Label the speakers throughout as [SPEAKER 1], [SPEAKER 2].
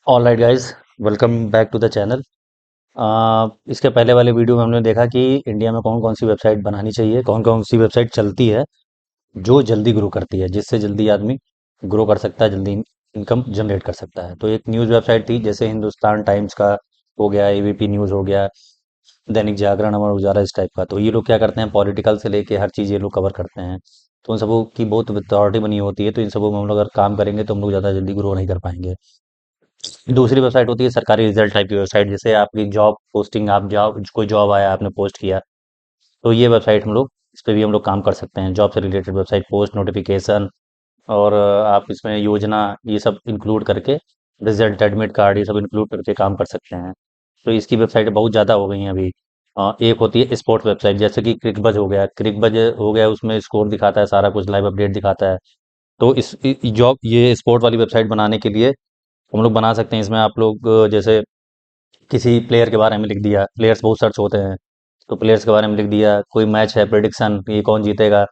[SPEAKER 1] All right guys, welcome back to the channel. इसके पहले वाले वीडियो में हमने देखा कि इंडिया में कौन कौन सी वेबसाइट बनानी चाहिए, कौन कौन सी वेबसाइट चलती है जो जल्दी ग्रो करती है, जिससे जल्दी आदमी ग्रो कर सकता है, जल्दी इनकम जनरेट कर सकता है। तो एक न्यूज़ वेबसाइट थी, जैसे हिंदुस्तान टाइम्स का हो गया, एबीपी न्यूज़ हो गया, दैनिक जागरण, अमर उजाला, इस टाइप का। तो ये लोग क्या करते हैं, पॉलिटिकल से लेके हर चीज़ ये लोग कवर करते हैं। तो उन सबों की बहुत अथॉरिटी बनी होती है, तो इन सबों में हम लोग अगर काम करेंगे तो हम लोग ज़्यादा जल्दी ग्रो नहीं कर पाएंगे। दूसरी वेबसाइट होती है सरकारी रिजल्ट टाइप की वेबसाइट, जैसे आपकी जॉब पोस्टिंग, आप जॉब, कोई जॉब आया, आपने पोस्ट किया, तो ये वेबसाइट हम लोग, इस पे भी हम लोग काम कर सकते हैं। जॉब से रिलेटेड वेबसाइट, पोस्ट नोटिफिकेशन, और आप इसमें योजना, ये सब इंक्लूड करके, रिजल्ट, एडमिट कार्ड, ये सब इंक्लूड करके काम कर सकते हैं। तो इसकी वेबसाइटें बहुत ज़्यादा हो गई हैं अभी। एक होती है स्पोर्ट्स वेबसाइट, जैसे कि क्रिकबज हो गया, क्रिकबज हो गया, उसमें स्कोर दिखाता है, सारा कुछ लाइव अपडेट दिखाता है। तो इस जॉब, ये स्पोर्ट वाली वेबसाइट बनाने के लिए हम लोग बना सकते हैं। इसमें आप लोग जैसे किसी प्लेयर के बारे में लिख दिया, प्लेयर्स बहुत सर्च होते हैं, तो प्लेयर्स के बारे में लिख दिया, कोई मैच है, प्रिडिक्शन, ये कौन जीतेगा,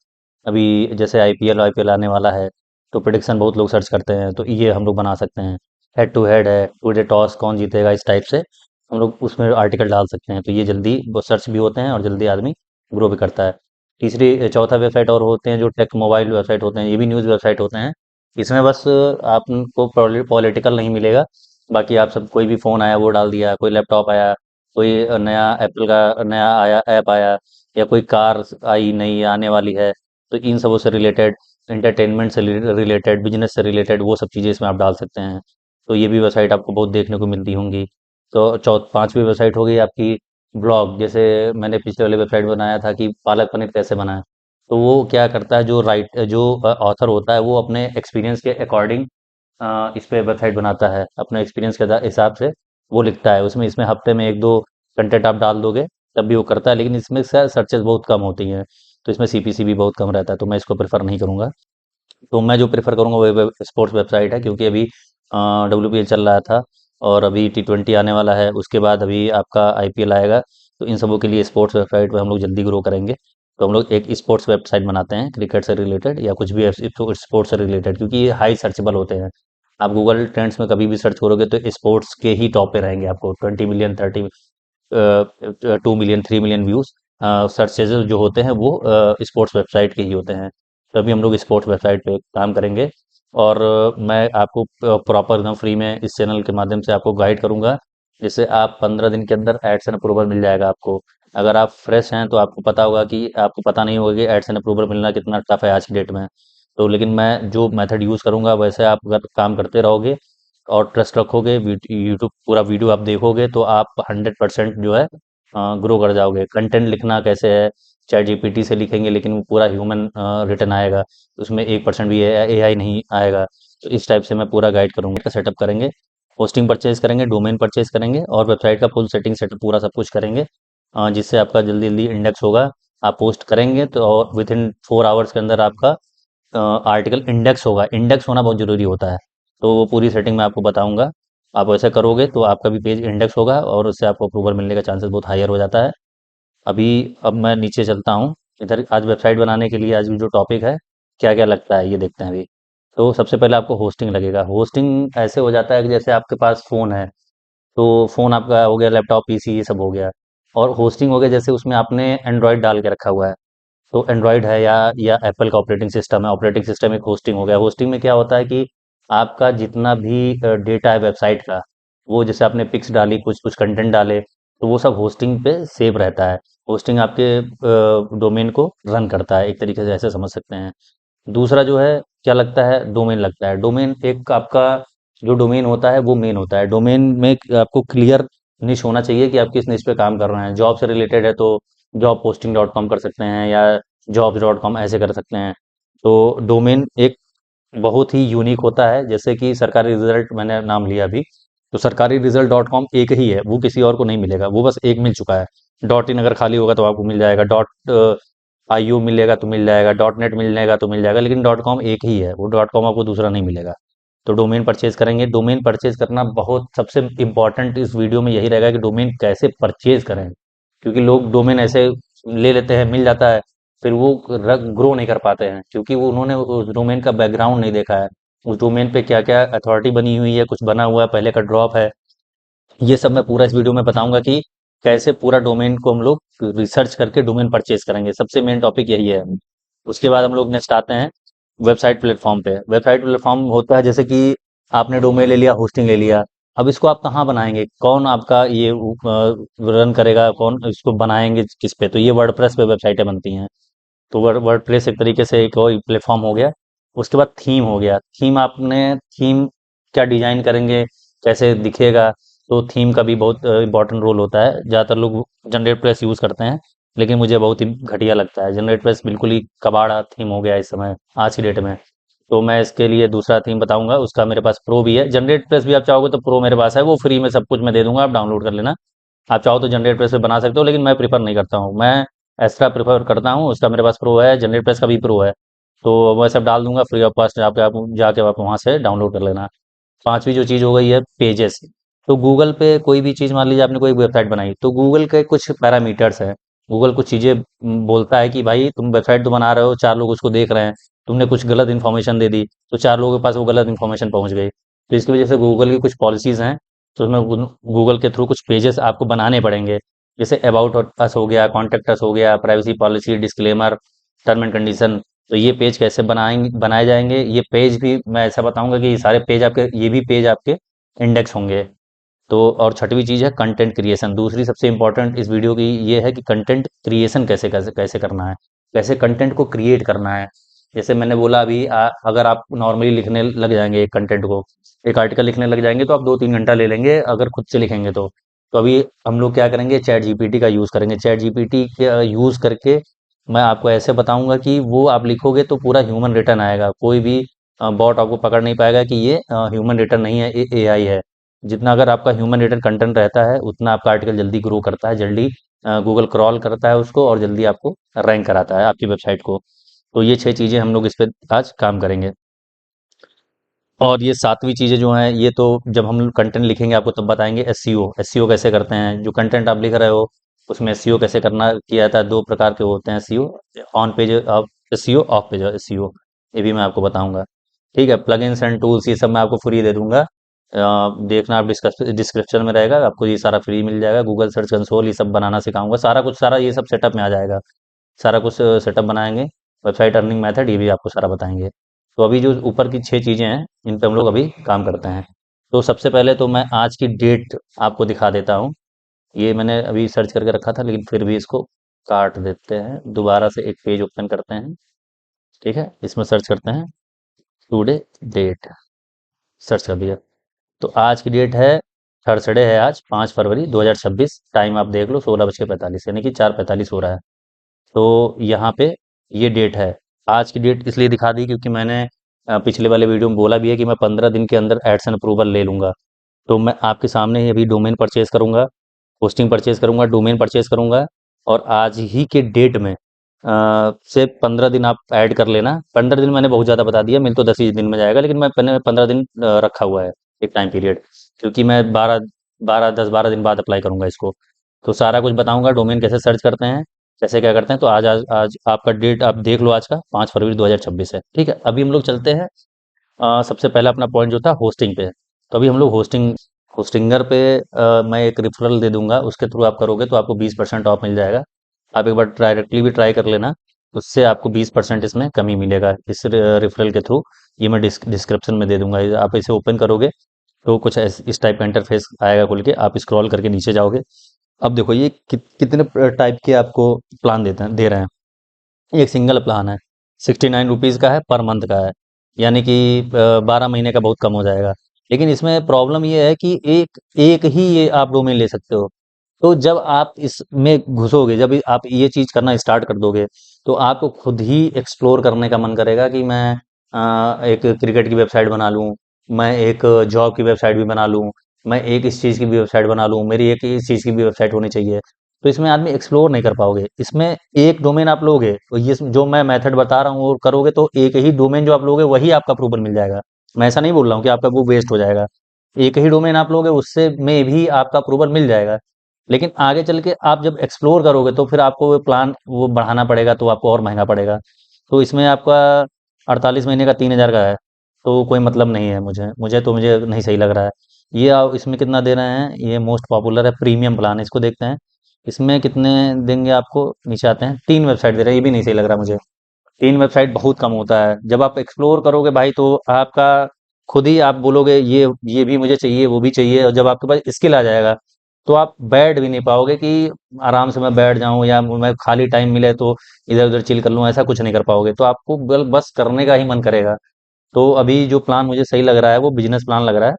[SPEAKER 1] अभी जैसे आईपीएल आईपीएल आने वाला है, तो प्रिडिक्शन बहुत लोग सर्च करते हैं, तो ये हम लोग बना सकते हैं। हेड टू हेड है, टुडे टॉस, कौन जीतेगा, इस टाइप से हम लोग उसमें आर्टिकल डाल सकते हैं। तो ये जल्दी सर्च भी होते हैं और जल्दी आदमी ग्रो भी करता है। चौथा वेबसाइट और होते हैं जो टेक मोबाइल वेबसाइट होते हैं, ये भी न्यूज़ वेबसाइट होते हैं। इसमें बस आपको पॉलिटिकल नहीं मिलेगा, बाकी आप सब, कोई भी फ़ोन आया वो डाल दिया, कोई लैपटॉप आया, कोई नया एप्पल का नया आया ऐप आया, या कोई कार आई नई आने वाली है, तो इन सबों से रिलेटेड, एंटरटेनमेंट से रिलेटेड, बिजनेस से रिलेटेड, वो सब चीज़ें इसमें आप डाल सकते हैं। तो ये भी वेबसाइट आपको बहुत देखने को मिलती होंगी। तो पांचवी वेबसाइट हो गई आपकी ब्लॉग, जैसे मैंने पिछले वाले वेबसाइट बनाया था कि पालक पनीर कैसे बनाएं। तो वो क्या करता है, जो ऑथर होता है, वो अपने एक्सपीरियंस के अकॉर्डिंग इस पे वेबसाइट बनाता है, अपने एक्सपीरियंस के हिसाब से वो लिखता है। उसमें इसमें हफ्ते में एक दो कंटेंट आप डाल दोगे तब भी वो करता है, लेकिन इसमें सर्चेस बहुत कम होती हैं, तो इसमें सीपीसी भी बहुत कम रहता है, तो मैं इसको प्रेफर नहीं करूँगा। तो मैं जो प्रेफर करूँगा वो स्पोर्ट्स वेबसाइट है, क्योंकि अभी WPL चल रहा था, और अभी T20 आने वाला है, उसके बाद अभी आपका आईपीएल आएगा। तो इन सबों के लिए स्पोर्ट्स वेबसाइट पे हम लोग जल्दी ग्रो करेंगे। तो हम लोग एक स्पोर्ट्स वेबसाइट बनाते हैं, क्रिकेट से रिलेटेड या कुछ भी स्पोर्ट्स से रिलेटेड, क्योंकि ये हाई सर्चेबल होते हैं। आप गूगल ट्रेंड्स में कभी भी सर्च करोगे तो स्पोर्ट्स के ही टॉप पे रहेंगे, आपको 20 million, 2 million, 3 million views searches जो होते हैं वो स्पोर्ट्स वेबसाइट के ही होते हैं। तभी हम लोग स्पोर्ट्स वेबसाइट पे काम करेंगे। और मैं आपको प्रॉपर एकदम फ्री में इस चैनल के माध्यम से आपको गाइड करूंगा, जिससे आप 15 दिन के अंदर एड्स एंड अप्रूवल मिल जाएगा आपको। अगर आप फ्रेश हैं तो आपको पता होगा कि, आपको पता नहीं होगा कि एड्स एंड अप्रूवल मिलना कितना टफ है आज की डेट में। तो लेकिन मैं जो मेथड यूज़ करूंगा, वैसे आप अगर काम करते रहोगे और ट्रस्ट रखोगे, यूट्यूब पूरा वीडियो आप देखोगे, तो आप 100% जो है ग्रो कर जाओगे। कंटेंट लिखना कैसे है, चैट जीपीटी से लिखेंगे लेकिन वो पूरा ह्यूमन रिटर्न आएगा, उसमें 1% भी एआई नहीं आएगा। तो इस टाइप से मैं पूरा गाइड करूंगा, का सेटअप करेंगे, होस्टिंग परचेज करेंगे, डोमेन परचेज करेंगे, और वेबसाइट का फुल सेटिंग सेटअप पूरा सब कुछ करेंगे, जिससे आपका जल्दी जल्दी इंडेक्स होगा। आप पोस्ट करेंगे तो और विद इन 4 आवर्स के अंदर आपका आर्टिकल इंडेक्स होगा। इंडेक्स होना बहुत ज़रूरी होता है, तो वो पूरी सेटिंग मैं आपको बताऊंगा। आप वैसे करोगे तो आपका भी पेज इंडेक्स होगा, और उससे आपको अप्रूवल मिलने का चांसेस बहुत हायर हो जाता है। अभी अब मैं नीचे चलता हूँ, इधर आज वेबसाइट बनाने के लिए आज जो टॉपिक है, क्या क्या लगता है ये देखते हैं अभी। तो सबसे पहले आपको होस्टिंग लगेगा। होस्टिंग ऐसे हो जाता है कि जैसे आपके पास फ़ोन है, तो फ़ोन आपका हो गया, लैपटॉप, पीसी, ये सब हो गया, और होस्टिंग हो गया जैसे उसमें आपने एंड्रॉयड डाल के रखा हुआ है। तो एंड्रॉयड है या एप्पल का ऑपरेटिंग सिस्टम है, ऑपरेटिंग सिस्टम एक होस्टिंग हो गया। होस्टिंग में क्या होता है कि आपका जितना भी डेटा है वेबसाइट का, वो जैसे आपने पिक्स डाली, कुछ कुछ कंटेंट डाले, तो वो सब होस्टिंग पे सेव रहता है। होस्टिंग आपके डोमेन को रन करता है, एक तरीके से ऐसे समझ सकते हैं। दूसरा जो है, क्या लगता है, डोमेन लगता है। डोमेन एक आपका, जो डोमेन होता है वो मेन होता है। डोमेन में आपको क्लियर निश होना चाहिए कि आप किस निश पे काम कर रहे हैं। जॉब से रिलेटेड है तो jobposting.com कर सकते हैं, या jobs.com ऐसे कर सकते हैं। तो डोमेन एक बहुत ही यूनिक होता है, जैसे कि सरकारी रिजल्ट मैंने नाम लिया अभी, तो सरकारी रिजल्ट .com एक ही है, वो किसी और को नहीं मिलेगा, वो बस एक मिल चुका है। डॉट इन अगर खाली होगा तो आपको मिल जाएगा, .IU मिलेगा तो मिल जाएगा, .net मिल जाएगा तो मिल जाएगा, लेकिन .com एक ही है, वो .com आपको दूसरा नहीं मिलेगा। तो डोमेन परचेज करेंगे। डोमेन परचेज करना बहुत सबसे इम्पोर्टेंट इस वीडियो में यही रहेगा कि डोमेन कैसे परचेज करें, क्योंकि लोग डोमेन ऐसे ले लेते हैं, मिल जाता है, फिर वो ग्रो नहीं कर पाते हैं, क्योंकि वो उन्होंने उस डोमेन का बैकग्राउंड नहीं देखा है। उस डोमेन पे क्या क्या अथॉरिटी बनी हुई है, कुछ बना हुआ है, पहले का ड्रॉप है, ये सब मैं पूरा इस वीडियो में बताऊंगा कि कैसे पूरा डोमेन को हम लोग रिसर्च करके डोमेन परचेज करेंगे। सबसे मेन टॉपिक यही है। उसके बाद हम लोग नेक्स्ट आते हैं वेबसाइट प्लेटफॉर्म पे। वेबसाइट प्लेटफॉर्म होता है जैसे कि आपने डोमेन ले लिया, होस्टिंग ले लिया, अब इसको आप कहाँ बनाएंगे, कौन आपका ये रन करेगा, कौन इसको बनाएंगे किस पे, तो ये वर्डप्रेस पे वेबसाइटें बनती हैं। तो वर्डप्रेस एक तरीके से एक और प्लेटफॉर्म हो गया। उसके बाद थीम हो गया। थीम आपने थीम क्या डिजाइन करेंगे, कैसे दिखेगा, तो थीम का भी बहुत इंपॉर्टेंट रोल होता है। ज़्यादातर लोग जनरेट प्रेस यूज़ करते हैं, लेकिन मुझे बहुत ही घटिया लगता है। जनरेट प्रेस बिल्कुल ही कबाड़ा थीम हो गया इस समय, आज की डेट में। तो मैं इसके लिए दूसरा थीम बताऊंगा, उसका मेरे पास प्रो भी है। जनरेट प्रेस भी आप चाहोगे तो प्रो मेरे पास है, वो फ्री में सब कुछ मैं दे दूंगा, आप डाउनलोड कर लेना। आप चाहो तो जनरेट प्रेस पे बना सकते हो, लेकिन मैं प्रीफर नहीं करता हूँ। मैं एक्स्ट्रा प्रीफर करता हूँ, उसका मेरे पास प्रो है, जनरेट प्रेस का भी प्रो है। तो मैं सब डाल दूंगा फ्री ऑफ कॉस्ट, आप जाके आप वहाँ से डाउनलोड कर लेना। पांचवी जो चीज़ हो गई है पेजेस। तो गूगल पे कोई भी चीज़, मान लीजिए आपने कोई वेबसाइट बनाई, तो गूगल के कुछ पैरामीटर्स हैं। गूगल कुछ चीज़ें बोलता है कि भाई तुम वेबसाइट तो बना रहे हो, चार लोग उसको देख रहे हैं, तुमने कुछ गलत इन्फॉर्मेशन दे दी, तो चार लोगों के पास वो गलत इन्फॉर्मेशन पहुंच गई। तो इसकी वजह से गूगल की कुछ पॉलिसीज़ हैं, तो उसमें गूगल के थ्रू कुछ पेजेस आपको बनाने पड़ेंगे। जैसे अबाउट अस हो गया, कॉन्टेक्ट अस हो गया, privacy policy, disclaimer, term and condition. तो ये पेज कैसे बनाए जाएंगे, ये पेज भी मैं ऐसा बताऊंगा कि ये सारे पेज आपके, ये भी पेज आपके इंडेक्स होंगे। तो और छठवीं चीज़ है कंटेंट क्रिएशन। दूसरी सबसे इंपॉर्टेंट इस वीडियो की ये है कि कंटेंट क्रिएशन कैसे कैसे कैसे करना है, कैसे कंटेंट को क्रिएट करना है। जैसे मैंने बोला अभी, अगर आप नॉर्मली लिखने लग जाएंगे एक कंटेंट को, एक आर्टिकल लिखने लग जाएंगे, तो आप 2-3 घंटा ले लेंगे अगर खुद से लिखेंगे तो अभी हम लोग क्या करेंगे, चैट जीपीटी का यूज़ करेंगे। चैट जीपीटी का यूज़ करके मैं आपको ऐसे बताऊंगा कि वो आप लिखोगे तो पूरा ह्यूमन रिटर्न आएगा। कोई भी बॉट आपको पकड़ नहीं पाएगा कि ये ह्यूमन रिटर्न नहीं है, ये एआई है। जितना अगर आपका ह्यूमन रिटर्न कंटेंट रहता है, उतना आपका आर्टिकल जल्दी ग्रो करता है, जल्दी गूगल क्रॉल करता है उसको, और जल्दी आपको रैंक कराता है आपकी वेबसाइट को। तो ये 6 चीज़ें हम लोग इस पे आज काम करेंगे। और ये सातवीं चीज़ें जो हैं, ये तो जब हम कंटेंट लिखेंगे आपको तब बताएंगे। एसईओ, एसईओ कैसे करते हैं, जो कंटेंट आप लिख रहे हो उसमें एसईओ कैसे करना किया जाता है। दो प्रकार के होते हैं SEO, on page of SEO, of page SEO, ये भी मैं आपको बताऊंगा। ठीक है, प्लगइन्स एंड टूल्स ये सब मैं आपको फ्री दे दूंगा। देखना, आप डिस्क्रिप्शन में रहेगा, आपको ये सारा फ्री मिल जाएगा। गूगल सर्च कंसोल ये सब बनाना सिखाऊंगा, सारा कुछ, सारा ये सब सेटअप में आ जाएगा। सारा कुछ सेटअप बनाएंगे, वेबसाइट अर्निंग मेथड ये भी आपको सारा बताएंगे। तो अभी जो ऊपर की 6 चीज़ें हैं, इन पे हम लोग अभी काम करते हैं। तो सबसे पहले तो मैं आज की डेट आपको दिखा देता हूँ। ये मैंने अभी सर्च करके रखा था, लेकिन फिर भी इसको काट देते हैं, दोबारा से एक पेज ओपन करते हैं। ठीक है, इसमें सर्च करते हैं टुडे डेट, सर्च कर दिया। तो आज की डेट है, थर्सडे है आज, 5 फरवरी 2026। टाइम आप देख लो, 16:45, यानी कि 4:45 हो रहा है। तो यहाँ पे ये डेट है। आज की डेट इसलिए दिखा दी क्योंकि मैंने पिछले वाले वीडियो में बोला भी है कि मैं 15 दिन के अंदर एडसन अप्रूवल ले लूँगा। तो मैं आपके सामने ही अभी डोमेन परचेज करूँगा, होस्टिंग परचेज करूँगा, डोमेन परचेज करूँगा, और आज ही के डेट में से 15 दिन आप ऐड कर लेना। 15 दिन मैंने बहुत ज़्यादा बता दिया, मिल तो 10 ही दिन में जाएगा, लेकिन मैंने 15 दिन रखा हुआ है, एक टाइम पीरियड, क्योंकि मैं 10-12 दिन बाद अप्लाई करूँगा इसको। तो सारा कुछ बताऊँगा, डोमेन कैसे सर्च करते हैं, कैसे क्या करते हैं। तो आज आपका डेट आप देख लो, आज का 5 फरवरी 2026 है। ठीक है, अभी हम लोग चलते हैं। सबसे पहला अपना पॉइंट जो था होस्टिंग पे। तो अभी हम लोग होस्टिंगर पे मैं एक रेफरल दे दूंगा, उसके थ्रू आप करोगे तो आपको 20% ऑफ मिल जाएगा। आप एक बार डायरेक्टली भी ट्राई कर लेना, उससे आपको 20% इसमें कमी मिलेगा इस रेफरल के थ्रू। ये मैं डिस्क्रिप्शन में दे दूंगा। आप इसे ओपन करोगे तो कुछ इस टाइप का इंटरफेस आएगा खुल के, आप स्क्रॉल करके नीचे जाओगे। अब देखो ये कितने टाइप के आपको प्लान दे रहे हैं। एक सिंगल प्लान है, 69 रुपीज़ का है, पर मंथ का है, यानी कि 12 महीने का बहुत कम हो जाएगा। लेकिन इसमें प्रॉब्लम ये है कि एक एक ही ये आप डोमेन ले सकते हो। तो जब आप इसमें घुसोगे, जब आप ये चीज़ करना स्टार्ट कर दोगे, तो आपको खुद ही एक्सप्लोर करने का मन करेगा कि मैं एक क्रिकेट की वेबसाइट बना लूँ, मैं एक जॉब की वेबसाइट भी बना लूँ, मैं एक इस चीज़ की भी वेबसाइट बना लूँ, मेरी एक इस चीज़ की भी वेबसाइट होनी चाहिए। तो इसमें आदमी एक्सप्लोर नहीं कर पाओगे। इसमें एक डोमेन आप लोगे तो ये जो मैं मेथड बता रहा हूँ और करोगे, तो एक ही डोमेन जो आप लोगे वही आपका अप्रूवल मिल जाएगा। मैं ऐसा नहीं बोल रहा हूँ कि आपका वो वेस्ट हो जाएगा। एक ही डोमेन आप लोगे, उससे में भी आपका अप्रूवल मिल जाएगा। लेकिन आगे चल के आप जब एक्सप्लोर करोगे तो फिर आपको वो प्लान वो बढ़ाना पड़ेगा, तो आपको और महंगा पड़ेगा। तो इसमें आपका 48 महीने का 3,000 का है। तो कोई मतलब नहीं है मुझे मुझे नहीं सही लग रहा है। ये आप इसमें कितना दे रहे हैं, ये मोस्ट पॉपुलर है प्रीमियम प्लान, इसको देखते हैं। इसमें कितने देंगे आपको, नीचे आते हैं, 3 वेबसाइट दे रहे हैं, ये भी नहीं सही लग रहा मुझे। 3 वेबसाइट बहुत कम होता है, जब आप एक्सप्लोर करोगे भाई तो आपका खुद ही आप बोलोगे ये भी मुझे चाहिए, वो भी चाहिए, और जब आपके पास स्किल आ जाएगा तो आप बैठ भी नहीं पाओगे कि आराम से मैं बैठ जाऊं या मैं खाली टाइम मिले तो इधर उधर चिल कर लूं, ऐसा कुछ नहीं कर पाओगे, तो आपको बस करने का ही मन करेगा। तो अभी जो प्लान मुझे सही लग रहा है वो बिजनेस प्लान लग रहा है।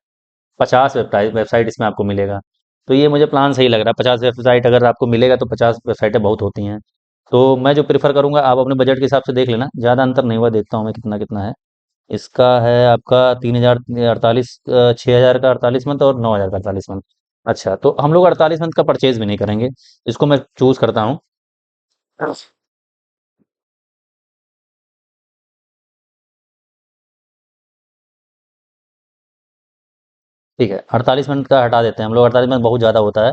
[SPEAKER 1] 50 वेबसाइट वेबसाइट इसमें आपको मिलेगा। तो ये मुझे प्लान सही लग रहा है, 50 वेबसाइट अगर आपको मिलेगा तो 50 वेबसाइटें बहुत होती हैं। तो मैं जो प्रेफर करूंगा, आप अपने बजट के हिसाब से देख लेना, ज़्यादा अंतर नहीं हुआ, देखता हूँ मैं कितना कितना है। इसका है आपका 3,048, 6,000 का 48 मंथ और 9,000 का 48 मंथ। अच्छा, तो हम लोग 48 मंथ का परचेज भी नहीं करेंगे, इसको मैं चूज करता हूँ। ठीक है, 48 मंथ का हटा देते हैं हम लोग, 48 मंथ बहुत ज़्यादा होता है,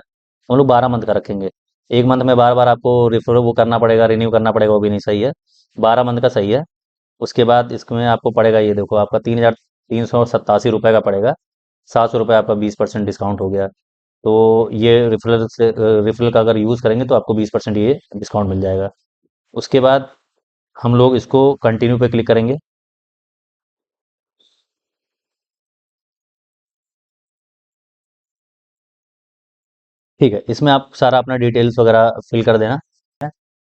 [SPEAKER 1] हम लोग 12 मंथ का रखेंगे। एक मंथ में बार बार आपको रिफर वो करना पड़ेगा, रिन्यू करना पड़ेगा, वो भी नहीं सही है। 12 मंथ का सही है। उसके बाद इसमें आपको पड़ेगा, ये देखो आपका 3,387 रुपये का पड़ेगा। 700 रुपये आपका 20% डिस्काउंट हो गया। तो ये रिफरल का अगर यूज़ करेंगे तो आपको 20% ये डिस्काउंट मिल जाएगा। उसके बाद हम लोग इसको कंटिन्यू पे क्लिक करेंगे। ठीक है, इसमें आप सारा अपना डिटेल्स वगैरह फिल कर देना।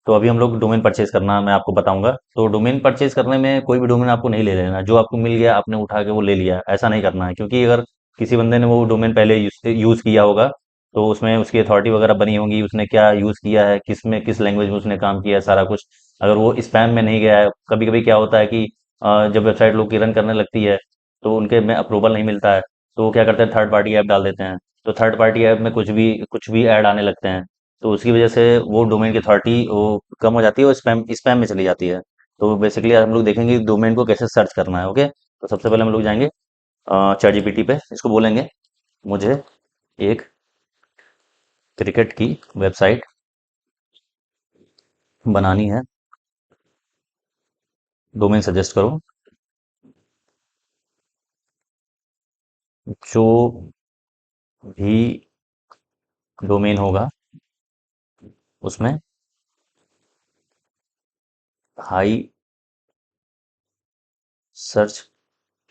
[SPEAKER 1] तो अभी हम लोग डोमेन परचेज करना मैं आपको बताऊंगा। तो डोमेन परचेज करने में कोई भी डोमेन आपको नहीं ले लेना, जो आपको मिल गया आपने उठा के वो ले लिया, ऐसा नहीं करना है, क्योंकि अगर किसी बंदे ने वो डोमेन पहले यूज़ किया होगा तो उसमें उसकी अथॉरिटी वगैरह बनी होगी, उसने क्या यूज़ किया है, किस लैंग्वेज में उसने काम किया है, सारा कुछ। अगर वो स्पैम में नहीं गया है, कभी कभी क्या होता है कि जब वेबसाइट लोग की रन करने लगती है तो उनके में अप्रूवल नहीं मिलता है, तो वो क्या करते हैं, थर्ड पार्टी ऐप डाल देते हैं। तो थर्ड पार्टी ऐप में कुछ भी ऐड आने लगते हैं, तो उसकी वजह से वो डोमेन की अथॉरिटी वो कम हो जाती है और स्पैम स्पैम में चली जाती है। तो बेसिकली हम लोग देखेंगे डोमेन को कैसे सर्च करना है। ओके, तो सबसे पहले हम लोग जाएंगे चैट जीपीटी पे, इसको बोलेंगे मुझे एक क्रिकेट की वेबसाइट बनानी है, डोमेन सजेस्ट करो जो भी डोमेन होगा उसमें हाई सर्च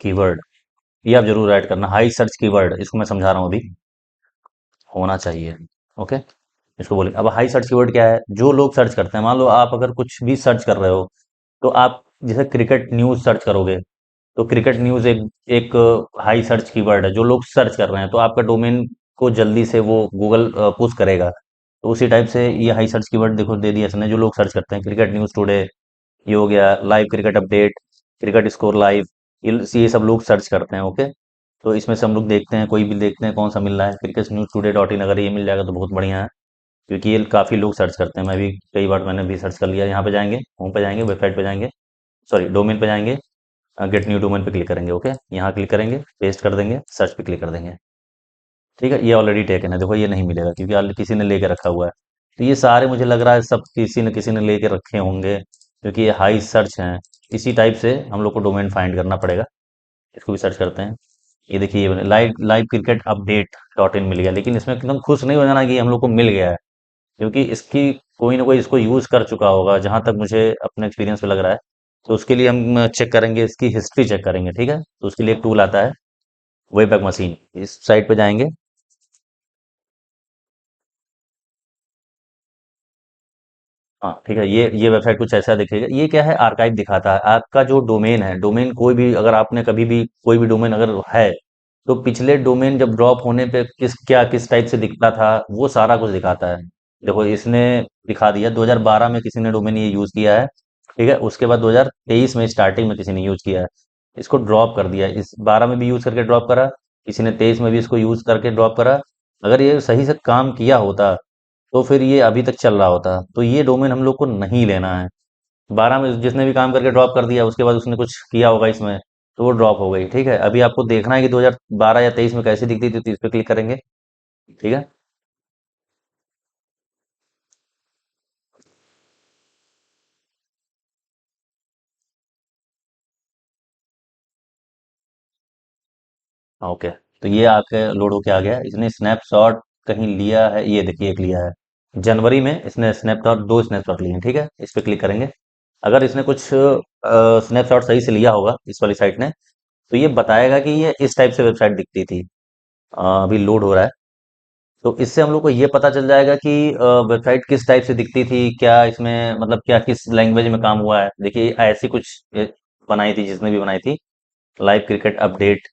[SPEAKER 1] कीवर्ड, ये आप जरूर ऐड करना, हाई सर्च कीवर्ड, इसको मैं समझा रहा हूँ अभी, होना चाहिए। ओके, इसको बोले। अब हाई सर्च कीवर्ड क्या है, जो लोग सर्च करते हैं, मान लो आप अगर कुछ भी सर्च कर रहे हो, तो आप जैसे क्रिकेट न्यूज़ सर्च करोगे, तो क्रिकेट न्यूज़ एक एक हाई सर्च कीवर्ड है, जो लोग सर्च कर रहे हैं, तो आपका डोमेन को जल्दी से वो गूगल पुश करेगा। तो उसी टाइप से ये हाई सर्च कीवर्ड देखो दे दिया इसने, जो लोग सर्च करते हैं, क्रिकेट न्यूज़ टुडे, ये हो गया live cricket update, cricket score live, ये सब लोग सर्च करते हैं। ओके, तो इसमें से हम लोग देखते हैं, कोई भी देखते हैं कौन सा मिल रहा है, cricket news today dot in, अगर ये मिल जाएगा तो बहुत बढ़िया है, क्योंकि ये काफ़ी लोग सर्च करते हैं, मैं भी कई बार मैंने भी सर्च कर लिया। यहाँ पे जाएंगे, होम पे जाएंगे, वेबसाइट पे जाएंगे, सॉरी डोमेन पे जाएंगे, गेट न्यू डोमेन पे क्लिक करेंगे। ओके, यहाँ क्लिक करेंगे, पेस्ट कर देंगे, सर्च पे क्लिक कर देंगे। ठीक है, ये ऑलरेडी टेकन है, देखो ये नहीं मिलेगा क्योंकि ऑलरेडी किसी ने लेके रखा हुआ है। तो ये सारे मुझे लग रहा है सब किसी न लेके रखे होंगे, क्योंकि ये हाई सर्च हैं। इसी टाइप से हम लोग को डोमेन फाइंड करना पड़ेगा। इसको भी सर्च करते हैं। ये देखिए, ये live live cricket update dot in मिल गया, लेकिन इसमें एकदम खुश नहीं हो जाना कि हम लोग को मिल गया है, क्योंकि इसकी कोई ना कोई इसको यूज़ कर चुका होगा, जहाँ तक मुझे अपने एक्सपीरियंस में लग रहा है। तो उसके लिए हम चेक करेंगे, इसकी हिस्ट्री चेक करेंगे। ठीक है, तो उसके लिए एक टूल आता है, वेबैक मशीन, इस साइट पे जाएंगे। हाँ ठीक है, ये वेबसाइट कुछ ऐसा दिखेगा। ये क्या है, आर्काइव दिखाता है आपका जो डोमेन है। डोमेन कोई भी, अगर आपने कभी भी कोई भी डोमेन अगर है, तो पिछले डोमेन जब ड्रॉप होने पे किस टाइप से दिखता था, वो सारा कुछ दिखाता है। देखो इसने दिखा दिया, 2012 में किसी ने डोमेन ये यूज किया है। ठीक है, उसके बाद 2023 में स्टार्टिंग में किसी ने यूज किया है, इसको ड्रॉप कर दिया, इस 12 में भी यूज करके ड्रॉप करा, किसी ने 23 में भी इसको यूज करके ड्रॉप करा। अगर ये सही से काम किया होता तो फिर ये अभी तक चल रहा होता। तो ये डोमेन हम लोग को नहीं लेना है। 12 में जिसने भी काम करके ड्रॉप कर दिया, उसके बाद उसने कुछ किया होगा इसमें, तो वो ड्रॉप हो गई। ठीक है, अभी आपको देखना है कि 2012 या 23 में कैसी दिखती थी, तो इस पे क्लिक करेंगे। ठीक है, ओके, तो ये आके लोड होके आ गया। इसने स्नैपशॉट कहीं लिया है, ये देखिए एक लिया है जनवरी में। इसने स्नैपशॉट, दो स्नैपशॉट लिए हैं, ठीक है। इस पे क्लिक करेंगे। अगर इसने कुछ स्नैपशॉट सही से लिया होगा इस वाली साइट ने, तो ये बताएगा कि ये इस टाइप से वेबसाइट दिखती थी। अभी लोड हो रहा है। तो इससे हम लोग को ये पता चल जाएगा कि वेबसाइट किस टाइप से दिखती थी, क्या इसमें मतलब क्या किस लैंग्वेज में काम हुआ है। देखिए ऐसी कुछ बनाई थी जिसने भी बनाई थी। लाइव क्रिकेट अपडेट,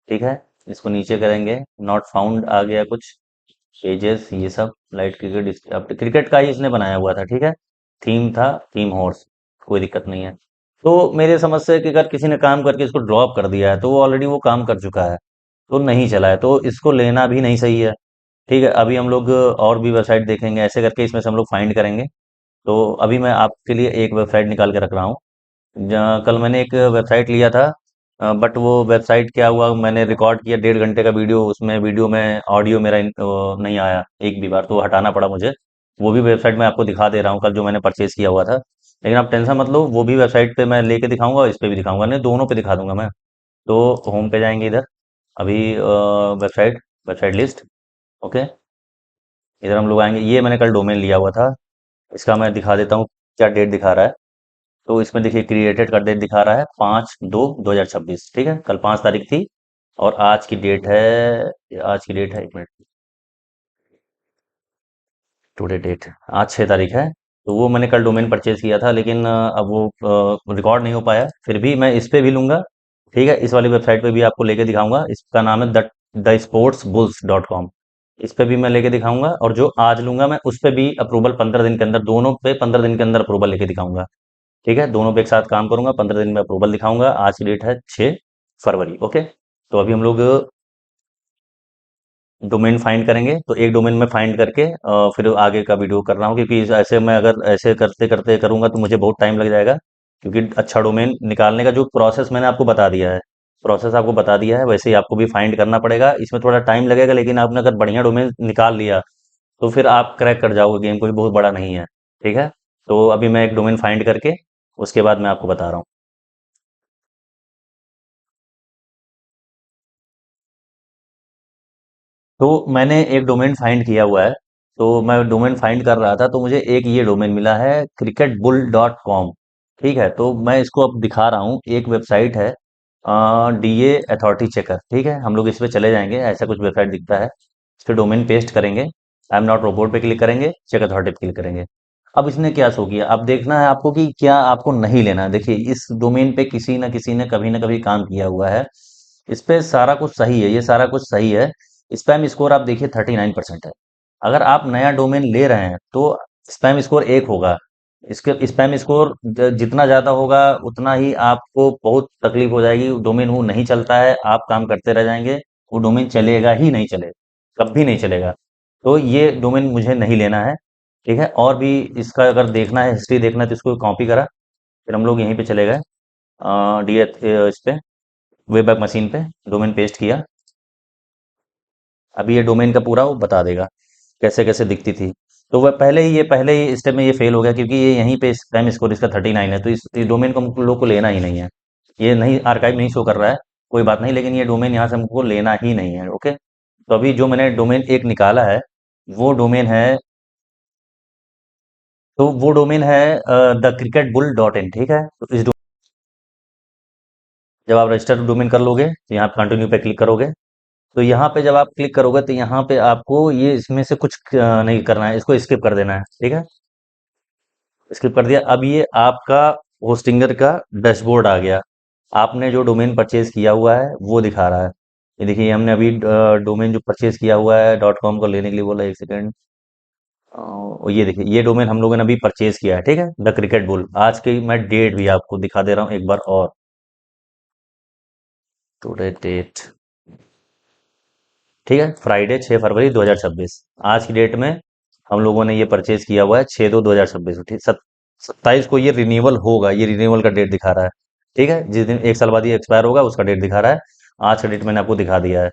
[SPEAKER 1] ठीक है। इसको नीचे करेंगे, नॉट फाउंड आ गया कुछ पेजेस, ये सब लाइट क्रिकेट, अब क्रिकेट का ही इसने बनाया हुआ था, ठीक है। थीम था थीम हॉर्स, कोई दिक्कत नहीं है। तो मेरे समझ से कि अगर किसी ने काम करके इसको ड्रॉप कर दिया है तो वो ऑलरेडी वो काम कर चुका है, तो नहीं चला है, तो इसको लेना भी नहीं सही है। ठीक है, अभी हम लोग और भी वेबसाइट देखेंगे, ऐसे करके इसमें से हम लोग फाइंड करेंगे। तो अभी मैं आपके लिए एक वेबसाइट निकाल के रख रहा हूँ। कल मैंने एक वेबसाइट लिया था, बट वो वेबसाइट क्या हुआ, मैंने रिकॉर्ड किया 1.5 घंटे का वीडियो, उसमें वीडियो में ऑडियो मेरा नहीं आया एक भी बार, तो हटाना पड़ा मुझे। वो भी वेबसाइट मैं आपको दिखा दे रहा हूँ, कल जो मैंने परचेज किया हुआ था। लेकिन आप टेंशन मत लो, वो भी वेबसाइट पे मैं लेके दिखाऊंगा और इस पे भी दिखाऊंगा, नहीं दोनों पे दिखा दूंगा मैं। तो होम पे जाएंगे इधर, अभी वेबसाइट, वेबसाइट लिस्ट, ओके। इधर हम लोग आएंगे, ये मैंने कल डोमेन लिया हुआ था। इसका मैं दिखा देता हूँ क्या डेट दिखा रहा है। तो इसमें देखिए क्रिएटेड का डेट दिखा रहा है 5/2/2026, ठीक है, कल 5 तारीख थी। और आज की डेट है, आज की डेट है, 1 मिनट, टुडे डेट, आज 6 तारीख है। तो वो मैंने कल डोमेन परचेज किया था, लेकिन अब वो रिकॉर्ड नहीं हो पाया। फिर भी मैं इस पे भी लूंगा, ठीक है। इस वाली वेबसाइट पे भी आपको लेके दिखाऊंगा। इसका नाम है द स्पोर्ट्स बुल्स.com। इस पे भी मैं लेके दिखाऊंगा, और जो आज लूंगा मैं उस पे भी अप्रूवल 15 दिन के अंदर, दोनों पे 15 दिन के अंदर अप्रूवल लेके दिखाऊंगा। ठीक है, दोनों पे एक साथ काम करूंगा, 15 दिन में अप्रूवल दिखाऊंगा। आज की डेट है 6 फरवरी, ओके। तो अभी हम लोग डोमेन फाइंड करेंगे, तो एक डोमेन में फाइंड करके फिर आगे का वीडियो कर रहा हूँ, क्योंकि ऐसे मैं अगर ऐसे करते करते करूंगा तो मुझे बहुत टाइम लग जाएगा। क्योंकि अच्छा डोमेन निकालने का जो प्रोसेस मैंने आपको बता दिया है, प्रोसेस आपको बता दिया है, वैसे ही आपको भी फाइंड करना पड़ेगा। इसमें थोड़ा टाइम लगेगा, लेकिन आपने अगर बढ़िया डोमेन निकाल लिया तो फिर आप क्रैक कर जाओगे गेम, कोई बहुत बड़ा नहीं है, ठीक है। तो अभी मैं एक डोमेन फाइंड करके उसके बाद मैं आपको बता रहा हूँ। तो मैंने एक डोमेन फाइंड किया हुआ है। तो मैं डोमेन फाइंड कर रहा था, तो मुझे एक ये डोमेन मिला है, cricketbull.com। ठीक है, तो मैं इसको अब दिखा रहा हूँ। एक वेबसाइट है, डीए अथॉरिटी चेकर, ठीक है। हम लोग इस पे चले जाएंगे, ऐसा कुछ वेबसाइट दिखता है। इस पे डोमेन पेस्ट करेंगे, आई एम नॉट रोबोट पे क्लिक करेंगे, चेक अथॉरिटी पे क्लिक करेंगे। अब इसने क्या शो किया, अब देखना है आपको कि क्या आपको नहीं लेना है। देखिए इस डोमेन पे किसी ने कभी ना कभी काम किया हुआ है। इस पे सारा कुछ सही है, ये सारा कुछ सही है। स्पैम स्कोर आप देखिए 39% है। अगर आप नया डोमेन ले रहे हैं तो स्पैम स्कोर 1 होगा। इसके स्पैम स्कोर जितना ज्यादा होगा उतना ही आपको बहुत तकलीफ हो जाएगी। डोमेन वो नहीं चलता है, आप काम करते रह जाएंगे, वो डोमेन चलेगा ही नहीं, चलेगा कभी नहीं चलेगा। तो ये डोमेन मुझे नहीं लेना है, ठीक है। और भी इसका अगर देखना है, हिस्ट्री देखना है, तो इसको कॉपी करा, फिर हम लोग यहीं पे चले गए, डी इस पे वेबएप मशीन पे डोमेन पेस्ट किया। अभी ये डोमेन का पूरा वो बता देगा कैसे कैसे दिखती थी। तो वह पहले ही स्टेप में ये फेल हो गया, क्योंकि ये यहीं पे टाइम स्कोर इसका 39 है। तो इस डोमेन को हम लोग को लेना ही नहीं है। ये नहीं, आर्काइव नहीं शो कर रहा है, कोई बात नहीं, लेकिन ये डोमेन यहाँ से हमको लेना ही नहीं है, ओके। तो अभी जो मैंने डोमेन एक निकाला है, वो डोमेन है, तो वो डोमेन है द cricketbull.in, ठीक है। तो जब आप रजिस्टर डोमेन कर लोगे तो यहाँ कंटिन्यू पे क्लिक करोगे। तो यहाँ पे जब आप क्लिक करोगे तो यहाँ पे आपको ये इसमें से कुछ नहीं करना है, इसको स्किप कर देना है, ठीक है। स्किप कर दिया। अब ये आपका होस्टिंगर का डैशबोर्ड आ गया। आपने जो डोमेन परचेज किया हुआ है वो दिखा रहा है। ये देखिए हमने अभी डोमेन जो परचेज किया हुआ है .com को लेने के लिए बोला, 1 सेकेंड। ये देखिए ये डोमेन हम लोगों ने अभी परचेज किया है, ठीक है, द क्रिकेट बुल। आज की मैं डेट भी आपको दिखा दे रहा हूँ एक बार और, टुडे डेट, ठीक है, फ्राइडे 6 फरवरी 2026। आज की डेट में हम लोगों ने ये परचेज किया हुआ है 6/2/2026, ठीक। 27 को ये रिन्यूअल होगा, ये रिन्यूअल का डेट दिखा रहा है, ठीक है। जिस दिन 1 साल बाद ये एक्सपायर होगा उसका डेट दिखा रहा है। आज का डेट मैंने आपको दिखा दिया है।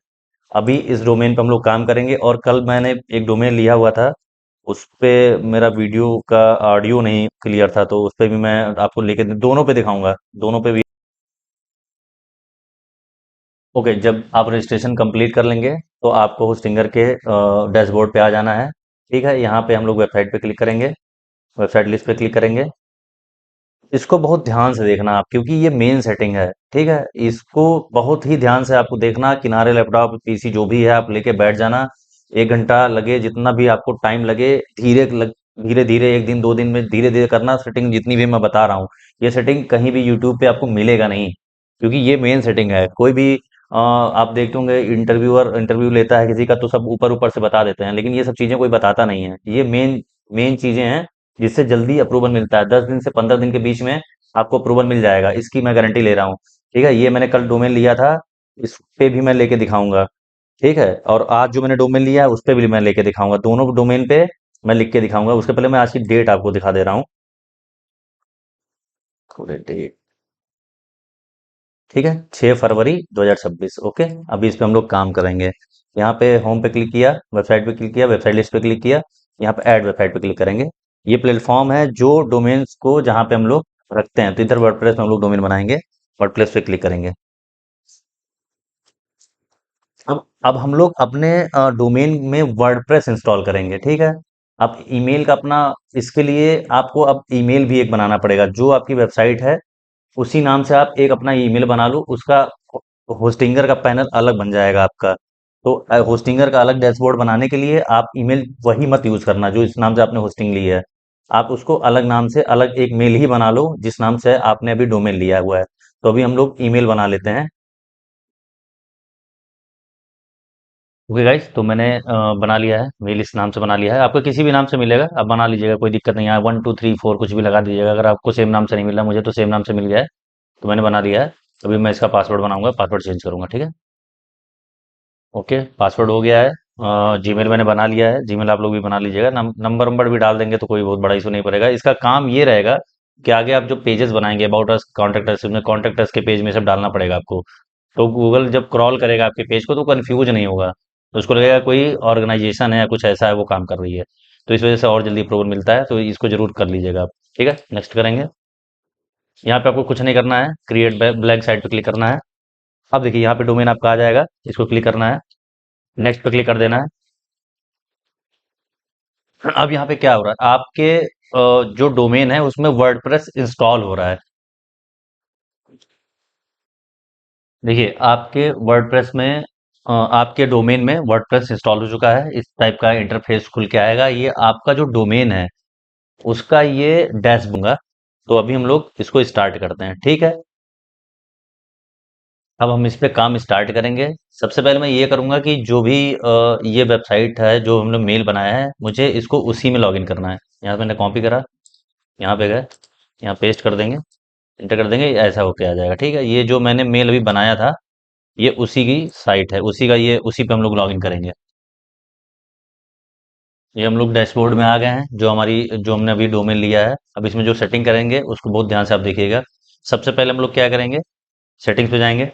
[SPEAKER 1] अभी इस डोमेन पे हम लोग काम करेंगे। और कल मैंने एक डोमेन लिया हुआ था, उस पे मेरा वीडियो का ऑडियो नहीं क्लियर था, तो उस पे भी मैं आपको लेके दोनों पे दिखाऊंगा, दोनों पे भी। ओके, जब आप रजिस्ट्रेशन कंप्लीट कर लेंगे तो आपको होस्टिंगर के डैशबोर्ड पे आ जाना है। ठीक है, यहाँ पे हम लोग वेबसाइट पे क्लिक करेंगे, वेबसाइट लिस्ट पे क्लिक करेंगे। इसको बहुत ध्यान से देखना आप, क्योंकि ये मेन सेटिंग है। ठीक है, इसको बहुत ही ध्यान से आपको देखना। किनारे लैपटॉप पीसी जो भी है आप लेके बैठ जाना। 1 घंटा लगे, जितना भी आपको टाइम लगे, धीरे धीरे 1 दिन 2 दिन में धीरे धीरे करना। सेटिंग जितनी भी मैं बता रहा हूँ, ये सेटिंग कहीं भी यूट्यूब पे आपको मिलेगा नहीं, क्योंकि ये मेन सेटिंग है। कोई भी आप देखते होंगे इंटरव्यूअर इंटरव्यू लेता है किसी का, तो सब ऊपर ऊपर से बता देते हैं, लेकिन ये सब चीजें कोई बताता नहीं है। ये मेन मेन चीजें हैं जिससे जल्दी अप्रूवल मिलता है। 10 दिन से 15 दिन के बीच में आपको अप्रूवल मिल जाएगा, इसकी मैं गारंटी ले रहा हूँ। ठीक है, ये मैंने कल डोमेन लिया था, इस पे भी मैं लेके दिखाऊंगा। ठीक है, और आज जो मैंने डोमेन लिया है उस पे भी मैं लेके दिखाऊंगा। दोनों डोमेन पे मैं लिख के दिखाऊंगा। उसके पहले मैं आज की डेट आपको दिखा दे रहा हूँ। थोड़े डेट, ठीक है, 6 फरवरी 2026। ओके, अभी इस पे हम लोग काम करेंगे। यहाँ पे होम पे क्लिक किया, वेबसाइट पे क्लिक किया, वेबसाइट लिस्ट पे क्लिक किया, यहाँ पे ऐड वेबसाइट पे क्लिक करेंगे। ये प्लेटफॉर्म है जो डोमेन्स को जहाँ पे हम लोग रखते हैं, तो इधर वर्डप्रेस में हम लोग डोमेन बनाएंगे। वर्डप्रेस पे क्लिक करेंगे। अब हम लोग अपने डोमेन में वर्डप्रेस इंस्टॉल करेंगे। ठीक है, अब ईमेल का अपना, इसके लिए आपको अब ईमेल भी एक बनाना पड़ेगा। जो आपकी वेबसाइट है उसी नाम से आप एक अपना ईमेल बना लो। उसका होस्टिंगर का पैनल अलग बन जाएगा आपका। तो होस्टिंगर का अलग डैशबोर्ड बनाने के लिए आप ईमेल वही मत यूज करना जो इस नाम से आपने होस्टिंग ली है। आप उसको अलग नाम से अलग एक मेल ही बना लो जिस नाम से आपने अभी डोमेन लिया हुआ है। तो अभी हम लोग ईमेल बना लेते हैं। ओके गाइस, तो मैंने बना लिया है, मेल इस नाम से बना लिया है। आपको किसी भी नाम से मिलेगा, आप बना लीजिएगा, कोई दिक्कत नहीं है। 1 2 3 4 कुछ भी लगा दीजिएगा। अगर आपको सेम नाम से नहीं मिला, मुझे तो सेम नाम से मिल गया है, तो मैंने बना दिया है। अभी मैं इसका पासवर्ड बनाऊंगा, पासवर्ड चेंज करूंगा। ठीक है, ओके, पासवर्ड हो गया है। जीमेल मैंने बना लिया है, जीमेल आप लोग भी बना लीजिएगा। नंबर नंबर भी डाल देंगे तो कोई बहुत बड़ा इशू नहीं पड़ेगा। इसका काम ये रहेगा कि आगे आप जो पेजेस बनाएंगे, अबाउट अस, कॉन्टेक्ट अस, उसमें कॉन्टेक्ट अस के पेज में सब डालना पड़ेगा आपको। तो गूगल जब क्रॉल करेगा आपके पेज को तो कंफ्यूज नहीं होगा, तो उसको लगेगा कोई ऑर्गेनाइजेशन है या कुछ ऐसा है वो काम कर रही है। तो इस वजह से और जल्दी अप्रूवल मिलता है, तो इसको जरूर कर लीजिएगा आप। ठीक है, नेक्स्ट करेंगे। यहाँ पे आपको कुछ नहीं करना है, क्रिएट ब्लैंक साइट पे क्लिक करना है। अब देखिए यहाँ पे डोमेन आपका आ जाएगा, इसको क्लिक करना है, नेक्स्ट पे क्लिक कर देना है। अब यहाँ पे क्या हो रहा है, आपके जो डोमेन है उसमें वर्डप्रेस इंस्टॉल हो रहा है। देखिए आपके वर्डप्रेस में आपके डोमेन में वर्डप्रेस इंस्टॉल हो चुका है। इस टाइप का इंटरफेस खुल के आएगा। ये आपका जो डोमेन है उसका ये डैश दूंगा। तो अभी हम लोग इसको स्टार्ट करते हैं। ठीक है, अब हम इस पे काम स्टार्ट करेंगे। सबसे पहले मैं ये करूंगा कि जो भी ये वेबसाइट है जो हमने मेल बनाया है, मुझे इसको उसी में लॉगिन करना है। यहाँ पे मैंने कॉपी करा, यहाँ पे गए, यहाँ पेस्ट कर देंगे, इंटर कर देंगे, ऐसा होके आ जाएगा। ठीक है, ये जो मैंने मेल अभी बनाया था ये उसी की साइट है, उसी का ये, उसी पे हम लोग लॉगिन करेंगे। ये हम लोग डैशबोर्ड में आ गए हैं, जो हमने अभी डोमेन लिया है। अब इसमें जो सेटिंग करेंगे उसको बहुत ध्यान से आप देखिएगा। सबसे पहले हम लोग क्या करेंगे, सेटिंग्स पे जाएंगे,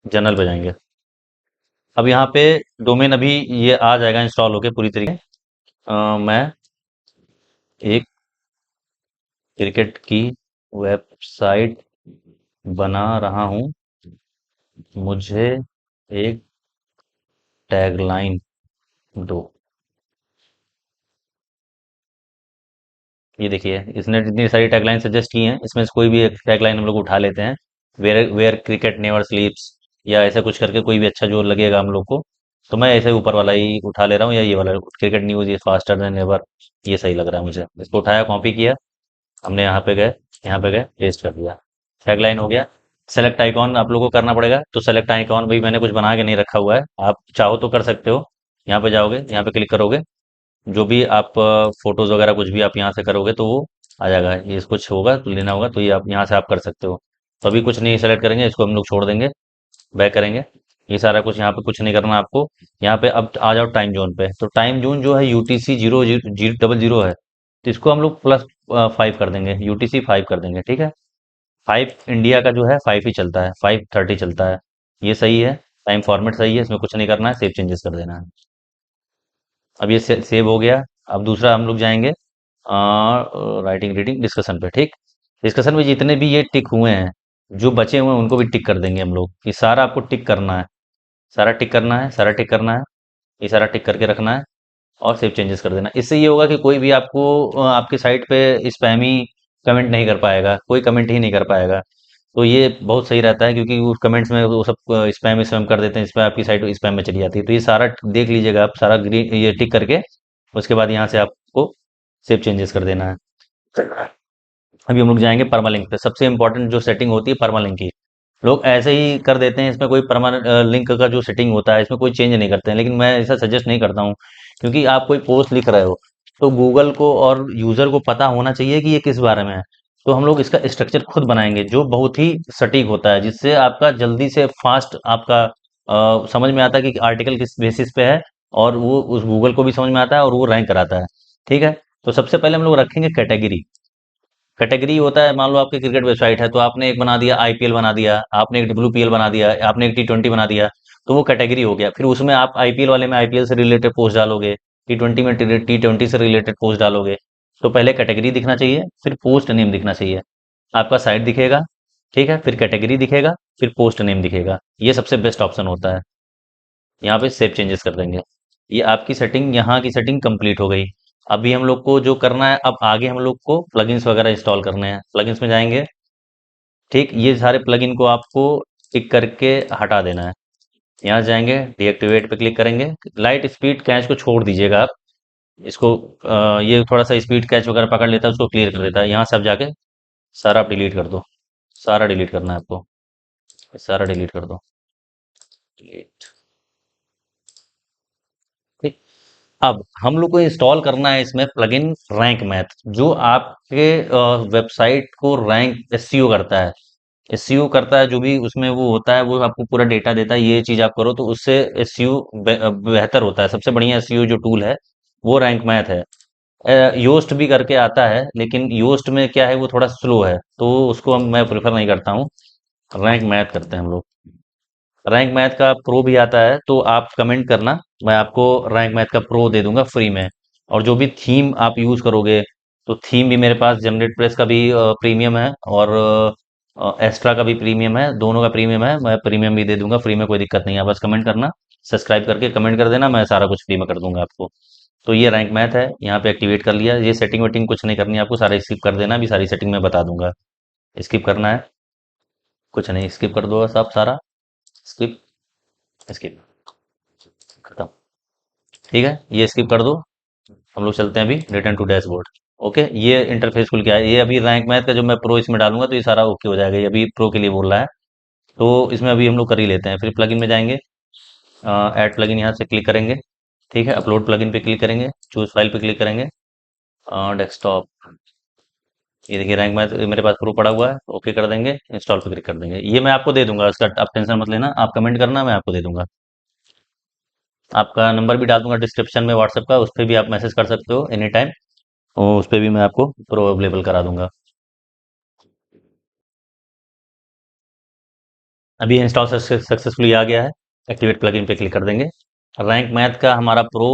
[SPEAKER 1] जनरल पे जाएंगे। अब यहाँ पे डोमेन अभी ये आ जाएगा इंस्टॉल होके पूरी तरीके। मैं एक क्रिकेट की वेबसाइट बना रहा हूँ, मुझे एक टैगलाइन दो। ये देखिए, इसने जितनी सारी टैगलाइन सजेस्ट की हैं इसमें से कोई भी एक टैगलाइन हम लोग उठा लेते हैं। Where where cricket never sleeps, या ऐसा कुछ करके कोई भी अच्छा जो लगेगा हम लोग को। तो मैं ऐसे ऊपर वाला ही उठा ले रहा हूँ, या ये वाला, क्रिकेट न्यूज ये फास्टर देन एवर, ये सही लग रहा है मुझे। इसको उठाया, कॉपी किया, हमने यहाँ पे गए, पेस्ट कर दिया। टैगलाइन हो गया। सेलेक्ट आइकॉन आप लोगों को करना पड़ेगा, तो सेलेक्ट आइकॉन भाई मैंने कुछ बना के नहीं रखा हुआ है, आप चाहो तो कर सकते हो। यहाँ पे जाओगे, यहाँ पे क्लिक करोगे, जो भी आप फोटोज वगैरह कुछ भी आप यहाँ से करोगे तो वो आ जाएगा। ये कुछ होगा तो लेना होगा, तो ये आप यहाँ से आप कर सकते हो। तो अभी कुछ नहीं सेलेक्ट करेंगे, इसको हम लोग छोड़ देंगे, बैक करेंगे। ये सारा कुछ यहाँ पे कुछ नहीं करना आपको। यहाँ पे अब आ जाओ टाइम जोन पे। तो टाइम जोन जो है यूटीसी 0000 है, तो इसको हम लोग +5 कर देंगे, यूटीसी 5 कर देंगे। ठीक है, 5 इंडिया का जो है 5 ही चलता है, 5:30 चलता है। ये सही है, टाइम फॉर्मेट सही है, इसमें कुछ नहीं करना है, सेव चेंजेस कर देना है। अब ये सेव हो गया। अब दूसरा हम लोग जाएंगे राइटिंग, रीडिंग, डिस्कशन पे। ठीक, डिस्कशन में जितने भी ये टिक हुए हैं जो बचे हुए हैं उनको भी टिक कर देंगे हम लोग, कि सारा आपको टिक करना है, सारा टिक करना है, सारा टिक करना है, ये सारा टिक करके रखना है और सेव चेंजेस कर देना। इससे ये होगा कि कोई भी आपको आपकी साइट पे स्पैमी कमेंट नहीं कर पाएगा, कोई कमेंट ही नहीं कर पाएगा। तो ये बहुत सही रहता है, क्योंकि उस कमेंट्स में वो सब स्पैम स्पैम कर देते हैं, इस पर आपकी साइट स्पैम में चली जाती है। तो ये सारा देख लीजिएगा आप, सारा ग्रीन ये टिक करके उसके बाद यहाँ से आपको सेव चेंजेस कर देना है। अभी हम लोग जाएंगे परमालिंक पे। सबसे इंपॉर्टेंट जो सेटिंग होती है परमालिंक की, लोग ऐसे ही कर देते हैं, इसमें कोई परमानेंट लिंक का जो सेटिंग होता है इसमें कोई चेंज नहीं करते हैं, लेकिन मैं ऐसा सजेस्ट नहीं करता हूँ। क्योंकि आप कोई पोस्ट लिख रहे हो तो गूगल को और यूजर को पता होना चाहिए कि ये किस बारे में है। तो हम लोग इसका स्ट्रक्चर खुद बनाएंगे जो बहुत ही सटीक होता है, जिससे आपका जल्दी से फास्ट आपका समझ में आता है कि आर्टिकल किस बेसिस पे है, और वो उस गूगल को भी समझ में आता है और वो रैंक कराता है। ठीक है। तो सबसे पहले हम लोग रखेंगे कैटेगरी। कैटेगरी होता है, मान लो आपकी क्रिकेट वेबसाइट है तो आपने एक बना दिया आईपीएल बना दिया, आपने एक डब्ल्यूपीएल बना दिया, आपने एक टी20 बना दिया। तो वो कैटेगरी हो गया। फिर उसमें आप आईपीएल वाले में आईपीएल से रिलेटेड पोस्ट डालोगे, टी20 में टी20 से रिलेटेड पोस्ट डालोगे। तो पहले कैटेगरी दिखना चाहिए, फिर पोस्ट नेम दिखना चाहिए। आपका साइट दिखेगा, ठीक है, फिर कैटेगरी दिखेगा, फिर पोस्ट नेम दिखेगा। ये सबसे बेस्ट ऑप्शन होता है। यहाँ पे सेव चेंजेस कर देंगे। ये आपकी सेटिंग, यहाँ की सेटिंग कंप्लीट हो गई। अभी हम लोग को जो करना है, अब आगे हम लोग को प्लगइन्स वगैरह इंस्टॉल करने हैं। प्लगइन्स में जाएंगे, ठीक, ये सारे प्लगइन को आपको टिक करके हटा देना है। यहाँ जाएंगे, डीएक्टिवेट पे क्लिक करेंगे। लाइट स्पीड कैच को छोड़ दीजिएगा आप, इसको ये थोड़ा सा स्पीड कैच वगैरह पकड़ लेता है, उसको क्लियर कर देता है। यहाँ से आप जाके सारा आप डिलीट कर दो। सारा डिलीट करना है आपको, सारा डिलीट कर दो। डिलीट। ठीक। अब हम लोग को इंस्टॉल करना है इसमें प्लगइन रैंक मैथ, जो आपके वेबसाइट को रैंक एसईओ करता है। एसईओ करता है, जो भी उसमें वो होता है वो आपको पूरा डेटा देता है, ये चीज आप करो तो उससे एसईओ बेहतर होता है। सबसे बढ़िया एसईओ जो टूल है वो रैंक मैथ है। योस्ट भी करके आता है, लेकिन योस्ट में क्या है, वो थोड़ा स्लो है, तो उसको मैं प्रेफर नहीं करता हूँ। रैंक मैथ करते हैं हम लोग। रैंक मैथ का प्रो भी आता है, तो आप कमेंट करना, मैं आपको रैंक मैथ का प्रो दे दूंगा फ्री में। और जो भी थीम आप यूज करोगे, तो थीम भी मेरे पास जनरेट प्रेस का भी प्रीमियम है, और एक्स्ट्रा का भी प्रीमियम है, दोनों का प्रीमियम है। मैं प्रीमियम भी दे दूंगा फ्री में, कोई दिक्कत नहीं है। बस कमेंट करना, सब्सक्राइब करके कमेंट कर देना, मैं सारा कुछ फ्री में कर दूंगा आपको। तो ये रैंक मैथ है, यहाँ पे एक्टिवेट कर लिया। ये सेटिंग वेटिंग कुछ नहीं करनी है आपको, सारा स्किप कर देना, अभी सारी सेटिंग मैं बता दूंगा। स्किप करना है, कुछ नहीं, स्किप कर दो सब सारा। स्किप, स्किप, खत्म। ठीक है, ये स्किप कर दो। हम लोग चलते हैं अभी रिटर्न टू डैशबोर्ड। ओके, ये इंटरफेस खुल गया है। ये अभी रैंक मैथ का जो मैं प्रो इसमें डालूंगा तो ये सारा ओके हो जाएगा। ये अभी प्रो के लिए बोल रहा है, तो इसमें अभी हम लोग कर ही लेते हैं। फिर प्लगइन में जाएंगे, ऐड प्लगइन यहाँ से क्लिक करेंगे। ठीक है, अपलोड प्लगइन पे क्लिक करेंगे, चूज फाइल पे क्लिक करेंगे, डेस्कटॉप। ये देखिए रैंक मैथ मेरे पास प्रो पड़ा हुआ है, ओके कर देंगे, इंस्टॉल पे क्लिक कर देंगे। ये मैं आपको दे दूंगा, उसका आप टेंशन मत लेना, आप कमेंट करना, मैं आपको दे दूंगा। आपका नंबर भी डाल दूंगा डिस्क्रिप्शन में व्हाट्सएप का, उस पर भी आप मैसेज कर सकते हो एनी टाइम, और उस पर भी मैं आपको प्रो अवेलेबल करा दूंगा। अभी इंस्टॉल सक्सेसफुली आ गया है। एक्टिवेट प्लगइन पे क्लिक कर देंगे। रैंक मैथ का हमारा प्रो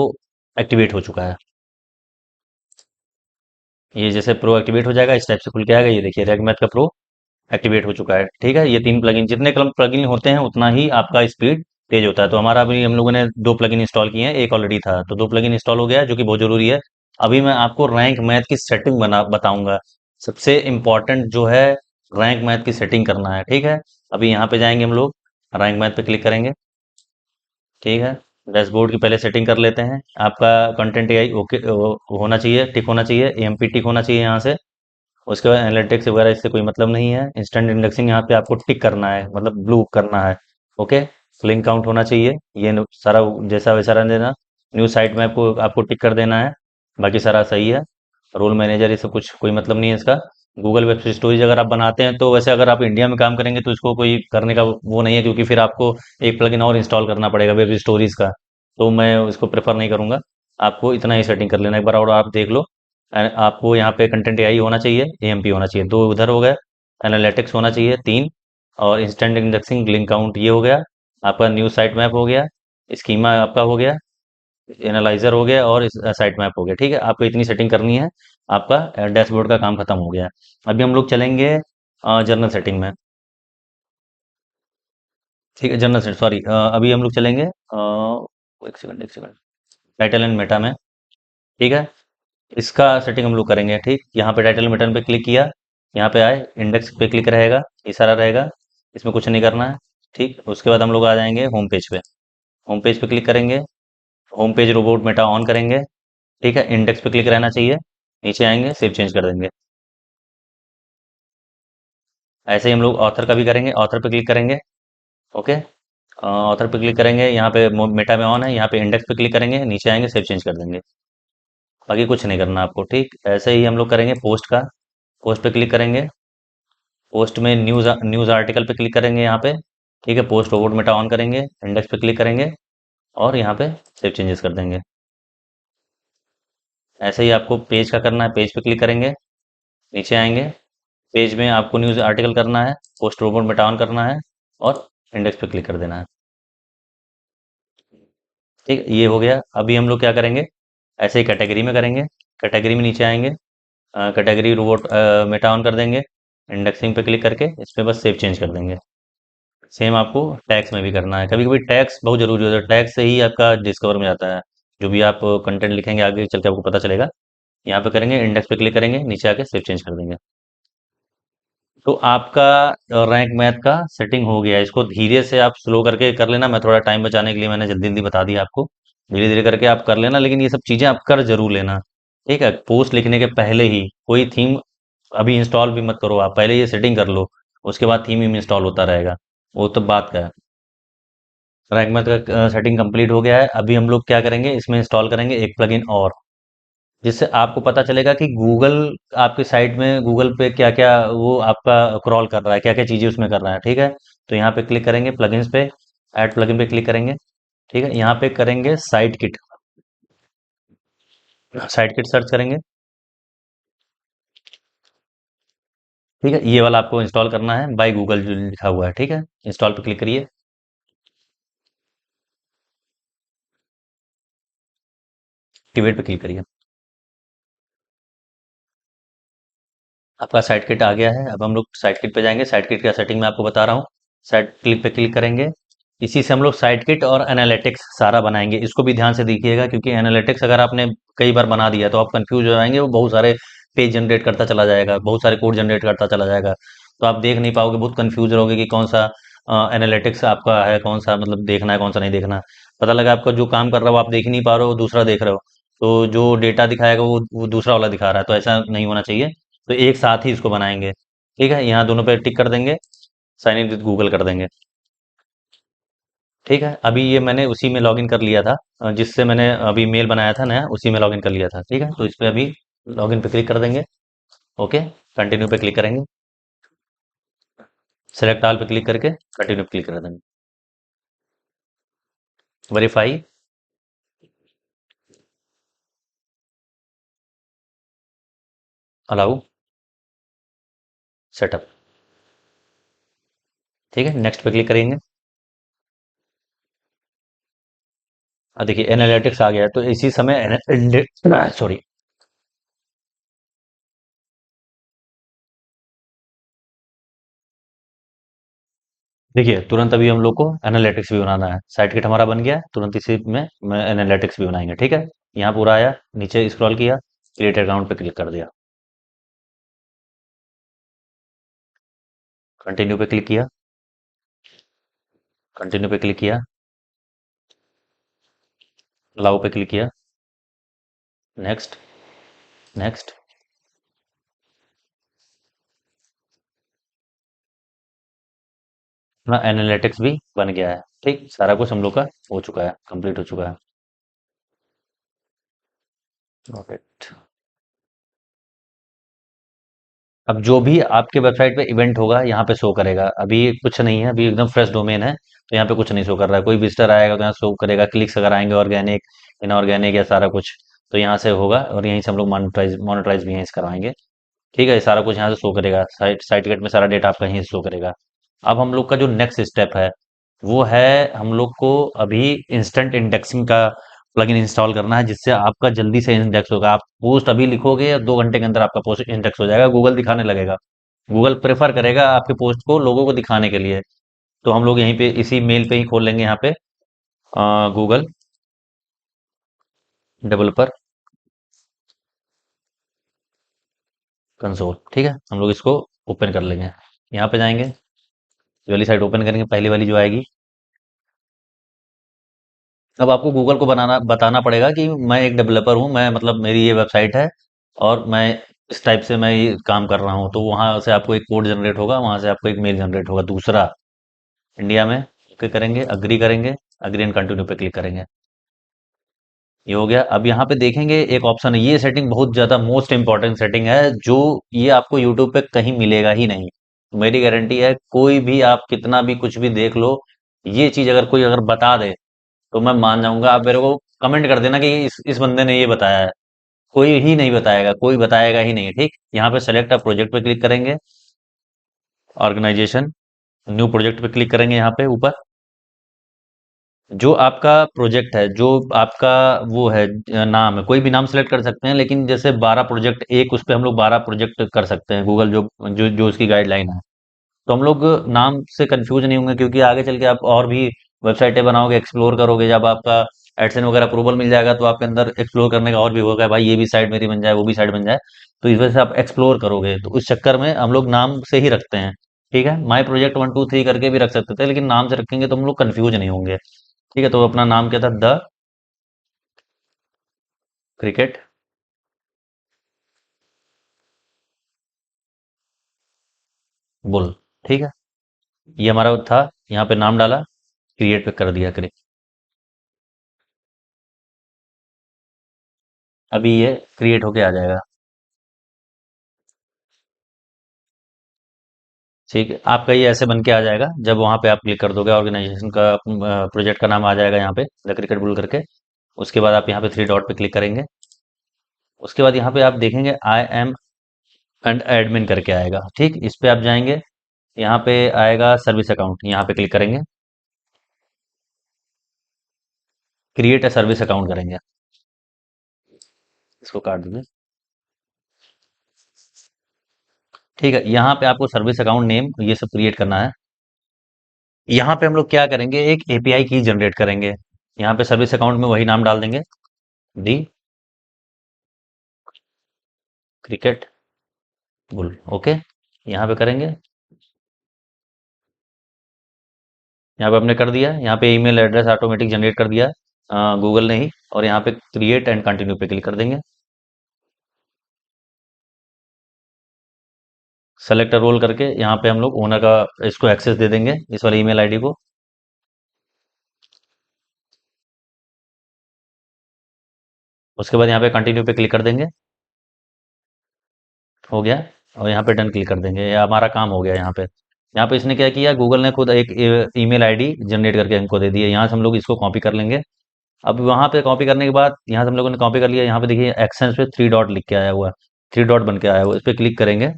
[SPEAKER 1] एक्टिवेट हो चुका है। ये जैसे प्रो एक्टिवेट हो जाएगा, इस टाइप से खुल के आएगा। ये देखिए रैंक मैथ का प्रो एक्टिवेट हो चुका है। ठीक है, ये तीन प्लगइन, जितने कम प्लगइन होते हैं उतना ही आपका स्पीड तेज होता है। तो हमारा अभी हम लोगों ने दो प्लगइन इंस्टॉल किए हैं, एक ऑलरेडी था, तो दो प्लगइन इंस्टॉल हो गया है, जो कि बहुत जरूरी है। अभी मैं आपको रैंक मैथ की सेटिंग बना बताऊंगा। सबसे इंपॉर्टेंट जो है, रैंक मैथ की सेटिंग करना है। ठीक है, अभी यहाँ पे जाएंगे हम लोग, रैंक मैथ पे क्लिक करेंगे। ठीक है, डैशबोर्ड की पहले सेटिंग कर लेते हैं। आपका कंटेंट एआई ओके होना चाहिए, टिक होना चाहिए, एएमपी टिक होना चाहिए यहाँ से। उसके बाद एनालिटिक्स वगैरह इससे कोई मतलब नहीं है। इंस्टेंट इंडेक्सिंग यहाँ पे आपको टिक करना है, मतलब ब्लू करना है। ओके, लिंक काउंट होना चाहिए, ये सारा जैसा वैसा रहने देना। न्यू साइट में आपको टिक कर देना है, बाकी सारा सही है। रोल मैनेजर ये सब कुछ कोई मतलब नहीं है इसका। गूगल वेब स्टोरेज अगर आप बनाते हैं, तो वैसे अगर आप इंडिया में काम करेंगे तो इसको कोई करने का वो नहीं है, क्योंकि फिर आपको एक प्लगइन और इंस्टॉल करना पड़ेगा वेब स्टोरेज का। तो मैं इसको प्रेफर नहीं करूंगा। आपको इतना ही सेटिंग कर लेना एक बार, और आप देख लो। आपको यहाँ पे कंटेंट एआई होना चाहिए, एएमपी होना चाहिए, दो उधर हो गए। एनालिटिक्स होना चाहिए, तीन। और इंस्टेंट इंडेक्सिंग, लिंक काउंट, ये हो गया। आपका न्यू साइट मैप हो गया, स्कीमा आपका हो गया, एनालाइजर हो गया, और साइट मैप हो गया। ठीक है, आपको इतनी सेटिंग करनी है, आपका डैशबोर्ड का काम खत्म हो गया। अभी हम लोग चलेंगे जर्नल सेटिंग में। ठीक है, जनरल सेट, सॉरी, अभी हम लोग चलेंगे, एक सेकंड, एक सेकंड, टाइटल एंड मेटा में। ठीक है, इसका सेटिंग हम लोग करेंगे। ठीक, यहाँ पे टाइटल बटन पे क्लिक किया, यहाँ पे आए, इंडेक्स पे क्लिक रहेगा, ये सारा रहेगा, इसमें कुछ नहीं करना है। ठीक, उसके बाद हम लोग आ जाएंगे होम पेज पे। होम पेज पे क्लिक करेंगे, home page robot Meta on करेंगे। ठीक है, इंडेक्स पे क्लिक रहना चाहिए, नीचे आएंगे, सेव चेंज कर देंगे। ऐसे ही हम लोग ऑथर का भी करेंगे, ऑथर पे क्लिक करेंगे। ओके, ऑथर पे क्लिक करेंगे, यहाँ पे मेटा में ऑन है, यहाँ पे इंडेक्स पे क्लिक करेंगे, नीचे आएंगे, सेव चेंज कर देंगे। बाकी कुछ नहीं करना आपको। ठीक, ऐसे ही हम लोग करेंगे पोस्ट का। पोस्ट पे क्लिक करेंगे, पोस्ट में न्यूज़ न्यूज़ आर्टिकल पे क्लिक करेंगे यहाँ पे। ठीक है, पोस्ट रोबोट मेटा ऑन करेंगे, इंडेक्स पे क्लिक करेंगे और यहाँ पे सेव चेंजेस कर देंगे। ऐसे ही आपको पेज का करना है, पेज पे क्लिक करेंगे, नीचे आएंगे, पेज में आपको न्यूज़ आर्टिकल करना है, पोस्ट रोबोट मेटा ऑन करना है और इंडेक्स पे क्लिक कर देना है। ठीक है, ये हो गया। अभी हम लोग क्या करेंगे, ऐसे ही कैटेगरी में करेंगे। कैटेगरी में नीचे आएंगे, कैटेगरी रोबोट मेटा ऑन कर देंगे, इंडेक्सिंग पे क्लिक करके इस पे बस सेव चेंज कर देंगे। सेम आपको टैक्स में भी करना है। कभी कभी टैक्स बहुत जरूरी होता है, टैक्स से ही आपका डिस्कवर में जाता है। जो भी आप कंटेंट लिखेंगे आगे चल के आपको पता चलेगा। यहाँ पे करेंगे, इंडेक्स पे क्लिक करेंगे, नीचे आके सेव चेंज कर देंगे। तो आपका रैंक मैथ का सेटिंग हो गया है। इसको धीरे से आप स्लो करके कर लेना, मैं थोड़ा टाइम बचाने के लिए मैंने जल्दी जल्दी बता दिया आपको। धीरे धीरे करके आप कर लेना, लेकिन ये सब चीज़ें आप कर जरूर लेना। ठीक है, पोस्ट लिखने के पहले ही कोई थीम अभी इंस्टॉल भी मत करो, आप पहले ये सेटिंग कर लो, उसके बाद थीम ही इंस्टॉल होता रहेगा। वो तो बात का है। रैंक मैथ का सेटिंग कंप्लीट हो गया है। अभी हम लोग क्या करेंगे, इसमें इंस्टॉल करेंगे एक प्लगइन और, जिससे आपको पता चलेगा कि गूगल आपकी साइट में गूगल पे क्या क्या वो आपका क्रॉल कर रहा है, क्या क्या चीज़ें उसमें कर रहा है। ठीक है, तो यहाँ पे क्लिक करेंगे, प्लगइन्स पे, ऐड प्लगइन पे क्लिक करेंगे। ठीक है, यहाँ पे करेंगे site kit. Site kit search करेंगे। ठीक है, ये वाला आपको इंस्टॉल करना है, बाय गूगल जो लिखा हुआ है। ठीक है, इंस्टॉल पे क्लिक करिए, एक्टिवेट पे क्लिक करिए। आपका साइट किट आ गया है। अब हम लोग साइट किट पे जाएंगे। साइट किट का सेटिंग मैं आपको बता रहा हूँ। साइट क्लिक पे क्लिक करेंगे, इसी से हम लोग साइट किट और एनालिटिक्स सारा बनाएंगे। इसको भी ध्यान से देखिएगा, क्योंकि एनालिटिक्स अगर आपने कई बार बना दिया तो आप कंफ्यूज हो जाएंगे। वो बहुत सारे पेज जनरेट करता चला जाएगा, बहुत सारे कोड जनरेट करता चला जाएगा, तो आप देख नहीं पाओगे, बहुत कंफ्यूज रहोगे कि कौन सा एनालिटिक्स आपका है, कौन सा मतलब देखना है, कौन सा नहीं देखना है। पता लगा आपका जो काम कर रहा हो आप देख ही नहीं पा रहे हो, दूसरा देख रहे हो, तो जो डेटा दिखाएगा वो दूसरा वाला दिखा रहा है, तो ऐसा नहीं होना चाहिए। तो एक साथ ही इसको बनाएंगे। ठीक है, यहाँ दोनों पे टिक कर देंगे, साइन इन विद गूगल कर देंगे। ठीक है, अभी ये मैंने उसी में लॉगिन कर लिया था, जिससे मैंने अभी मेल बनाया था नया, उसी में लॉगिन कर लिया था। ठीक है, तो इस पे अभी लॉगिन पे क्लिक कर देंगे। ओके, कंटिन्यू पे क्लिक करेंगे, सेलेक्ट ऑल पे क्लिक करके कंटिन्यू पे क्लिक कर देंगे। Verify, allow, setup. ठीक है, नेक्स्ट पे क्लिक करेंगे। अब देखिए एनालिटिक्स आ गया है, तो इसी समय सॉरी, देखिए तुरंत अभी हम लोग को एनालिटिक्स भी बनाना है। साइट किट हमारा बन गया है, तुरंत इसी में एनालिटिक्स भी बनाएंगे। ठीक है, यहाँ पूरा आया, नीचे स्क्रॉल किया, क्रिएट अकाउंट पे क्लिक कर दिया, कंटिन्यू पे क्लिक किया, कंटिन्यू पे क्लिक किया, अलाउ पे क्लिक किया, नेक्स्ट, नेक्स्ट। अपना एनालिटिक्स भी बन गया है। ठीक, सारा कुछ हम लोग का हो चुका है, कंप्लीट हो चुका है। ओके, अब जो भी आपके वेबसाइट पे इवेंट होगा यहाँ पे शो करेगा। अभी कुछ नहीं है, अभी एकदम फ्रेश डोमेन है, तो यहाँ पे कुछ नहीं शो कर रहा है। कोई विजिटर आएगा तो यहाँ शो करेगा, क्लिक्स अगर आएंगे ऑर्गेनिक, इनऑर्गेनिक या सारा कुछ, तो यहाँ से होगा, और यहीं से हम लोग मोनेटाइज मोनेटाइज भी यहीं से करवाएंगे। ठीक है, ये सारा कुछ यहाँ से शो करेगा, साइट साइट गेट में सारा डेटा आपका यहीं से शो करेगा। अब हम लोग का जो नेक्स्ट स्टेप है वो है, हम लोग को अभी इंस्टेंट इंडेक्सिंग का प्लगइन इंस्टॉल करना है, जिससे आपका जल्दी से इंडेक्स होगा। आप पोस्ट अभी लिखोगे या 2 घंटे के अंदर आपका पोस्ट इंडेक्स हो जाएगा, गूगल दिखाने लगेगा। गूगल प्रेफर करेगा आपके पोस्ट को लोगों को दिखाने के लिए। तो हम लोग यहीं पे इसी मेल पे ही खोल लेंगे यहाँ पे गूगल डेवलपर कंसोल। ठीक है, हम लोग इसको ओपन कर लेंगे। यहाँ पे जाएंगे, ये वाली साइट ओपन करेंगे, पहली वाली जो आएगी। अब आपको गूगल को बनाना बताना पड़ेगा कि मैं एक डेवलपर हूँ, मैं मतलब मेरी ये वेबसाइट है और मैं इस टाइप से मैं ये काम कर रहा हूँ। तो वहां से आपको एक कोड जनरेट होगा, वहां से आपको एक मेल जनरेट होगा। दूसरा, इंडिया में ओके करेंगे, अग्री करेंगे, अग्री एंड कंटिन्यू पे क्लिक करेंगे। ये हो गया। अब यहाँ पे देखेंगे एक ऑप्शन है, ये सेटिंग बहुत ज्यादा मोस्ट इंपॉर्टेंट सेटिंग है, जो ये आपको यूट्यूब पे कहीं मिलेगा ही नहीं। मेरी गारंटी है, कोई भी आप कितना भी कुछ भी देख लो, ये चीज अगर कोई अगर बता दे तो मैं मान जाऊंगा। आप मेरे को कमेंट कर देना कि इस बंदे ने ये बताया है। कोई ही नहीं बताएगा, कोई बताएगा ही नहीं। ठीक, यहाँ पे सेलेक्ट अ प्रोजेक्ट पे क्लिक करेंगे, ऑर्गेनाइजेशन, न्यू प्रोजेक्ट पे क्लिक करेंगे। यहाँ पे ऊपर जो आपका प्रोजेक्ट है, जो आपका वो है नाम है, कोई भी नाम सेलेक्ट कर सकते हैं, लेकिन जैसे 12 प्रोजेक्ट, एक उस पे हम लोग 12 प्रोजेक्ट कर सकते हैं, गूगल जो जो जो उसकी गाइडलाइन है। तो हम लोग नाम से कंफ्यूज नहीं होंगे, क्योंकि आगे चल के आप और भी वेबसाइटें बनाओगे, एक्सप्लोर करोगे, जब आपका एडसेंस वगैरह अप्रूवल मिल जाएगा तो आपके अंदर एक्सप्लोर करने का और भी होगा, भाई ये भी साइट मेरी बन जाए, वो भी साइट बन जाए। तो इस वजह से आप एक्सप्लोर करोगे, तो उस चक्कर में हम लोग नाम से ही रखते हैं। ठीक है, माई प्रोजेक्ट 1 2 3 करके भी रख सकते थे, लेकिन नाम से रखेंगे तो हम लोग कंफ्यूज नहीं होंगे। ठीक है, तो अपना नाम क्या था, द क्रिकेट बुल। ठीक है, ये हमारा था। यहाँ पे नाम डाला, क्रिएट पे कर दिया क्लिक। अभी ये क्रिएट होके आ जाएगा। ठीक है, आपका ये ऐसे बन के आ जाएगा। जब वहां पे आप क्लिक कर दोगे, ऑर्गेनाइजेशन का प्रोजेक्ट का नाम आ जाएगा यहाँ पे, द क्रिकेट बुल करके। उसके बाद आप यहाँ पे 3 डॉट पे क्लिक करेंगे। उसके बाद यहाँ पे आप देखेंगे आई एम एंड एडमिन करके आएगा। ठीक, इस पे आप जाएंगे, यहाँ पे आएगा सर्विस अकाउंट, यहाँ पे क्लिक करेंगे, क्रिएट अ सर्विस अकाउंट करेंगे। इसको काट दीजिए। ठीक है, यहाँ पे आपको सर्विस अकाउंट नेम ये सब क्रिएट करना है। यहाँ पे हम लोग क्या करेंगे, एक एपीआई की जनरेट करेंगे। यहाँ पे सर्विस अकाउंट में वही नाम डाल देंगे, दी क्रिकेट बुल। ओके, यहाँ पे करेंगे, यहाँ पे हमने कर दिया। यहाँ पे ईमेल एड्रेस ऑटोमेटिक जनरेट कर दिया गूगल ने ही। और यहाँ पे क्रिएट एंड कंटिन्यू पे क्लिक कर देंगे। सेलेक्ट रोल करके यहाँ पे हम लोग ओनर का इसको एक्सेस दे देंगे, इस वाले ईमेल आईडी को। उसके बाद यहाँ पे कंटिन्यू पे क्लिक कर देंगे। हो गया। और यहाँ पे डन क्लिक कर देंगे, ये हमारा काम हो गया। यहाँ पे इसने क्या किया, गूगल ने खुद एक ईमेल आईडी जनरेट करके हमको दे दी है। यहाँ से हम लोग इसको कॉपी कर लेंगे। अब वहां पे कॉपी करने के बाद यहाँ से हम लोगों ने कॉपी कर लिया। यहाँ पे देखिए एक्शंस पे 3 डॉट लिख के आया हुआ है, 3 डॉट बन के आया हुआ है, इस पे क्लिक करेंगे।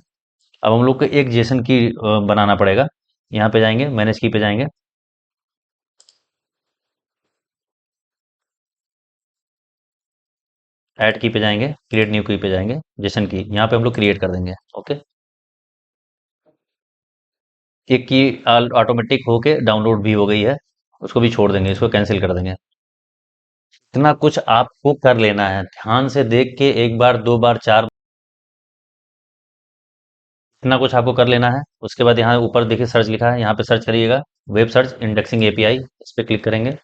[SPEAKER 1] अब हम लोग को एक जेसन की बनाना पड़ेगा। यहाँ पे जाएंगे, मैनेज की पे जाएंगे, ऐड की पे जाएंगे, क्रिएट न्यू की पे जाएंगे, जेसन की यहाँ पे हम लोग क्रिएट कर देंगे। ओके, एक की ऑटोमेटिक होके डाउनलोड भी हो गई है, उसको भी छोड़ देंगे, इसको कैंसिल कर देंगे। इतना कुछ आपको कर लेना है, ध्यान से देख के, एक बार, दो बार, चार, इतना कुछ आपको कर लेना है। उसके बाद यहाँ ऊपर देखिए सर्च लिखा है, यहाँ पे सर्च करिएगा, वेब सर्च इंडेक्सिंग एपीआई, इस पे क्लिक करेंगे।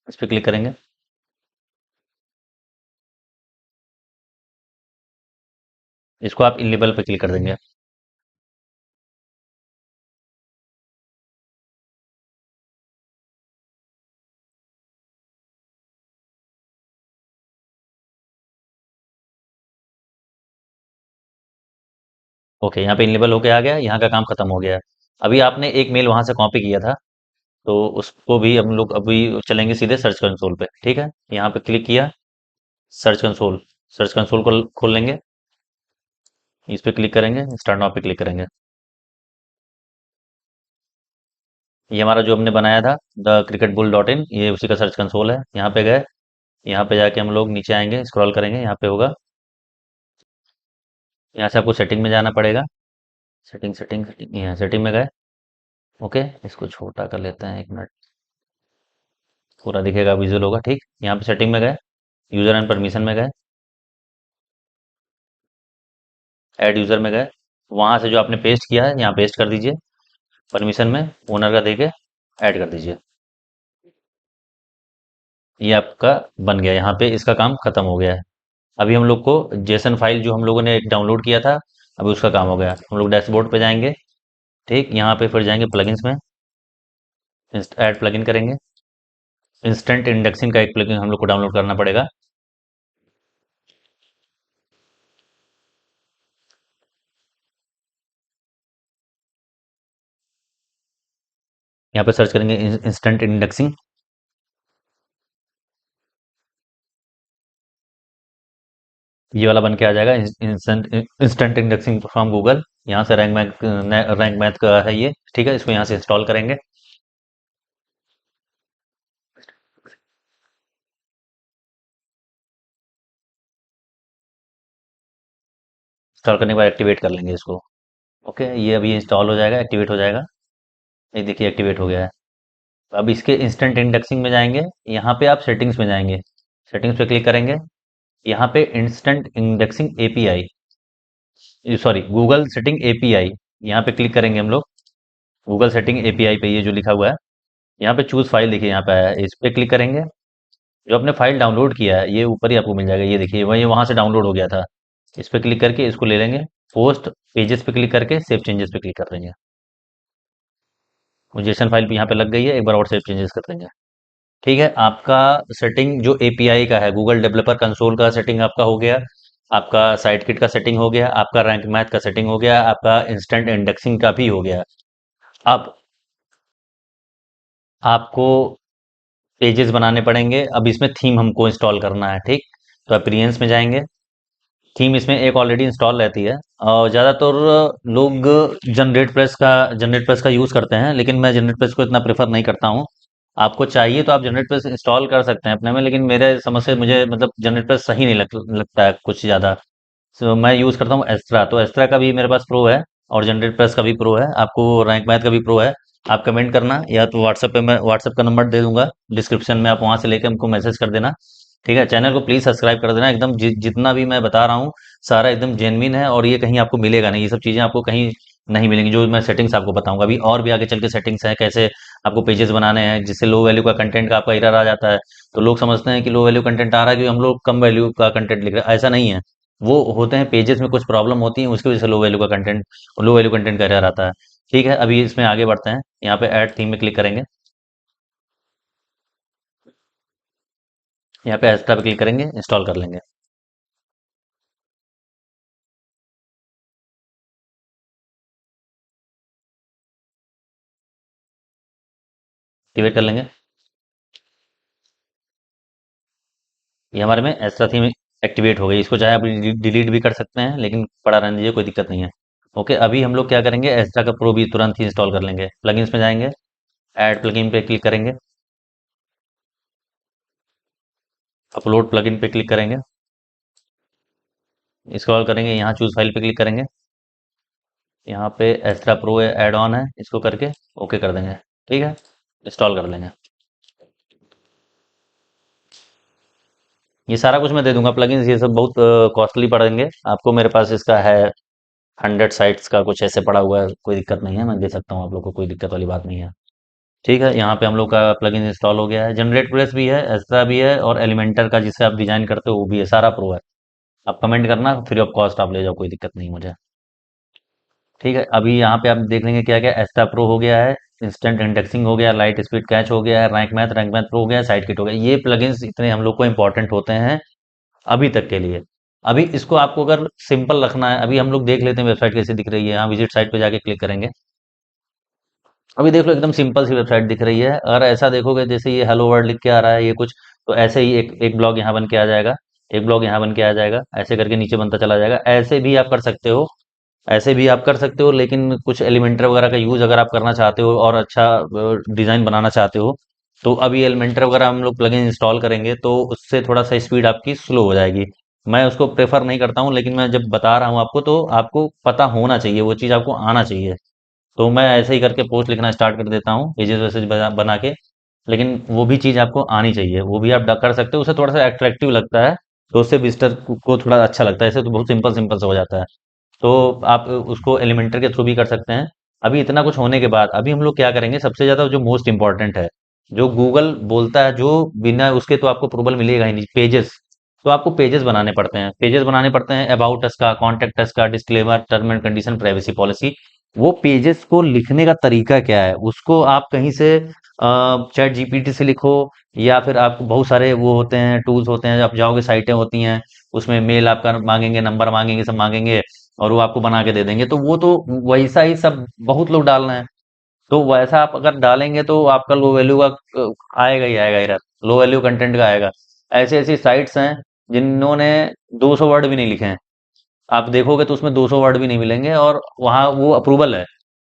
[SPEAKER 1] इस पे क्लिक करेंगे। इसको आप इनेबल पे क्लिक कर देंगे। ओके, यहाँ पे इनेबल होके आ गया, यहाँ का काम खत्म हो गया है। अभी आपने एक मेल वहां से कॉपी किया था, तो उसको भी हम लोग अभी चलेंगे सीधे सर्च कंसोल पे। ठीक है, यहाँ पे क्लिक किया, सर्च कंसोल, सर्च कंसोल को खोल लेंगे। इस पे क्लिक करेंगे, स्टार्ट नाउ पे क्लिक करेंगे। ये हमारा जो हमने बनाया था, the cricket bull dot in, ये उसी का सर्च कंसोल है। यहाँ पे गए, यहाँ पे जाके हम लोग नीचे आएंगे, स्क्रॉल करेंगे, यहाँ पे होगा, यहाँ से आपको सेटिंग में जाना पड़ेगा। सेटिंग सेटिंग सेटिंग, यहाँ सेटिंग में गए। ओके, इसको छोटा कर लेते हैं, 1 मिनट। पूरा दिखेगा, विजुअल होगा, ठीक। यहाँ पे सेटिंग में गए, यूजर एंड परमिशन में गए, ऐड यूजर में गए। वहां से जो आपने पेस्ट किया है यहाँ पेस्ट कर दीजिए, परमिशन में ओनर का देके ऐड कर दीजिए। ये आपका बन गया, यहाँ पे इसका काम खत्म हो गया है। अभी हम लोग को जेसन फाइल जो हम लोगों ने एक डाउनलोड किया था, अभी उसका काम हो गया। हम लोग डैशबोर्ड पे जाएंगे, ठीक। यहाँ पे फिर जाएंगे प्लगइन्स में, ऐड प्लगइन करेंगे। इंस्टेंट इंडेक्सिंग का एक प्लगइन हम लोग को डाउनलोड करना पड़ेगा। यहाँ पे सर्च करेंगे इंस्टेंट इंडेक्सिंग। ये वाला बन के आ जाएगा, instant instant indexing from Google. यहाँ से रैंक मैथ का है ये, ठीक है। इसको यहाँ से इंस्टॉल करेंगे। इंस्टॉल करने के बाद एक्टिवेट कर लेंगे इसको। ओके, ये अभी इंस्टॉल हो जाएगा, एक्टिवेट हो जाएगा। ये देखिए एक्टिवेट हो गया है। अब इसके इंस्टेंट इंडेक्सिंग में जाएंगे, यहाँ पे आप सेटिंग्स में जाएंगे, सेटिंग्स पे क्लिक करेंगे। यहाँ पे instant indexing API, sorry Google setting API, यहाँ पे क्लिक करेंगे हम लोग। गूगल सेटिंग एपीआई पे ये जो लिखा हुआ है, यहाँ पे चूज फाइल देखिए यहाँ पे आया है, इस पे क्लिक करेंगे। जो आपने फाइल डाउनलोड किया है ये ऊपर ही आपको मिल जाएगा, ये देखिए वही वहां से डाउनलोड हो गया था। इस पे क्लिक करके इसको ले लेंगे। पोस्ट पेजेस पे क्लिक करके सेव चेंजेस पे क्लिक कर देंगे। वो जेसन फाइल भी यहाँ पे लग गई है, एक बार और सेव चेंजेस कर देंगे। ठीक है, आपका सेटिंग जो एपीआई का है, गूगल डेवलपर कंसोल का सेटिंग आपका हो गया। आपका साइट किट का सेटिंग हो गया, आपका रैंक मैथ का सेटिंग हो गया, आपका इंस्टेंट इंडेक्सिंग का भी हो गया। अब आपको पेजेस बनाने पड़ेंगे। अब इसमें थीम हमको इंस्टॉल करना है, ठीक। तो अपीरियंस में जाएंगे। थीम इसमें एक ऑलरेडी इंस्टॉल रहती है, और ज़्यादातर लोग जनरेट प्रेस का यूज़ करते हैं, लेकिन मैं जनरेट प्रेस को इतना प्रेफर नहीं करता हूँ। आपको चाहिए तो आप जनरेट प्रेस इंस्टॉल कर सकते हैं अपने में, लेकिन मेरे समझ से मुझे मतलब जनरेट प्रेस सही नहीं लगता है कुछ ज़्यादा। सो मैं यूज़ करता हूँ एस्ट्रा। तो एस्ट्रा का भी मेरे पास प्रो है, और जनरेट प्रेस का भी प्रो है, आपको रैंक मैथ का भी प्रो है। आप कमेंट करना, या तो व्हाट्सएप पे मैं व्हाट्सएप का नंबर दे दूंगा डिस्क्रिप्शन में, आप वहां से लेके हमको मैसेज कर देना। ठीक है, चैनल को प्लीज सब्सक्राइब कर देना। एकदम जितना भी मैं बता रहा हूँ सारा एकदम जेन्युइन है, और ये कहीं आपको मिलेगा नहीं, ये सब चीजें आपको कहीं नहीं मिलेंगी जो मैं सेटिंग्स आपको बताऊंगा। अभी और भी आगे चल के सेटिंग्स हैं, कैसे आपको पेजेस बनाने हैं जिससे लो वैल्यू का कंटेंट का आपका एरर आ जाता है। तो लोग समझते हैं कि लो वैल्यू कंटेंट आ रहा है कि हम लोग कम वैल्यू का कंटेंट लिख रहे हैं, ऐसा नहीं है। वो होते हैं पेजेस में कुछ प्रॉब्लम होती है, उसकी वजह से लो वैल्यू कंटेंट का एरर आता है। ठीक है, अभी इसमें आगे बढ़ते हैं। यहाँ पे ऐड थीम में क्लिक करेंगे, यहाँ पे एक्स्ट्रा पे क्लिक करेंगे, इंस्टॉल कर लेंगे। एक्टिवेट कर लेंगे। ये हमारे में एक्स्ट्रा थीम एक्टिवेट हो गई। इसको चाहे आप डिलीट भी कर सकते हैं, लेकिन पड़ा रहने दीजिए, कोई दिक्कत नहीं है। ओके, अभी हम लोग क्या करेंगे, एक्स्ट्रा का प्रो भी तुरंत ही इंस्टॉल कर लेंगे। प्लगइन्स में जाएंगे, ऐड प्लगइन पे क्लिक करेंगे, अपलोड प्लगइन पे क्लिक करेंगे, स्क्रॉल करेंगे, यहाँ चूज फाइल पे क्लिक करेंगे। यहाँ पे एक्स्ट्रा प्रो एड ऑन है, इसको करके ओके कर देंगे। ठीक है, इंस्टॉल कर लेंगे। ये सारा कुछ मैं दे दूंगा, प्लगइन्स ये सब बहुत कॉस्टली पड़ेंगे आपको। मेरे पास इसका है 100 साइट्स का कुछ ऐसे पड़ा हुआ है, कोई दिक्कत नहीं है, मैं दे सकता हूँ आप लोग को, कोई दिक्कत वाली बात नहीं है। ठीक है, यहाँ पे हम लोग का प्लगइन इंस्टॉल हो गया है। जनरेट प्रेस भी है, एक्स्ट्रा भी है, और एलिमेंटर का जिससे आप डिजाइन करते हो वो भी है, सारा प्रो है। आप कमेंट करना, फ्री ऑफ कॉस्ट आप ले जाओ, कोई दिक्कत नहीं मुझे। ठीक है, अभी यहाँ पे आप देख लेंगे क्या क्या एक्स्ट्रा प्रो हो गया है, इंस्टेंट इंडेक्सिंग हो गया, लाइट स्पीड कैच हो गया है, रैंक मैथ प्रो हो गया, साइड किट हो गया। ये प्लगइन्स इतने हम लोग को इंपॉर्टेंट होते हैं अभी तक के लिए। अभी इसको आपको अगर सिंपल रखना है, अभी हम लोग देख लेते हैं वेबसाइट कैसे दिख रही है। यहाँ विजिट साइट पे जाके क्लिक करेंगे। अभी देख लो एकदम सिंपल सी वेबसाइट दिख रही है। अगर ऐसा देखोगे जैसे ये हेलो वर्ल्ड लिख के आ रहा है ये कुछ, तो ऐसे ही एक एक ब्लॉग यहाँ बन के आ जाएगा, एक ब्लॉग यहाँ बन के आ जाएगा, ऐसे करके नीचे बनता चला जाएगा। ऐसे भी आप कर सकते हो, ऐसे भी आप कर सकते हो, लेकिन कुछ एलिमेंटर वगैरह का यूज अगर आप करना चाहते हो और अच्छा डिजाइन बनाना चाहते हो, तो अभी एलिमेंटर वगैरह हम लोग प्लगइन इंस्टॉल करेंगे तो उससे थोड़ा सा स्पीड आपकी स्लो हो जाएगी। मैं उसको प्रेफर नहीं करता हूँ, लेकिन मैं जब बता रहा हूँ आपको तो आपको पता होना चाहिए, वो चीज़ आपको आना चाहिए। तो मैं ऐसे ही करके पोस्ट लिखना स्टार्ट कर देता हूँ, पेजेस वैसेज बना के। लेकिन वो भी चीज़ आपको आनी चाहिए, वो भी आप कर सकते हो, उससे थोड़ा सा अट्रैक्टिव लगता है। तो उससे विजिटर को थोड़ा अच्छा लगता है, ऐसे तो बहुत सिंपल सिंपल से हो जाता है। तो आप उसको एलिमेंटर के थ्रू भी कर सकते हैं। अभी इतना कुछ होने के बाद अभी हम लोग क्या करेंगे, सबसे ज़्यादा जो मोस्ट इंपॉर्टेंट है, जो गूगल बोलता है, जो बिना उसके तो आपको अप्रूवल मिलेगा ही नहीं, पेजेस। तो आपको पेजेस बनाने पड़ते हैं, पेजेस बनाने पड़ते हैं, अबाउट अस का, कॉन्टेक्ट अस का, disclaimer, term and condition, privacy policy. वो पेजेस को लिखने का तरीका क्या है, उसको आप कहीं से चैट जीपीटी से लिखो, या फिर आप बहुत सारे वो होते हैं, टूल्स होते हैं, आप जाओगे, साइटें होती हैं, उसमें मेल आपका मांगेंगे, नंबर मांगेंगे, सब मांगेंगे, और वो आपको बना के दे देंगे। तो वो तो वैसा ही सब बहुत लोग डाल रहे हैं। तो वैसा आप अगर डालेंगे तो आपका लो वैल्यू का आएगा ही आएगा, एरर लो वैल्यू कंटेंट का आएगा। ऐसी ऐसी साइट्स हैं जिन्होंने 200 वर्ड भी नहीं लिखे हैं, आप देखोगे तो उसमें 200 वर्ड भी नहीं मिलेंगे, और वहाँ वो अप्रूवल है।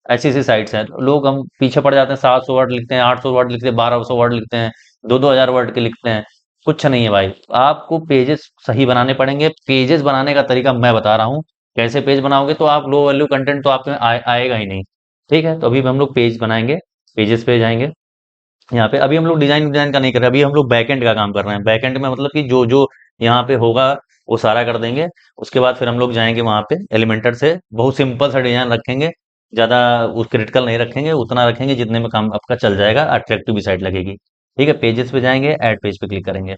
[SPEAKER 1] ऐसी ऐसी साइट्स हैं, लोग हम पीछे पड़ जाते हैं, 700 वर्ड लिखते हैं, 800 वर्ड लिखते हैं, 1200 वर्ड लिखते हैं, 2-2 हजार वर्ड के लिखते हैं। कुछ नहीं है भाई, आपको पेजेस सही बनाने पड़ेंगे। पेजेस बनाने का तरीका मैं बता रहा हूँ, कैसे पेज बनाओगे तो आप लो वैल्यू कंटेंट तो आप में आएगा ही नहीं। ठीक है, तो अभी हम लोग पेज बनाएंगे, पेजेस पे जाएंगे। यहाँ पे अभी हम लोग डिजाइन डिजाइन का नहीं कर रहे, अभी हम लोग बैकएंड का काम कर रहे हैं। बैकएंड में मतलब कि जो जो यहाँ पे होगा वो सारा कर देंगे। उसके बाद फिर हम लोग जाएंगे वहाँ पे एलिमेंटर से, बहुत सिंपल सा डिजाइन रखेंगे, ज़्यादा उस क्रिटिकल नहीं रखेंगे, उतना रखेंगे जितने में काम आपका चल जाएगा, अट्रैक्टिव भी साइड लगेगी। ठीक है, पेजेस पे जाएंगे, ऐड पेज पे क्लिक करेंगे।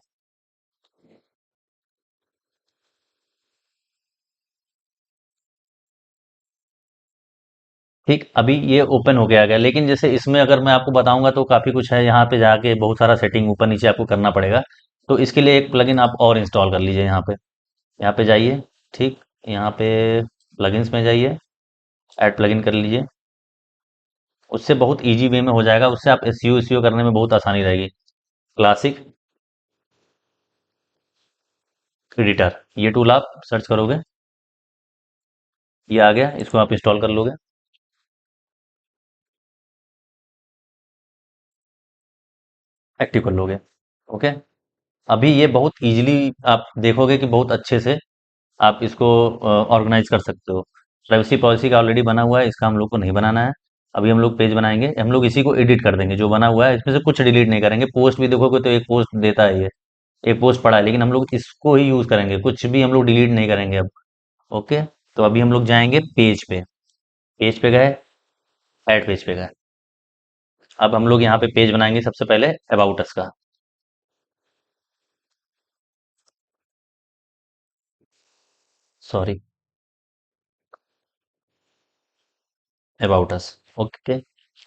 [SPEAKER 1] ठीक, अभी ये ओपन हो गया, लेकिन जैसे इसमें अगर मैं आपको बताऊंगा तो काफ़ी कुछ है, यहाँ पे जाके बहुत सारा सेटिंग ऊपर नीचे आपको करना पड़ेगा। तो इसके लिए एक प्लगइन आप और इंस्टॉल कर लीजिए। यहाँ पे जाइए। ठीक, यहाँ पे प्लगइन्स में जाइए, ऐड प्लगइन कर लीजिए। उससे बहुत इजी वे में हो जाएगा, उससे आप एसईओ एसईओ करने में बहुत आसानी रहेगी। क्लासिक एडिटर, ये टूल आप सर्च करोगे, ये आ गया, इसको आप इंस्टॉल कर लोगे, एक्टिव कर लोगे। ओके, अभी ये बहुत इजीली आप देखोगे कि बहुत अच्छे से आप इसको ऑर्गेनाइज कर सकते हो। प्राइवेसी पॉलिसी का ऑलरेडी बना हुआ है, इसका हम लोग को नहीं बनाना है। अभी हम लोग पेज बनाएंगे, हम लोग इसी को एडिट कर देंगे, जो बना हुआ है इसमें से कुछ डिलीट नहीं करेंगे। पोस्ट भी देखोगे तो एक पोस्ट देता है ये, एक पोस्ट पड़ा है, लेकिन हम लोग इसको ही यूज करेंगे, कुछ भी हम लोग डिलीट नहीं करेंगे अब। ओके, तो अभी हम लोग जाएंगे पेज पे, पेज पे गए, ऐड पेज पे गए। अब हम लोग यहाँ पे पेज बनाएंगे सबसे पहले अबाउट अस का। Sorry, about us. ओके,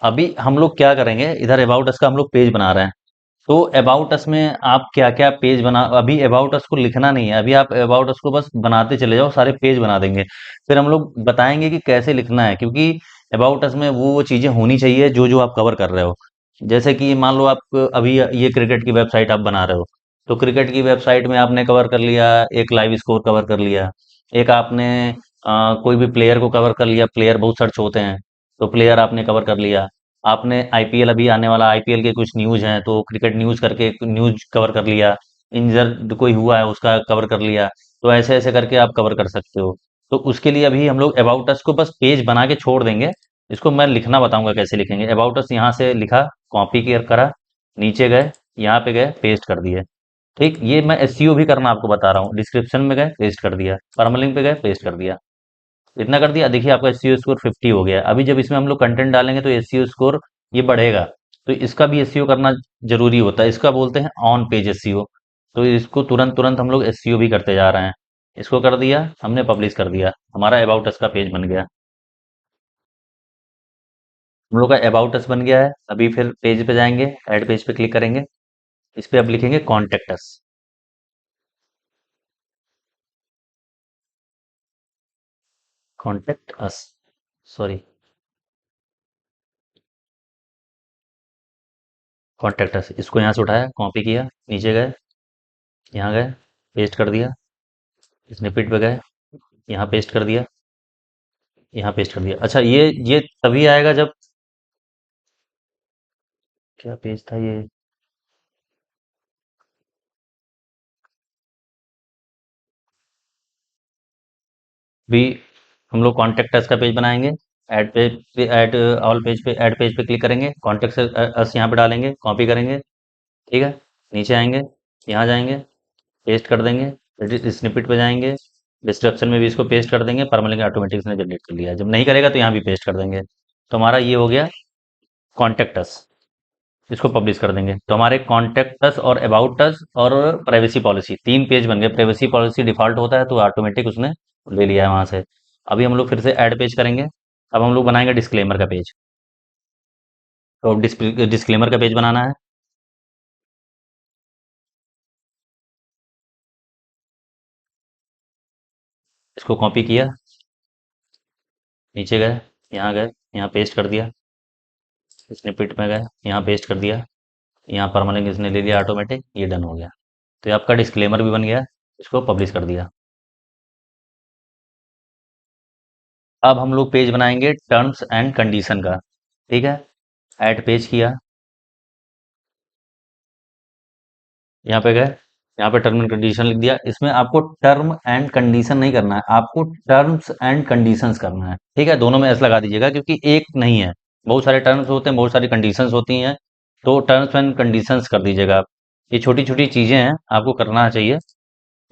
[SPEAKER 1] अभी हम लोग क्या करेंगे, इधर अबाउट अस का हम लोग पेज बना रहे हैं। तो अबाउट अस में आप क्या क्या पेज बना, अभी अबाउट अस को लिखना नहीं है, अभी आप अबाउट अस को बस बनाते चले जाओ, सारे पेज बना देंगे। फिर हम लोग बताएंगे कि कैसे लिखना है, क्योंकि अबाउट अस में वो चीजें होनी चाहिए जो जो आप कवर कर रहे हो। जैसे कि मान लो आप अभी ये क्रिकेट की वेबसाइट आप बना रहे हो, तो क्रिकेट की वेबसाइट में आपने कवर कर लिया, एक लाइव स्कोर कवर कर लिया, एक आपने कोई भी प्लेयर को कवर कर लिया, प्लेयर बहुत सर्च होते हैं, तो प्लेयर आपने कवर कर लिया। आपने आईपीएल, अभी आने वाला आईपीएल के कुछ न्यूज हैं, तो क्रिकेट न्यूज करके न्यूज कवर कर लिया। इंजर्ड कोई हुआ है उसका कवर कर लिया। तो ऐसे ऐसे करके आप कवर कर सकते हो। तो उसके लिए अभी हम लोग अबाउट अस को बस पेज बना के छोड़ देंगे। इसको मैं लिखना बताऊंगा कैसे लिखेंगे। अबाउट अस यहाँ से लिखा, कॉपी केयर करा, नीचे गए, यहाँ पे गए, पेस्ट कर दिए। ठीक, ये मैं एसईओ भी करना आपको बता रहा हूँ। डिस्क्रिप्शन में गए, पेस्ट कर दिया, परमलिंक पे गए, पेस्ट कर दिया। इतना कर दिया, देखिए आपका एसईओ स्कोर 50 हो गया। अभी जब इसमें हम लोग कंटेंट डालेंगे तो एसईओ स्कोर ये बढ़ेगा। तो इसका भी एसईओ करना जरूरी होता है, इसका बोलते हैं ऑन पेज एसईओ। तो इसको तुरंत तुरंत हम लोग एसईओ भी करते जा रहे हैं। इसको कर दिया हमने, पब्लिश कर दिया, हमारा अबाउट अस का पेज बन गया। हम लोग का अबाउट अस बन गया है। अभी फिर पेज पे जाएंगे, ऐड पेज पे क्लिक करेंगे, इस पे अब लिखेंगे contact us. Contact us, sorry, contact us, इसको यहाँ से उठाया, कॉपी किया, नीचे गए, यहाँ गए, पेस्ट कर दिया, स्निपेट पे गए, यहाँ पेस्ट कर दिया, यहाँ पेस्ट कर दिया। अच्छा, ये तभी आएगा जब, क्या पेज था ये, भी हम लोग कॉन्टेक्ट अस का पेज बनाएंगे। ऐड पेज पे, ऐड ऑल पेज पे, ऐड पेज पे क्लिक करेंगे, कॉन्टेक्ट अस यहाँ पे डालेंगे, कॉपी करेंगे। ठीक है, नीचे आएंगे, यहाँ जाएंगे, पेस्ट कर देंगे, स्निपेट पे जाएंगे, डिस्क्रिप्शन में भी इसको पेस्ट कर देंगे, परमालिंक ऑटोमेटिक इसने जनरेट कर लिया है। जब नहीं करेगा तो यहाँ भी पेस्ट कर देंगे। तो हमारा ये हो गया कॉन्टेक्ट अस। इसको पब्लिश कर देंगे तो हमारे कॉन्टेक्ट अस और अबाउट अस और प्राइवेसी पॉलिसी तीन पेज बन गए। प्राइवेसी पॉलिसी डिफॉल्ट होता है तो ऑटोमेटिक उसने ले लिया है वहां से। अभी हम लोग फिर से ऐड पेज करेंगे। अब हम लोग बनाएंगे डिस्क्लेमर का पेज। तो डिस्क्लेमर का पेज बनाना है। इसको कॉपी किया, नीचे गए, यहाँ गए, यहाँ पेस्ट कर दिया, स्निपेट में गए, यहाँ पेस्ट कर दिया, यहाँ परमानेंट इसने ले लिया ऑटोमेटिक, ये डन हो गया। तो ये आपका डिस्क्लेमर भी बन गया। इसको पब्लिश कर दिया। अब हम लोग पेज बनाएंगे टर्म्स एंड कंडीशन का। ठीक है, ऐड पेज किया, यहाँ पे गए, यहाँ पे टर्म एंड कंडीशन लिख दिया। इसमें आपको टर्म एंड कंडीशन नहीं करना है, आपको टर्म्स एंड कंडीशंस करना है। ठीक है, दोनों में एस लगा दीजिएगा क्योंकि एक नहीं है, बहुत सारे टर्म्स होते हैं, बहुत सारी कंडीशंस होती हैं। तो टर्म्स एंड कंडीशंस कर दीजिएगा आप। ये छोटी छोटी चीजें हैं, आपको करना चाहिए,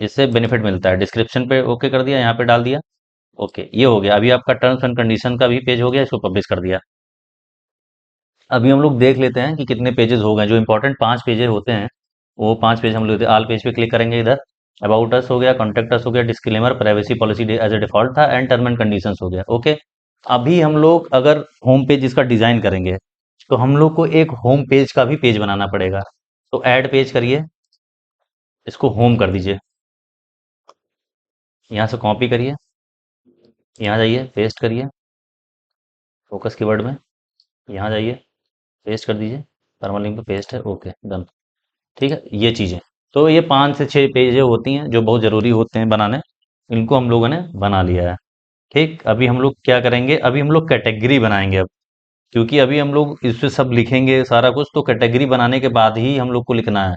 [SPEAKER 1] जिससे बेनिफिट मिलता है। डिस्क्रिप्शन पे ओके कर दिया, यहाँ पे डाल दिया, ओके, ये हो गया। अभी आपका टर्म्स एंड कंडीशन का भी पेज हो गया, इसको पब्लिश कर दिया। अभी हम लोग देख लेते हैं कि कितने पेजेस हो गए। जो इंपॉर्टेंट 5 पेजेस होते हैं वो 5 पेज हम लोग ऑल पेज पे क्लिक करेंगे। इधर अबाउट अस हो गया, कॉन्टेक्ट अस हो गया, disclaimer, privacy policy as a default था, एंड टर्म एंड कंडीशंस हो गया। ओके, अभी हम लोग अगर होम पेज इसका डिजाइन करेंगे तो हम लोग को एक होम पेज का भी पेज बनाना पड़ेगा। तो ऐड पेज करिए, इसको होम कर दीजिए, यहाँ से कॉपी करिए, यहाँ जाइए, पेस्ट करिए, फोकस कीवर्ड में, यहाँ जाइए, पेस्ट कर दीजिए, परमालिंक पे पेस्ट है, ओके डन। ठीक है, ये चीजें, तो ये 5 से 6 पेजें होती हैं जो बहुत जरूरी होते हैं बनाने। इनको हम लोगों ने बना लिया है। ठीक, अभी हम लोग क्या करेंगे, अभी हम लोग कैटेगरी बनाएंगे अब। क्योंकि अभी हम लोग इससे सब लिखेंगे सारा कुछ, तो कैटेगरी बनाने के बाद ही हम लोग को लिखना है।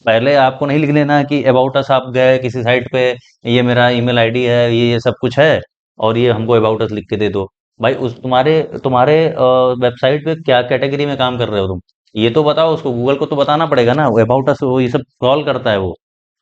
[SPEAKER 1] पहले आपको नहीं लिख लेना है कि अबाउट अस आप गए किसी साइट पे, ये मेरा ईमेल आईडी है, ये सब कुछ है, और ये हमको अबाउट अस लिख के दे दो। भाई उस तुम्हारे तुम्हारे वेबसाइट पे क्या कैटेगरी में काम कर रहे हो तुम, ये तो बताओ। उसको गूगल को तो बताना पड़ेगा ना, अबाउट अस वो ये सब कॉल करता है वो।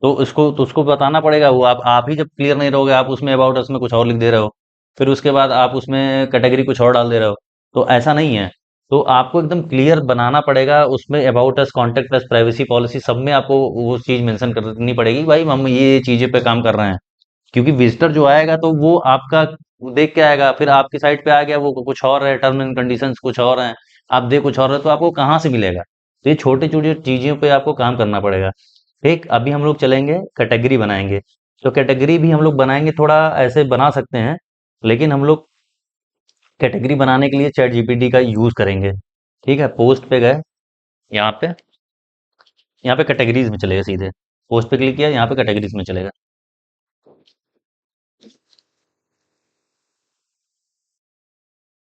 [SPEAKER 1] तो उसको बताना पड़ेगा। वो आप ही जब क्लियर नहीं रहोगे, आप उसमें अबाउट अस में कुछ और लिख दे रहे हो, फिर उसके बाद आप उसमें कैटेगरी कुछ और डाल दे रहे हो। तो ऐसा नहीं है। तो आपको एकदम क्लियर बनाना पड़ेगा, उसमें about us, contact us, privacy policy सब में आपको वो चीज मेंशन करनी पड़ेगी, भाई हम ये चीजें पे काम कर रहे हैं। क्योंकि विजिटर जो आएगा तो वो आपका देख के आएगा, फिर आपकी साइट पे आ गया वो कुछ और है, टर्म एंड कंडीशंस कुछ और हैं, आप देख कुछ और है, तो आपको कहाँ से मिलेगा। तो ये छोटी छोटी चीजों पे आपको काम करना पड़ेगा। ठीक, अभी हम लोग चलेंगे कैटेगरी बनाएंगे। तो कैटेगरी भी हम लोग बनाएंगे, थोड़ा ऐसे बना सकते हैं, लेकिन हम लोग कैटेगरी बनाने के लिए चैट जीपीटी का यूज करेंगे। ठीक है, पोस्ट पे गए, यहाँ पे, यहाँ पे कैटेगरीज में चलेगा सीधे। पोस्ट पे क्लिक किया, यहाँ पे कैटेगरीज में चलेगा।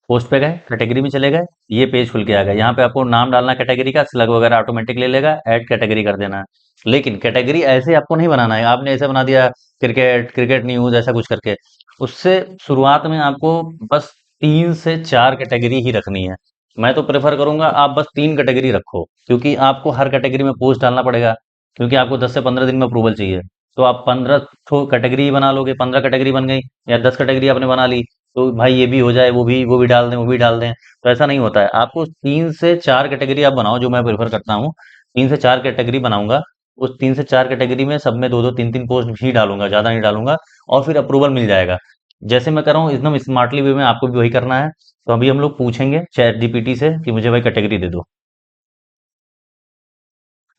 [SPEAKER 1] पोस्ट पे गए, कैटेगरी में चले गए, ये पेज खुल के आ गया। यहाँ पे आपको नाम डालना कैटेगरी का, स्लग वगैरह ऑटोमेटिक ले लेगा, ऐड कैटेगरी कर देना है। लेकिन कैटेगरी ऐसे आपको नहीं बनाना है, आपने ऐसे बना दिया क्रिकेट, क्रिकेट न्यूज, ऐसा कुछ करके। उससे शुरुआत में आपको बस 3 से 4 कैटेगरी ही रखनी है। मैं तो प्रेफर करूंगा आप बस 3 कैटेगरी रखो, क्योंकि आपको हर कैटेगरी में पोस्ट डालना पड़ेगा। क्योंकि आपको 10 से 15 दिन में अप्रूवल चाहिए। तो आप 15 कैटेगरी बना लोगे, 15 कैटेगरी बन गई, या 10 कैटेगरी आपने बना ली, तो भाई ये भी हो जाए, वो भी डाल दें, वो भी डाल दें। तो ऐसा नहीं होता है, आपको 3 से 4 कैटेगरी आप बनाओ, जो मैं प्रेफर करता हूँ। 3 से 4 कैटेगरी बनाऊंगा। उस 3 से 4 कैटेगरी में सब में 2-2 3-3 पोस्ट ही डालूंगा, ज्यादा नहीं डालूंगा। और फिर अप्रूवल मिल जाएगा। जैसे मैं कर रहा हूँ एकदम स्मार्टली वे में, आपको भी वही करना है। तो अभी हम लोग पूछेंगे चैट जीपीटी से कि मुझे भाई कैटेगरी दे दो।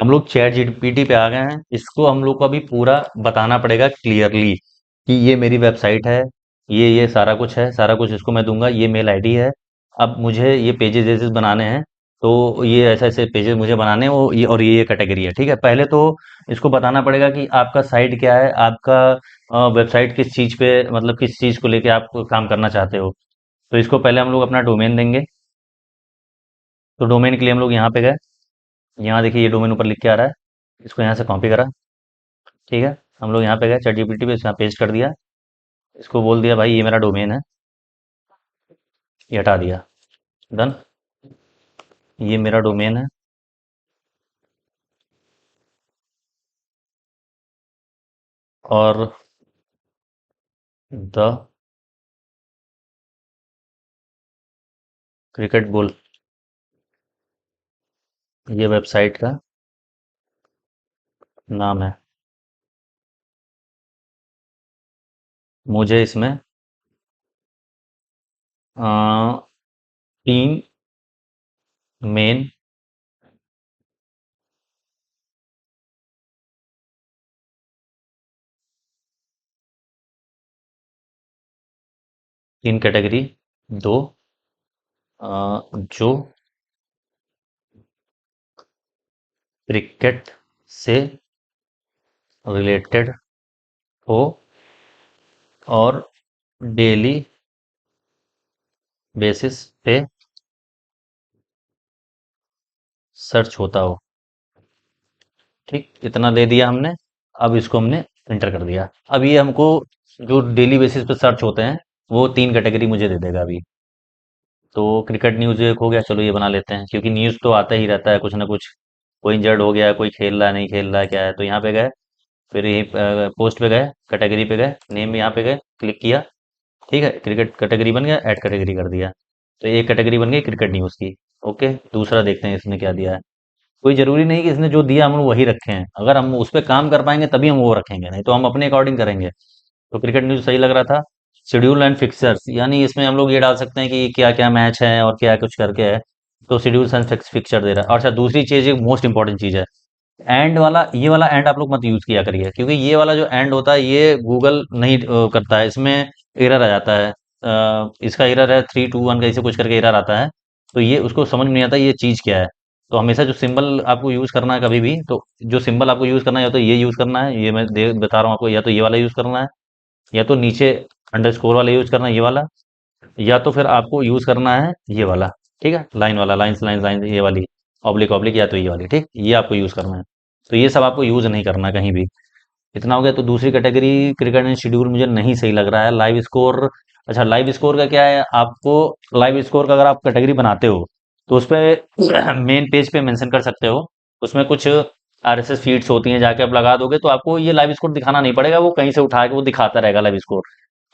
[SPEAKER 1] हम लोग चैट जीपीटी पे आ गए हैं। इसको हम लोग को अभी पूरा बताना पड़ेगा क्लियरली कि ये मेरी वेबसाइट है, ये सारा कुछ है, सारा कुछ इसको मैं दूंगा, ये मेल आईडी है। अब मुझे ये पेजेस जैसे बनाने हैं, तो ये ऐसे ऐसे पेजेस मुझे बनाने हैं, वो ये और ये कैटेगरी है। ठीक है, पहले तो इसको बताना पड़ेगा कि आपका साइट क्या है, आपका वेबसाइट किस चीज पे, मतलब किस चीज को लेके आप काम करना चाहते हो। तो इसको पहले हम लोग अपना डोमेन देंगे। तो डोमेन के लिए हम लोग यहाँ पे गए, यहाँ देखिए ये डोमेन ऊपर लिख के आ रहा है, इसको यहाँ से कॉपी करा। ठीक है, हम लोग यहाँ पे गए, चैट जीपीटी पे यहाँ पेस्ट कर दिया। इसको बोल दिया भाई ये मेरा डोमेन है, ये हटा दिया। डन। ये मेरा डोमेन है। और द क्रिकेट बुल, ये वेबसाइट का नाम है। मुझे इसमें अ, तीन मेन तीन कैटेगरी दो, जो क्रिकेट से रिलेटेड हो और डेली बेसिस पे सर्च होता हो। ठीक, इतना दे दिया हमने। अब इसको हमने एंटर कर दिया। अब ये हमको जो डेली बेसिस पे सर्च होते हैं वो तीन कैटेगरी मुझे दे देगा अभी। तो क्रिकेट न्यूज़ एक हो गया, चलो ये बना लेते हैं, क्योंकि न्यूज़ तो आता ही रहता है कुछ ना कुछ। कोई इंजर्ड हो गया, कोई खेल रहा है नहीं खेल रहा है क्या है, तो यहाँ पे गए, फिर यही पोस्ट पे गए, कैटेगरी पे गए, नेम यहाँ पे गए, क्लिक किया। ठीक है, क्रिकेट कैटेगरी बन गया, ऐड कैटेगरी कर दिया। तो एक कैटेगरी बन गई क्रिकेट न्यूज़ की। ओके, दूसरा देखते हैं इसने क्या दिया है। कोई ज़रूरी नहीं कि इसने जो दिया हम लोग वही रखें हैं, अगर हम उस पे काम कर पाएँगे तभी हम वो रखेंगे, नहीं तो हम अपने अकॉर्डिंग करेंगे। तो क्रिकेट न्यूज़ सही लग रहा था। शेड्यूल एंड फिक्सर्स, यानी इसमें हम लोग ये डाल सकते हैं कि क्या-क्या मैच है और क्या कुछ करके है। तो शेड्यूल्स एंड फिक्सचर दे रहा है। और अच्छा, दूसरी चीज़, एक मोस्ट इंपॉर्टेंट चीज़ है, एंड वाला, ये वाला एंड आप लोग मत यूज़ किया करिए, क्योंकि ये वाला जो एंड होता है ये गूगल नहीं करता है, इसमें एरर आ जाता है। इसका एरर है 321 का, ऐसे कुछ करके एरर आता है। तो ये उसको समझ में नहीं आता ये चीज़ क्या है। तो हमेशा जो सिंबल आपको यूज़ करना है कभी भी, तो जो सिंबल आपको यूज़ करना है, या तो ये यूज़ करना है, ये मैं बता रहा हूँ आपको, या तो ये वाला यूज़ करना है, या तो नीचे अंडरस्कोर वाला यूज़ करना है ये वाला, या तो फिर आपको यूज़ करना है ये वाला। ठीक है, लाइन वाला, लाइन्स लाइन्स लाइन ये वाली, ऑब्लिक ऑब्लिक, या तो ये वाली। ठीक, ये आपको यूज़ करना है। तो ये सब आपको यूज़ नहीं करना कहीं भी। इतना हो गया। तो दूसरी कैटेगरी, क्रिकेट एंड शेड्यूल, मुझे नहीं सही लग रहा है। लाइव स्कोर, अच्छा लाइव स्कोर का क्या है, आपको लाइव स्कोर का अगर आप कैटेगरी बनाते हो तो उस पे मेन पेज पे मेंशन कर सकते हो। उसमें कुछ आरएसएस फीड्स होती हैं, जाके आप लगा दोगे तो आपको ये लाइव स्कोर दिखाना नहीं पड़ेगा, वो कहीं से उठा के वो दिखाता रहेगा लाइव स्कोर।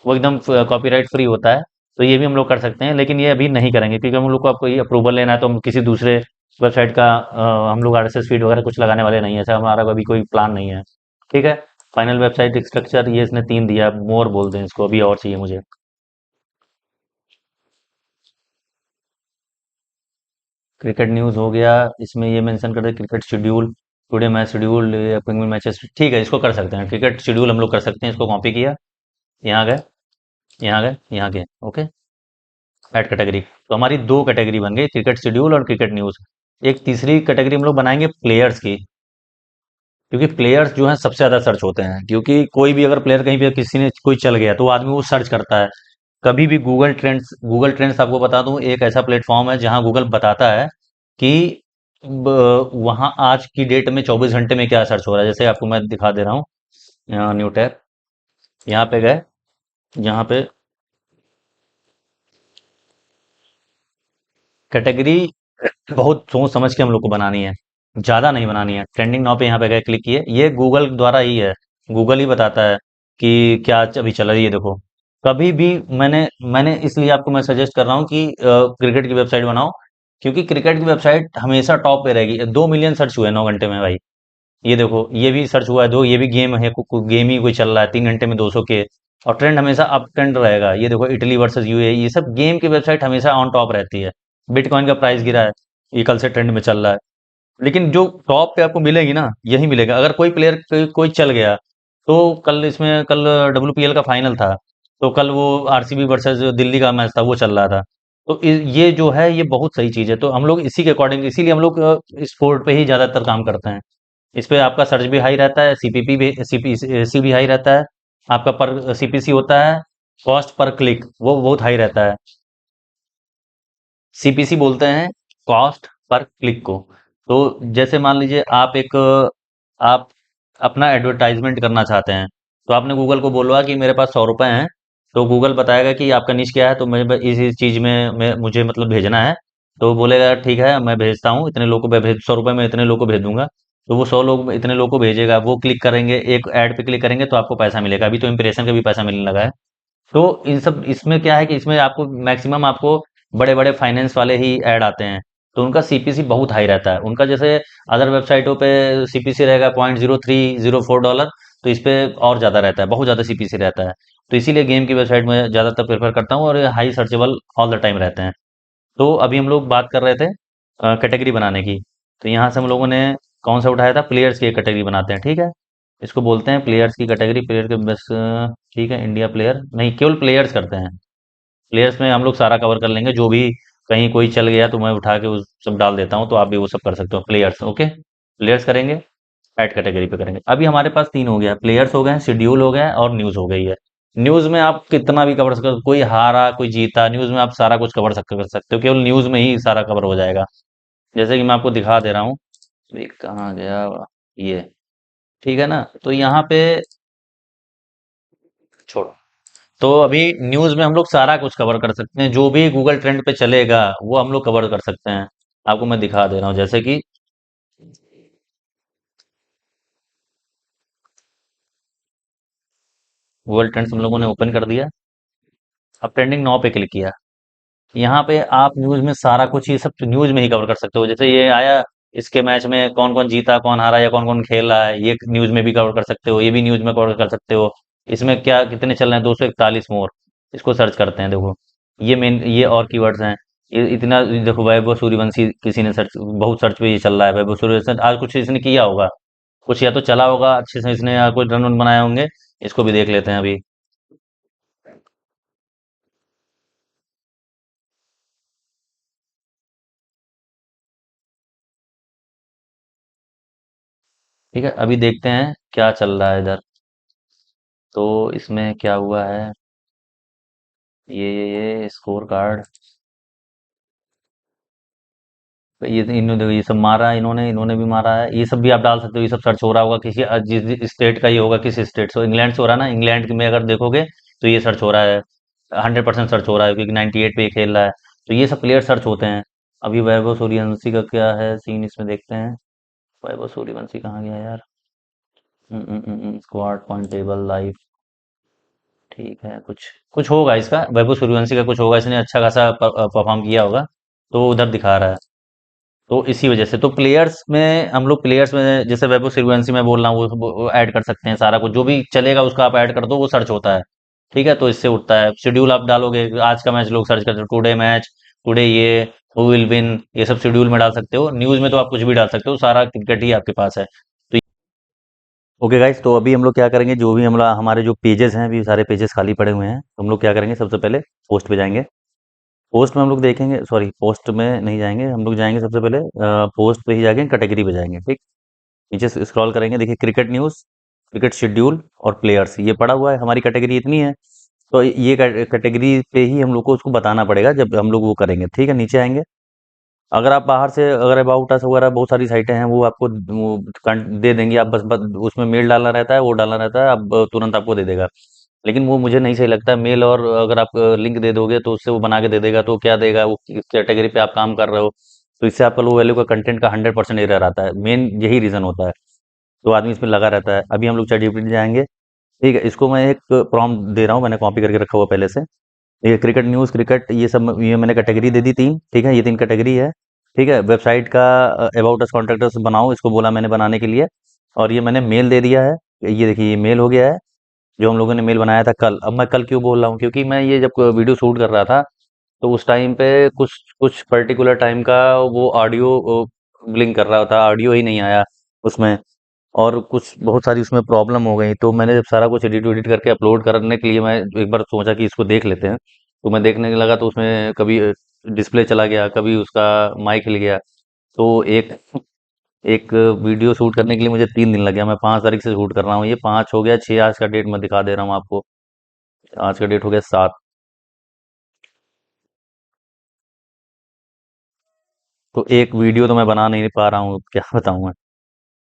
[SPEAKER 1] वो एकदम कॉपीराइट फ्री होता है। तो ये भी हम लोग कर सकते हैं, लेकिन ये अभी नहीं करेंगे, क्योंकि हम लोग को आपको ये अप्रूवल लेना है, तो हम किसी दूसरे वेबसाइट का हम लोग आरएसएस फीड वगैरह कुछ लगाने वाले नहीं है, ऐसा हमारा अभी कोई प्लान नहीं है। ठीक है। फाइनल वेबसाइट स्ट्रक्चर, ये इसने तीन दिया, मोर बोल दें इसको, अभी और चाहिए मुझे। क्रिकेट न्यूज़ हो गया। इसमें ये मेंशन कर दे cricket schedule, today match schedule, upcoming matches. ठीक है, इसको कर सकते हैं, क्रिकेट शेड्यूल हम लोग कर सकते हैं। इसको कॉपी किया, यहाँ गए, यहाँ गए, यहाँ गए। Okay, add category. तो हमारी दो कैटेगरी बन गई, क्रिकेट शेड्यूल और क्रिकेट न्यूज़। एक तीसरी कैटेगरी हम लोग बनाएंगे प्लेयर्स की, क्योंकि प्लेयर्स जो हैं सबसे ज़्यादा सर्च होते हैं, क्योंकि कोई भी अगर प्लेयर कहीं पे किसी ने कोई चल गया तो आदमी वो सर्च करता है। कभी भी गूगल ट्रेंड्स आपको बता दूं, एक ऐसा प्लेटफॉर्म है जहां गूगल बताता है कि वहां आज की डेट में 24 घंटे में क्या सर्च हो रहा है। जैसे आपको मैं दिखा दे रहा हूँ, यहाँ न्यू टैब, यहाँ पे गए, यहाँ पे कैटेगरी बहुत सोच समझ के हम लोग को बनानी है, ज़्यादा नहीं बनानी है। ट्रेंडिंग नाउ पे यहाँ पे गए, क्लिक किए, ये गूगल द्वारा ही है, गूगल ही बताता है कि क्या अभी चल रही है। देखो, कभी भी मैंने मैंने इसलिए आपको मैं सजेस्ट कर रहा हूँ कि क्रिकेट की वेबसाइट बनाओ, क्योंकि क्रिकेट की वेबसाइट हमेशा टॉप पे रहेगी। 2 मिलियन सर्च हुए 9 घंटे में भाई। ये देखो, ये भी सर्च हुआ है दो, ये भी गेम है, गेम ही कोई चल रहा है, 3 घंटे में 200 के। और ट्रेंड हमेशा अप ट्रेंड रहेगा। ये देखो, इटली वर्सेस यूएई, ये सब गेम की वेबसाइट हमेशा ऑन टॉप रहती है। बिटकॉइन का प्राइस गिरा है, ये कल से ट्रेंड में चल रहा है। लेकिन जो टॉप पे आपको मिलेगी ना, यही मिलेगा। अगर कोई प्लेयर कोई चल गया, तो कल डब्ल्यूपीएल का फाइनल था, तो कल वो आरसीबी वर्सेस दिल्ली का मैच था, वो चल रहा था। तो ये जो है ये बहुत सही चीज़ है। तो हम लोग इसी के अकॉर्डिंग, इसीलिए हम लोग स्पोर्ट पे ही ज़्यादातर काम करते हैं। इस पे आपका सर्च भी हाई रहता है, सीपीपी भी, सीपीसी भी हाई रहता है, आपका पर सीपीसी होता है, कॉस्ट पर क्लिक, वो बहुत हाई रहता है। सीपीसी बोलते हैं कॉस्ट पर क्लिक को। तो जैसे मान लीजिए आप अपना एडवर्टाइजमेंट करना चाहते हैं, तो आपने गूगल को बोलवा कि मेरे पास 100 रुपए हैं, तो गूगल बताएगा कि आपका निश क्या है, तो मैं इस चीज़ में मैं मुझे मतलब भेजना है। तो बोलेगा ठीक है मैं भेजता हूँ, इतने लोगों को मैं भेज 100 रुपये में इतने लोगों को भेज दूंगा। तो वो 100 लोग इतने लोगों को भेजेगा, वो क्लिक करेंगे, एक ऐड पे क्लिक करेंगे तो आपको पैसा मिलेगा। अभी तो इंप्रेशन का भी पैसा मिलने लगा है। तो इन सब इसमें क्या है कि इसमें आपको मैक्सिमम आपको बड़े बड़े फाइनेंस वाले ही ऐड आते हैं। तो उनका सीपीसी बहुत हाई रहता है उनका, जैसे अदर वेबसाइटों पे सीपीसी रहेगा $0.0304, तो इस पे और ज़्यादा रहता है, बहुत ज़्यादा सीपीसी रहता है। तो इसीलिए गेम की वेबसाइट में ज़्यादातर प्रेफर करता हूँ, और high searchable all the time रहते हैं। तो अभी हम लोग बात कर रहे थे कैटेगरी बनाने की। तो यहाँ से हम लोगों ने कौन सा उठाया था, प्लेयर्स की एक कैटेगरी बनाते हैं, ठीक है। इसको बोलते हैं प्लेयर्स की कैटेगरी, प्लेयर के बस ठीक है, इंडिया प्लेयर नहीं, केवल प्लेयर्स करते हैं। प्लेयर्स में हम लोग सारा कवर कर लेंगे, जो भी कहीं कोई चल गया तो मैं उठा के उस सब डाल देता हूँ, तो आप भी वो सब कर सकते हो। प्लेयर्स, ओके, प्लेयर्स करेंगे, ऐड कैटेगरी पे करेंगे। अभी हमारे पास तीन हो गया, प्लेयर्स हो गए, शेड्यूल हो गया और न्यूज़ हो गई है। न्यूज़ में आप कितना भी कवर सकते हो, कोई हारा कोई जीता, न्यूज़ में आप सारा कुछ कवर कर सकते हो, केवल न्यूज़ में ही सारा कवर हो जाएगा। जैसे कि मैं आपको दिखा दे रहा हूँ, ये कहाँ गया, ये, ठीक है ना। तो यहाँ पे छोड़ो। तो अभी न्यूज़ में हम लोग सारा कुछ कवर कर सकते हैं, जो भी गूगल ट्रेंड पे चलेगा वो हम लोग कवर कर सकते हैं। आपको मैं दिखा दे रहा हूँ, जैसे कि गूगल ट्रेंड्स हम लोगों ने ओपन कर दिया। अब ट्रेंडिंग 9 पे क्लिक किया। यहाँ पे आप न्यूज़ में सारा कुछ, ये सब न्यूज़ में ही कवर कर सकते हो। जैसे ये आया, इसके मैच में कौन कौन जीता, कौन हारा, या कौन कौन खेल रहा है, ये न्यूज़ में भी कवर कर सकते हो, ये भी न्यूज़ में कवर कर सकते हो। इसमें क्या कितने चल रहे हैं, 241 मोर। इसको सर्च करते हैं, देखो ये मेन, ये और कीवर्ड्स हैं। ये इतना देखो, वैभव सूर्यवंशी किसी ने सर्च, बहुत सर्च पे ये चल रहा है। वैभव सूर्यवंशी आज कुछ इसने किया होगा, कुछ या तो चला होगा अच्छे से इसने, या कोई रन वन बनाए होंगे। इसको भी देख लेते हैं अभी। ठीक है, अभी देखते हैं क्या चल रहा है इधर। तो इसमें क्या हुआ है, ये स्कोर कार्ड, ये इन्होंने देखो, ये सब मारा है, इन्होंने इन्होंने भी मारा है, ये सब भी आप डाल सकते हो। ये सब सर्च हो रहा होगा किसी जिस स्टेट का ही होगा, किस स्टेट से, इंग्लैंड से हो रहा है ना, इंग्लैंड में अगर देखोगे तो ये सर्च हो रहा है, 100% सर्च हो रहा है, क्योंकि 98 पे ये खेल रहा है। तो ये सब प्लेयर सर्च होते हैं। अभी वैभव सूर्यवंशी का क्या है सीन, इसमें देखते हैं। वैभव सूर्यवंशी कहाँ गया यार, स्क्वाड पॉइंट टेबल लाइव, ठीक है, कुछ कुछ होगा इसका, वैभव सूर्यवंशी का कुछ होगा, इसने अच्छा खासा परफॉर्म किया होगा, तो उधर दिखा रहा है। तो इसी वजह से तो प्लेयर्स में हम लोग, प्लेयर्स में जैसे वैभव सूर्यवंशी मैं बोल रहा हूँ, वो ऐड कर सकते हैं। सारा कुछ जो भी चलेगा उसका आप ऐड कर दो, वो सर्च होता है। ठीक है, तो इससे उठता है। शेड्यूल आप डालोगे, आज का मैच लोग सर्च करते हैं, टुडे मैच, टुडे ये, हु विल विन, ये सब शेड्यूल में डाल सकते हो। न्यूज में तो आप कुछ भी डाल सकते हो, सारा क्रिकेट ही आपके पास है। तो ओके गाइस, तो अभी हम लोग क्या करेंगे, जो भी हम हमारे जो पेजेस हैं, अभी सारे पेजेस खाली पड़े हुए हैं, तो हम लोग क्या करेंगे, सबसे पहले पोस्ट पे जाएंगे। पोस्ट में हम लोग देखेंगे, सॉरी पोस्ट में नहीं जाएंगे, हम लोग जाएंगे सबसे पहले पोस्ट पे ही जाएंगे, कैटेगरी पे जाएंगे, ठीक। नीचे से स्क्रॉल करेंगे, देखिए क्रिकेट न्यूज़, क्रिकेट शेड्यूल और प्लेयर्स, ये पड़ा हुआ है, हमारी कैटेगरी इतनी है। तो ये कैटेगरी पे ही हम लोग को उसको बताना पड़ेगा जब हम लोग वो करेंगे, ठीक है। नीचे आएंगे, अगर आप बाहर से, अगर अबाउट अस वगैरह बहुत सारी साइटें हैं, वो आपको वो दे देंगी, आप बस उसमें मेल डालना रहता है, वो डालना रहता है, अब तुरंत आपको दे देगा। लेकिन वो मुझे नहीं सही लगता है मेल, और अगर आप लिंक दे दोगे तो उससे वो बना के दे देगा, तो क्या देगा वो, किस कैटेगरी पे आप काम कर रहे हो, तो इससे आपका लो वैल्यू का कंटेंट का 100% एरर आता है, मेन यही रीज़न होता है। तो आदमी इसमें लगा रहता है। अभी हम लोग चैट जीपीटी जाएंगे, ठीक है, इसको मैं एक प्रॉम्प्ट दे रहा हूँ, मैंने कॉपी करके रखा हुआ पहले से। ये क्रिकेट न्यूज़, क्रिकेट, ये सब, ये मैंने कैटेगरी दे दी तीन, ठीक है, ये तीन कैटेगरी है। ठीक है, वेबसाइट का अबाउट अस कॉन्टैक्ट अस बनाओ, इसको बोला मैंने बनाने के लिए, और ये मैंने मेल दे दिया है। ये देखिए, ये मेल हो गया है, जो हम लोगों ने मेल बनाया था कल। अब मैं कल क्यों बोल रहा हूँ, क्योंकि मैं ये जब वीडियो शूट कर रहा था, तो उस टाइम पे कुछ कुछ पर्टिकुलर टाइम का वो ऑडियो ब्लिंक कर रहा था, ऑडियो ही नहीं आया उसमें, और कुछ बहुत सारी उसमें प्रॉब्लम हो गई। तो मैंने जब सारा कुछ एडिट वेडिट करके अपलोड करने के लिए, मैं एक बार सोचा कि इसको देख लेते हैं, तो मैं देखने लगा, तो उसमें कभी डिस्प्ले चला गया, कभी उसका माइक हिल गया। तो एक एक वीडियो शूट करने के लिए मुझे 3 दिन लग गया। मैं 5 तारीख से शूट कर रहा हूँ, ये 5 हो गया, 6 आज का डेट मैं दिखा दे रहा हूँ आपको। आज का डेट हो गया 7। तो एक वीडियो तो मैं बना नहीं पा रहा हूँ, क्या बताऊँ मैं।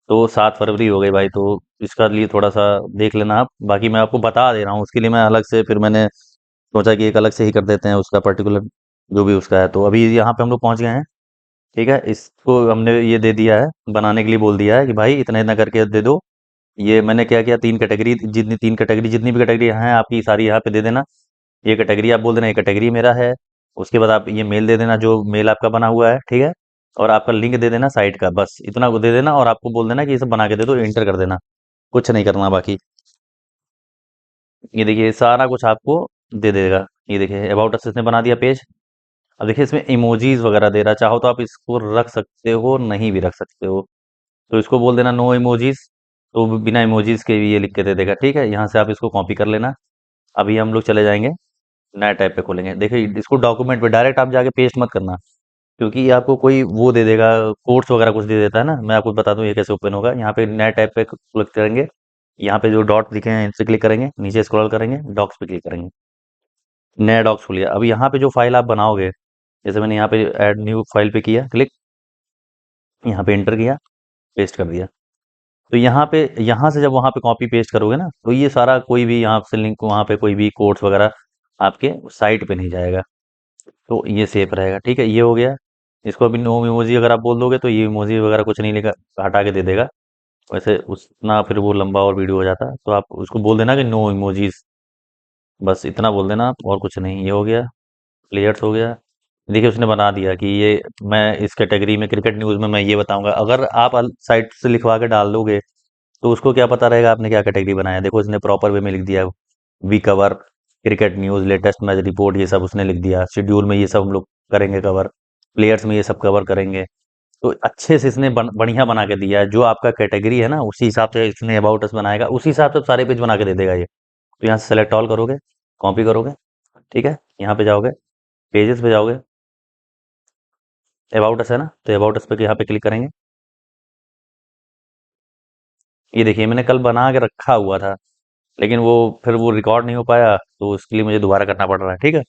[SPEAKER 1] तो 7 फरवरी हो गई भाई, तो इसका लिए थोड़ा सा देख लेना आप। बाकी मैं आपको बता दे रहा हूँ, उसके लिए मैं अलग से फिर मैंने सोचा कि एक अलग से ही कर देते हैं उसका पर्टिकुलर, जो भी उसका है। तो अभी यहाँ पे हम लोग पहुँच गए हैं। ठीक है, इसको हमने ये दे दिया है, बनाने के लिए बोल दिया है कि भाई इतना इतना करके दे दो। ये मैंने क्या किया, तीन कैटेगरी, जितनी तीन कैटेगरी, जितनी भी कैटेगरी हैं आपकी सारी यहाँ पे दे देना। ये कैटेगरी आप बोल देना, ये कैटेगरी मेरा है। उसके बाद आप ये मेल दे देना, जो मेल आपका बना हुआ है, ठीक है। और आपका लिंक दे देना साइट का, बस इतना को दे देना। और आपको बोल देना कि ये सब बना के दे दो, एंटर कर देना। कुछ नहीं करना बाकी। ये देखिए सारा कुछ आपको दे देगा। ये देखिए अबाउट अस इसने बना दिया पेज। अब देखिए इसमें इमोजीज वगैरह दे रहा है, चाहो तो आप इसको रख सकते हो, नहीं भी रख सकते हो। तो इसको बोल देना नो इमोजीज, तो वो बिना इमोजीज के भी ये लिख के दे देगा। ठीक है, यहाँ से आप इसको कॉपी कर लेना। अभी हम लोग चले जाएंगे, नया टैब पे खोलेंगे। देखिए इसको डॉक्यूमेंट पे डायरेक्ट आप जाके पेस्ट मत करना, क्योंकि ये आपको कोई वो दे देगा, कोड्स वगैरह कुछ दे देता है ना। मैं आपको बता दूं ये कैसे ओपन होगा। यहाँ पे नया टैब पे क्लिक करेंगे, यहाँ पे जो डॉट दिखे हैं इनसे क्लिक करेंगे, नीचे स्क्रॉल करेंगे, डॉक्स पे क्लिक करेंगे, नया डॉक्स खुल गया। अब यहाँ पे जो फाइल आप बनाओगे, जैसे मैंने यहाँ पे ऐड न्यू फाइल पे किया क्लिक, यहाँ पे एंटर किया, पेस्ट कर दिया। तो यहाँ पे, यहाँ से जब वहाँ पे कॉपी पेस्ट करोगे ना, तो ये सारा कोई भी यहाँ से लिंक, वहाँ पे कोई भी कोड्स वगैरह आपके साइट पे नहीं जाएगा। तो ये सेफ रहेगा। ठीक है, ये हो गया। इसको अभी नो इमोजी अगर आप बोल दोगे तो ये इमोजी वगैरह कुछ नहीं लेगा, हटा के दे देगा। वैसे उतना फिर वो लंबा और वीडियो हो जाता है, तो आप उसको बोल देना कि नो इमोजीज, बस इतना बोल देना आप, और कुछ नहीं। ये हो गया, प्लेयर्स हो गया। देखिए उसने बना दिया कि ये, मैं इस कैटेगरी में क्रिकेट न्यूज़ में मैं ये बताऊंगा। अगर आप साइट से लिखवा के डाल दोगे तो उसको क्या पता रहेगा आपने क्या कैटेगरी बनाया। देखो इसने प्रॉपर वे में लिख दिया, we cover cricket news, latest match report, ये सब उसने लिख दिया। शेड्यूल में ये सब हम लोग करेंगे कवर, प्लेयर्स में ये सब कवर करेंगे। तो अच्छे से इसने बढ़िया बना के दिया है। जो आपका कैटेगरी है ना, उसी हिसाब से इसने अबाउट अस बनाएगा, उसी हिसाब से सारे पेज बना के दे देगा ये। तो यहाँ से सेलेक्ट ऑल करोगे, कॉपी करोगे, ठीक है, यहाँ पे जाओगे, पेजेस पे जाओगे, अबाउट अस है ना, तो अबाउट अस पे यहाँ पे क्लिक करेंगे। ये देखिए मैंने कल बना के रखा हुआ था, लेकिन वो फिर वो रिकॉर्ड नहीं हो पाया, तो उसके लिए मुझे दोबारा करना पड़ रहा है। ठीक है,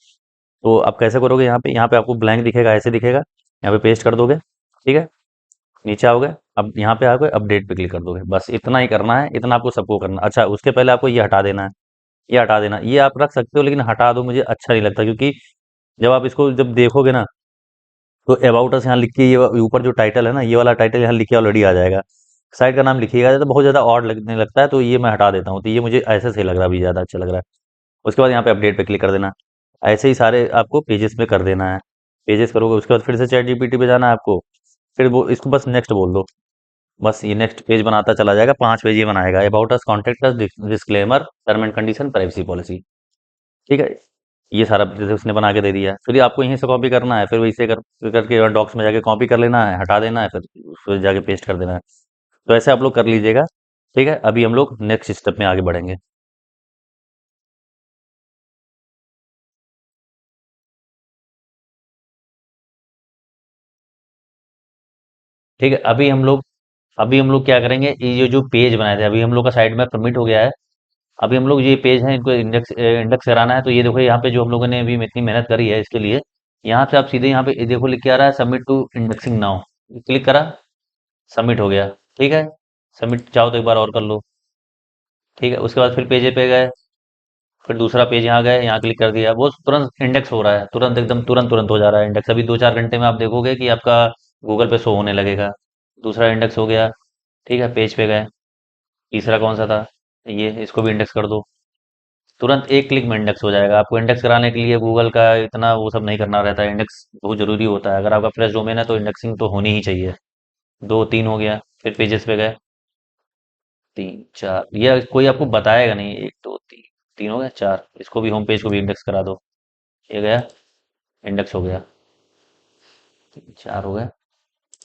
[SPEAKER 1] तो आप कैसे करोगे, यहाँ पे आपको ब्लैंक दिखेगा, ऐसे दिखेगा, यहाँ पे पेस्ट कर दोगे। ठीक है, नीचे आओगे, अब यहाँ पे आओगे, अपडेट पे क्लिक कर दोगे। बस इतना ही करना है, इतना आपको सबको करना। अच्छा, उसके पहले आपको ये हटा देना है, ये हटा देना। ये आप रख सकते हो, लेकिन हटा दो, मुझे अच्छा नहीं लगता, क्योंकि जब आप इसको जब देखोगे ना, तो अबाउट अस यहाँ लिख के, ये ऊपर जो टाइटल है ना, ये वाला टाइटल यहाँ लिख के ऑलरेडी आ जाएगा। साइट का नाम लिखिएगा तो बहुत ज़्यादा ऑड लगने लगता है, तो ये मैं हटा देता हूँ। तो ये मुझे ऐसे सही लग रहा है, अभी ज़्यादा अच्छा लग रहा है। उसके बाद यहाँ पे अपडेट पे क्लिक कर देना। ऐसे ही सारे आपको पेजेस पे कर देना है। पेजेस करोगे, उसके बाद फिर से चैट जीपीटी पे जाना है आपको, फिर वो इसको बस नेक्स्ट बोल दो। बस ये नेक्स्ट पेज बनाता चला जाएगा, 5 पेज ये बनाएगा। About us, contact us, disclaimer, term and condition, privacy policy. ठीक है, ये सारा जैसे उसने बना के दे दिया है। फिर ये आपको यहीं से कॉपी करना है, फिर वहीं से करके डॉक्स में जाके कॉपी कर लेना है, हटा देना है, फिर उसको जाके पेस्ट कर देना है। तो ऐसे आप लोग कर लीजिएगा। ठीक है, अभी हम लोग नेक्स्ट स्टेप में आगे बढ़ेंगे। ठीक है, अभी हम लोग क्या करेंगे, ये जो पेज बनाए थे, अभी हम लोग का साइड में सबमिट हो गया है। अभी हम लोग ये पेज है, इनको इंडेक्स इंडेक्स कराना है। तो ये देखो यहाँ पे जो हम लोगों ने अभी इतनी मेहनत करी है इसके लिए, यहाँ से आप सीधे यहाँ पे ये देखो लिख के आ रहा है submit to indexing now, click करा, सबमिट हो गया। ठीक है, सबमिट चाहो तो एक बार और कर लो। ठीक है, उसके बाद फिर पेज पे गए, फिर दूसरा पेज यहाँ गए, यहाँ क्लिक कर दिया, वो तुरंत इंडेक्स हो रहा है, तुरंत एकदम तुरंत तुरंत हो जा रहा है इंडेक्स। अभी 2-4 घंटे में आप देखोगे कि आपका गूगल पे शो होने लगेगा। दूसरा इंडेक्स हो गया। ठीक है, पेज पे गए, तीसरा कौन सा था, ये, इसको भी इंडेक्स कर दो। तुरंत एक क्लिक में इंडेक्स हो जाएगा। आपको इंडेक्स कराने के लिए गूगल का इतना वो सब नहीं करना रहता है, इंडेक्स बहुत जरूरी होता है। अगर आपका फ्रेश डोमेन है तो इंडेक्सिंग तो होनी ही चाहिए। 2-3 हो गया, फिर पेजेस पे गए, 3-4, ये कोई आपको बताएगा नहीं, 1-2-3, 3 हो गया, 4, इसको भी, होम पेज को भी इंडेक्स करा दो। ये गया, इंडेक्स हो गया, 4 हो गया,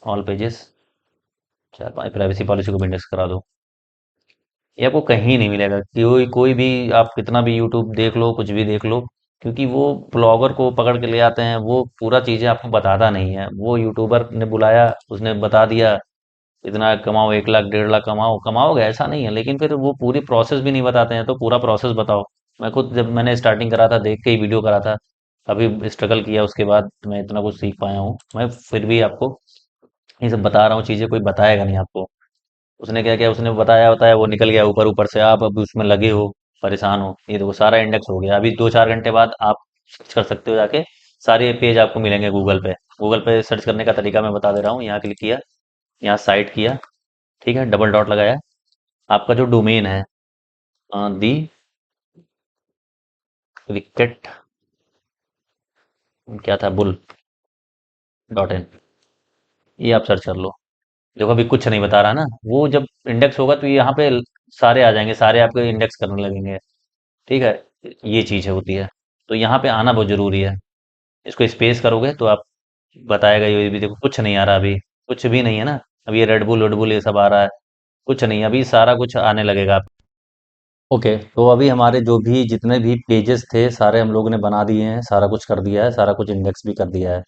[SPEAKER 1] ऑल पेजेस, 4-5, प्राइवेसी पॉलिसी को भी इंडेक्स करा दो। ये आपको कहीं नहीं मिलेगा, कोई कोई भी, आप कितना भी यूट्यूब देख लो, कुछ भी देख लो, क्योंकि वो ब्लॉगर को पकड़ के ले आते हैं, वो पूरा चीजें आपको बताता नहीं है। वो यूट्यूबर ने बुलाया, उसने बता दिया इतना कमाओ, 1 लाख 1.5 लाख कमाओ, कमाओगे ऐसा नहीं है, लेकिन फिर वो पूरी प्रोसेस भी नहीं बताते हैं। तो पूरा प्रोसेस बताओ। मैं खुद जब मैंने स्टार्टिंग करा था, देख के ही वीडियो करा था, अभी स्ट्रगल किया, उसके बाद मैं इतना कुछ सीख पाया हूँ। मैं फिर भी आपको ये सब बता रहा हूँ, चीजें कोई बताएगा नहीं आपको। उसने क्या किया, उसने बताया बताया, वो निकल गया ऊपर ऊपर से, आप अभी उसमें लगे हो। परेशान हो। ये देखो सारा इंडेक्स हो गया। अभी 2-4 घंटे बाद आप सर्च कर सकते हो जाके, सारे पेज आपको मिलेंगे गूगल पे। गूगल पे सर्च करने का तरीका मैं बता दे रहा हूँ। यहाँ क्लिक किया, यहाँ साइट किया, ठीक है, डबल डॉट लगाया, आपका जो डोमेन है दी विकेट, क्या था, बुल .in, ये आप सर्च कर लो। देखो अभी कुछ नहीं बता रहा ना, वो जब इंडेक्स होगा तो यहाँ पे सारे आ जाएंगे, सारे आपके इंडेक्स करने लगेंगे। ठीक है, ये चीज होती है। तो यहाँ पे आना बहुत जरूरी है। इसको स्पेस करोगे तो आप बताएगा ये भी। देखो कुछ नहीं आ रहा अभी, कुछ भी नहीं है ना। अब ये रेडबुल वेडबुल ये सब आ रहा है, कुछ नहीं, अभी सारा कुछ आने लगेगा। ओके, तो अभी हमारे जो भी जितने भी पेजेस थे सारे हम लोगों ने बना दिए हैं, सारा कुछ कर दिया है, सारा कुछ इंडेक्स भी कर दिया है।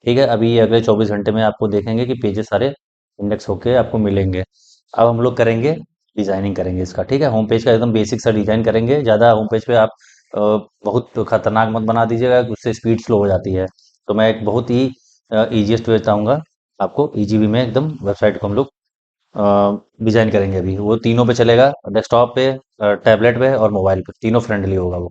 [SPEAKER 1] ठीक है, अभी ये अगले 24 घंटे में आपको देखेंगे कि पेजेस सारे इंडेक्स होके आपको मिलेंगे। अब हम लोग करेंगे डिजाइनिंग करेंगे इसका। ठीक है, होम पेज का एकदम बेसिक सा डिजाइन करेंगे। ज़्यादा होम पेज पे आप बहुत खतरनाक मत बना दीजिएगा, उससे स्पीड स्लो हो जाती है। तो मैं एक बहुत ही ईजिएस्ट वे बताऊंगा आपको, ईजीवी में एकदम वेबसाइट को हम लोग डिजाइन करेंगे। अभी वो तीनों पे चलेगा, डेस्कटॉप पे, टैबलेट पे और मोबाइल पे, तीनों फ्रेंडली होगा वो।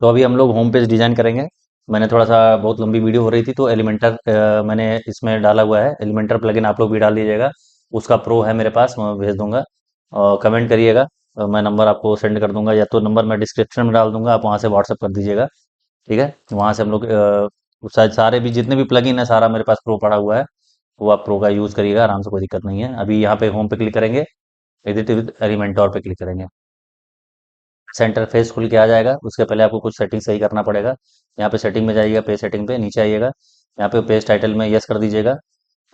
[SPEAKER 1] तो अभी हम लोग होम पेज डिजाइन करेंगे। मैंने थोड़ा सा, बहुत लंबी वीडियो हो रही थी तो एलिमेंटर मैंने इसमें डाला हुआ है। एलिमेंटर प्लगइन आप लोग भी डाल दीजिएगा, उसका प्रो है मेरे पास, मैं भेज दूंगा। और कमेंट करिएगा, मैं नंबर आपको सेंड कर दूंगा, या तो नंबर मैं डिस्क्रिप्शन में डाल दूंगा, आप वहाँ से व्हाट्सअप कर दीजिएगा। ठीक है, वहाँ से हम लोग शायद सारे भी जितने भी प्लगइन है सारा मेरे पास प्रो पड़ा हुआ है, वो आप प्रो का यूज़ करिएगा आराम से, कोई दिक्कत नहीं है। अभी यहाँ पे होम पे क्लिक करेंगे, एडिट विद एलिमेंटोर पे क्लिक करेंगे। सेंटर फेस खुल के आ जाएगा। उसके पहले आपको कुछ सेटिंग सही करना पड़ेगा। यहाँ पे सेटिंग में जाइएगा, पेज सेटिंग पे नीचे आइएगा, यहाँ पे पेज टाइटल में यस कर दीजिएगा,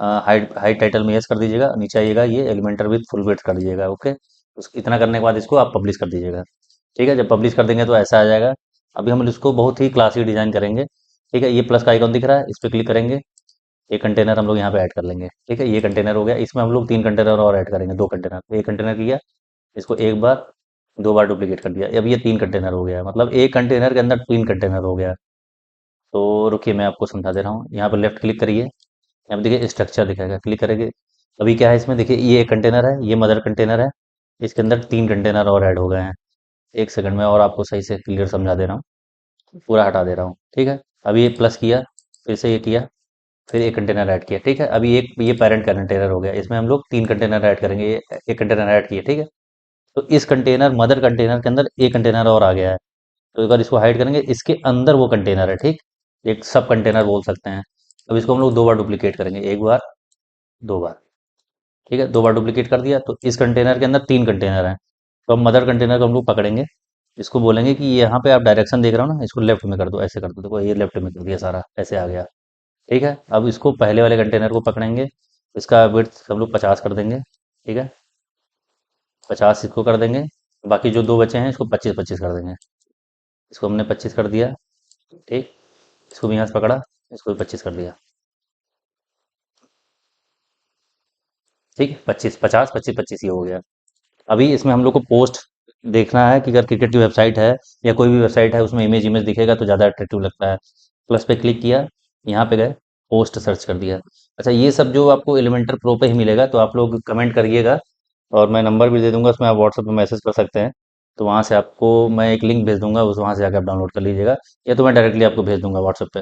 [SPEAKER 1] हाइट हाइट टाइटल में यस कर दीजिएगा, नीचे आइएगा, ये एलिमेंटर विद फुल विड्थ कर दीजिएगा। ओके, इतना करने के बाद इसको आप पब्लिश कर दीजिएगा। ठीक है, जब पब्लिश कर देंगे तो ऐसा आ जाएगा। अभी हम इसको बहुत ही क्लासी डिजाइन करेंगे। ठीक है, ये प्लस का आइकॉन दिख रहा है, इस पर क्लिक करेंगे, एक कंटेनर हम लोग यहाँ पे ऐड कर लेंगे। ठीक है, ये कंटेनर हो गया, इसमें हम लोग 3 कंटेनर और ऐड करेंगे, 2 कंटेनर, एक कंटेनर किया, इसको एक बार, 2 बार डुप्लीकेट कर दिया, अब ये 3 कंटेनर हो गया, मतलब एक कंटेनर के अंदर 3 कंटेनर हो गया। तो रुकिए मैं आपको समझा दे रहा हूँ। यहाँ पर लेफ्ट क्लिक करिए, यहाँ पे देखिए स्ट्रक्चर दिखाएगा, क्लिक करेंगे। अभी क्या है इसमें, देखिए ये एक कंटेनर है, ये मदर कंटेनर है, इसके अंदर 3 कंटेनर और ऐड हो गए हैं। एक सेकंड में और आपको सही से क्लियर समझा दे रहा हूँ, पूरा हटा दे रहा हूँ। ठीक है, अभी ये प्लस किया, फिर से ये किया, फिर एक कंटेनर ऐड किया। ठीक है, अभी एक ये पेरेंट कंटेनर हो गया, इसमें हम लोग 3 कंटेनर ऐड करेंगे, ये एक कंटेनर ऐड किया। ठीक है, तो इस कंटेनर मदर कंटेनर के अंदर एक कंटेनर और आ गया है। तो एक बार इसको हाइड करेंगे, इसके अंदर वो कंटेनर है। ठीक, एक सब कंटेनर बोल सकते हैं। अब इसको हम लोग 2 बार डुप्लीकेट करेंगे, एक बार, 2 बार। ठीक है, 2 बार डुप्लीकेट कर दिया, तो इस कंटेनर के अंदर 3 कंटेनर हैं। तो हम मदर कंटेनर को हम लोग पकड़ेंगे, इसको बोलेंगे कि यहाँ पे आप डायरेक्शन देख रहे हो ना, इसको लेफ्ट में कर दो, ऐसे कर दो, देखो ये लेफ्ट में कर दिया, सारा ऐसे आ गया। ठीक है, अब इसको पहले वाले कंटेनर को पकड़ेंगे, इसका विड्थ हम लोग 50 कर देंगे। ठीक है, 50 इसको कर देंगे, बाकी जो दो बचे हैं इसको 25-25 कर देंगे। इसको हमने 25 कर दिया। ठीक, इसको भी यहाँ से पकड़ा, इसको भी 25 कर दिया। ठीक है, 25 50 25 25 ये हो गया। अभी इसमें हम लोग को पोस्ट देखना है कि अगर क्रिकेट की वेबसाइट है या कोई भी वेबसाइट है, उसमें इमेज इमेज दिखेगा तो ज़्यादा अट्रैक्टिव लगता है। प्लस पे क्लिक किया, यहाँ पे गए, पोस्ट सर्च कर दिया। अच्छा, ये सब जो आपको एलिमेंटर प्रो पे ही मिलेगा, तो आप लोग कमेंट करिएगा, और मैं नंबर भी दे दूंगा, उसमें आप व्हाट्सएप पे मैसेज कर सकते हैं। तो वहाँ से आपको मैं एक लिंक भेज दूंगा, उस वहाँ से जाकर आप डाउनलोड कर लीजिएगा, या तो मैं डायरेक्टली आपको भेज दूंगा व्हाट्सएप पे।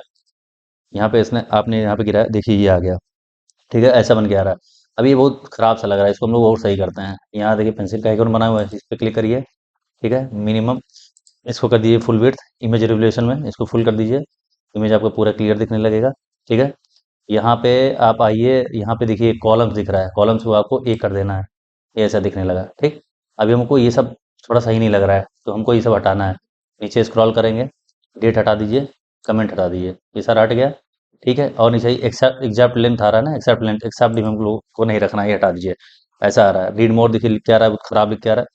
[SPEAKER 1] यहाँ पे इसने आपने यहाँ पे गिराया, देखिए ये आ गया। ठीक है, ऐसा बन के आ रहा है। अब ये बहुत खराब सा लग रहा है, इसको हम लोग और सही करते हैं। यहाँ देखिए पेंसिल का आइकन बना हुआ है, इस पर क्लिक करिए। ठीक है, मिनिमम इसको कर दीजिए फुल विड्थ, इमेज रेवोल्यूशन में इसको फुल कर दीजिए, इमेज आपको पूरा क्लियर दिखने लगेगा। ठीक है, यहाँ पे आप आइए, यहाँ पे देखिए कॉलम्स दिख रहा है, कॉलम्स को आपको एक कर देना है, ये ऐसा दिखने लगा। ठीक, अभी हमको ये सब थोड़ा सही नहीं लग रहा है, तो हमको ये सब हटाना है। नीचे स्क्रॉल करेंगे, डेट हटा दीजिए, कमेंट हटा दीजिए, ये सारा हट गया। ठीक है, और नीचे एक्सेप्ट एग्जैक्ट लेंथ आ रहा है ना, एक्सेप्ट लेंथ, एक्सेप्ट भी हम लोग को नहीं रखना है, ये हटा दीजिए। ऐसा आ रहा है, रीड मोर देखिए लिख के आ रहा है, बहुत खराब लिख के आ रहा है,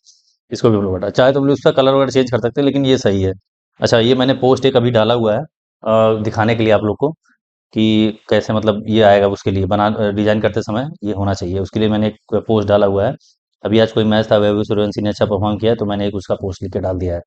[SPEAKER 1] इसको भी हम लोग हटा, चाहे तो हम लोग उसका कलर वगैरह चेंज कर सकते हैं, लेकिन ये सही है। अच्छा, ये मैंने पोस्ट एक अभी डाला हुआ है दिखाने के लिए आप लोग को, कि कैसे मतलब ये आएगा, उसके लिए बना डिजाइन करते समय ये होना चाहिए, उसके लिए मैंने एक पोस्ट डाला हुआ है। अभी आज कोई मैच था, वैभव सूर्यवंशी ने अच्छा परफॉर्म किया, तो मैंने एक उसका पोस्ट लिख के डाल दिया है।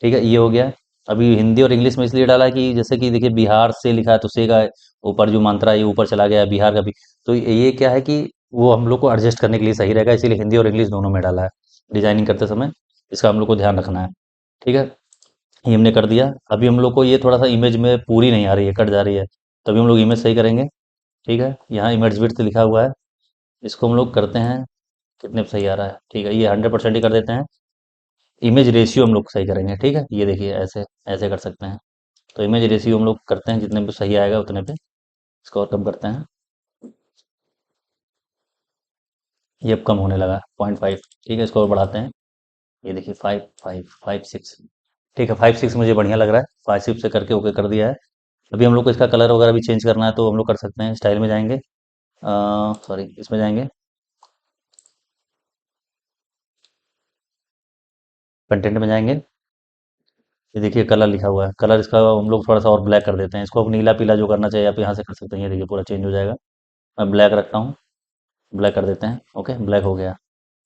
[SPEAKER 1] ठीक है, ये हो गया। अभी हिंदी और इंग्लिश में इसलिए डाला है कि जैसे कि देखिए बिहार से लिखा है, तो से का ऊपर जो मात्रा है ये ऊपर चला गया है, बिहार का भी। तो ये क्या है कि वो हम लोग को एडजस्ट करने के लिए सही रहेगा, इसीलिए हिंदी और इंग्लिश दोनों में डाला है डिजाइनिंग करते समय। इसका हम लोग को ध्यान रखना है। ठीक है, ये हमने कर दिया। अभी हम लोग को ये थोड़ा सा इमेज में पूरी नहीं आ रही है, कट जा रही है, तभी हम लोग इमेज सही करेंगे। ठीक है, यहाँ इमेज विड्थ लिखा हुआ है, इसको हम लोग करते हैं कितने पे सही आ रहा है। ठीक है, ये 100% ही कर देते हैं। इमेज रेशियो हम लोग सही करेंगे। ठीक है, ये देखिए ऐसे ऐसे कर सकते हैं। तो इमेज रेशियो हम लोग करते हैं, जितने पे सही आएगा उतने पे इसको और कम करते हैं। ये अब कम होने लगा, 0.5। ठीक है, इसको और बढ़ाते हैं। ये देखिए 5 5 5 6। ठीक है, 5 6 मुझे बढ़िया लग रहा है। 5 6 से करके ओके कर दिया है। अभी हम लोग को इसका कलर वगैरह भी चेंज करना है, तो हम लोग कर सकते हैं। स्टाइल में जाएंगे, सॉरी इसमें जाएंगे, कंटेंट में जाएंगे। ये देखिए कलर लिखा हुआ है, कलर इसका हम लोग थोड़ा सा और ब्लैक कर देते हैं। इसको अब नीला पीला जो करना चाहिए आप यहाँ से कर सकते हैं। ये देखिए पूरा चेंज हो जाएगा। मैं ब्लैक रखता हूँ, ब्लैक कर देते हैं। ओके, ब्लैक हो गया।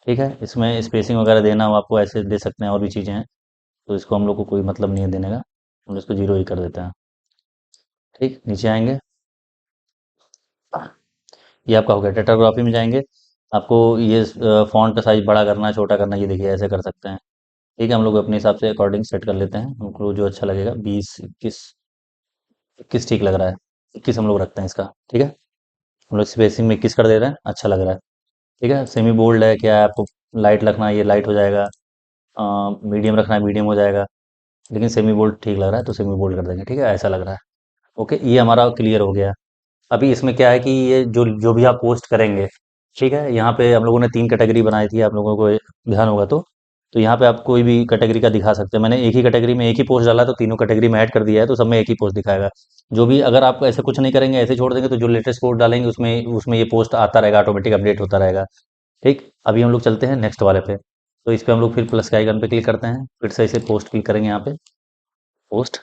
[SPEAKER 1] ठीक है, इसमें स्पेसिंग वगैरह देना हो आपको, ऐसे दे सकते हैं, और भी चीज़ें हैं। तो इसको हम लोग को कोई मतलब नहीं है देने का, हम इसको 0 ही कर देते हैं। ठीक, नीचे आएंगे, ये आपका हो गया। टेट्राग्राफी में जाएंगे, आपको ये फॉन्ट का साइज बड़ा करना है छोटा करना है, ये देखिए ऐसे कर सकते हैं। ठीक है, हम लोग अपने हिसाब से अकॉर्डिंग सेट कर लेते हैं, हमको जो अच्छा लगेगा। 20 21, 21 ठीक लग रहा है। 21 हम लोग रखते हैं इसका। ठीक है, हम लोग स्पेसिंग में 21 कर दे रहे हैं, अच्छा लग रहा है। ठीक है, सेमी बोल्ड है, क्या है आपको लाइट रखना है, ये लाइट हो जाएगा। मीडियम रखना है, मीडियम हो जाएगा। लेकिन सेमी बोल्ड ठीक लग रहा है, तो सेमी बोल्ड कर देंगे। ठीक है, ऐसा लग रहा है। ओके, ये हमारा क्लियर हो गया। अभी इसमें क्या है कि ये जो जो भी आप पोस्ट करेंगे, ठीक है, यहाँ पे हम लोगों ने 3 कैटेगरी बनाई थी, आप लोगों को ध्यान होगा तो यहाँ पे आप कोई भी कैटेगरी का दिखा सकते हैं। मैंने एक ही कैटेगरी में एक ही पोस्ट डाला, तो तीनों कैटेगरी में ऐड कर दिया है, तो सब में एक ही पोस्ट दिखाएगा। जो भी अगर आप ऐसे कुछ नहीं करेंगे, ऐसे छोड़ देंगे, तो जो लेटेस्ट पोस्ट डालेंगे उसमें उसमें ये पोस्ट आता रहेगा, ऑटोमेटिक अपडेट होता रहेगा। ठीक, अभी हम लोग चलते हैं नेक्स्ट वाले पे। तो इस पे हम लोग फिर प्लस के आइकन पे क्लिक करते हैं, फिर से इसे पोस्ट क्लिक करेंगे यहाँ पे, पोस्ट।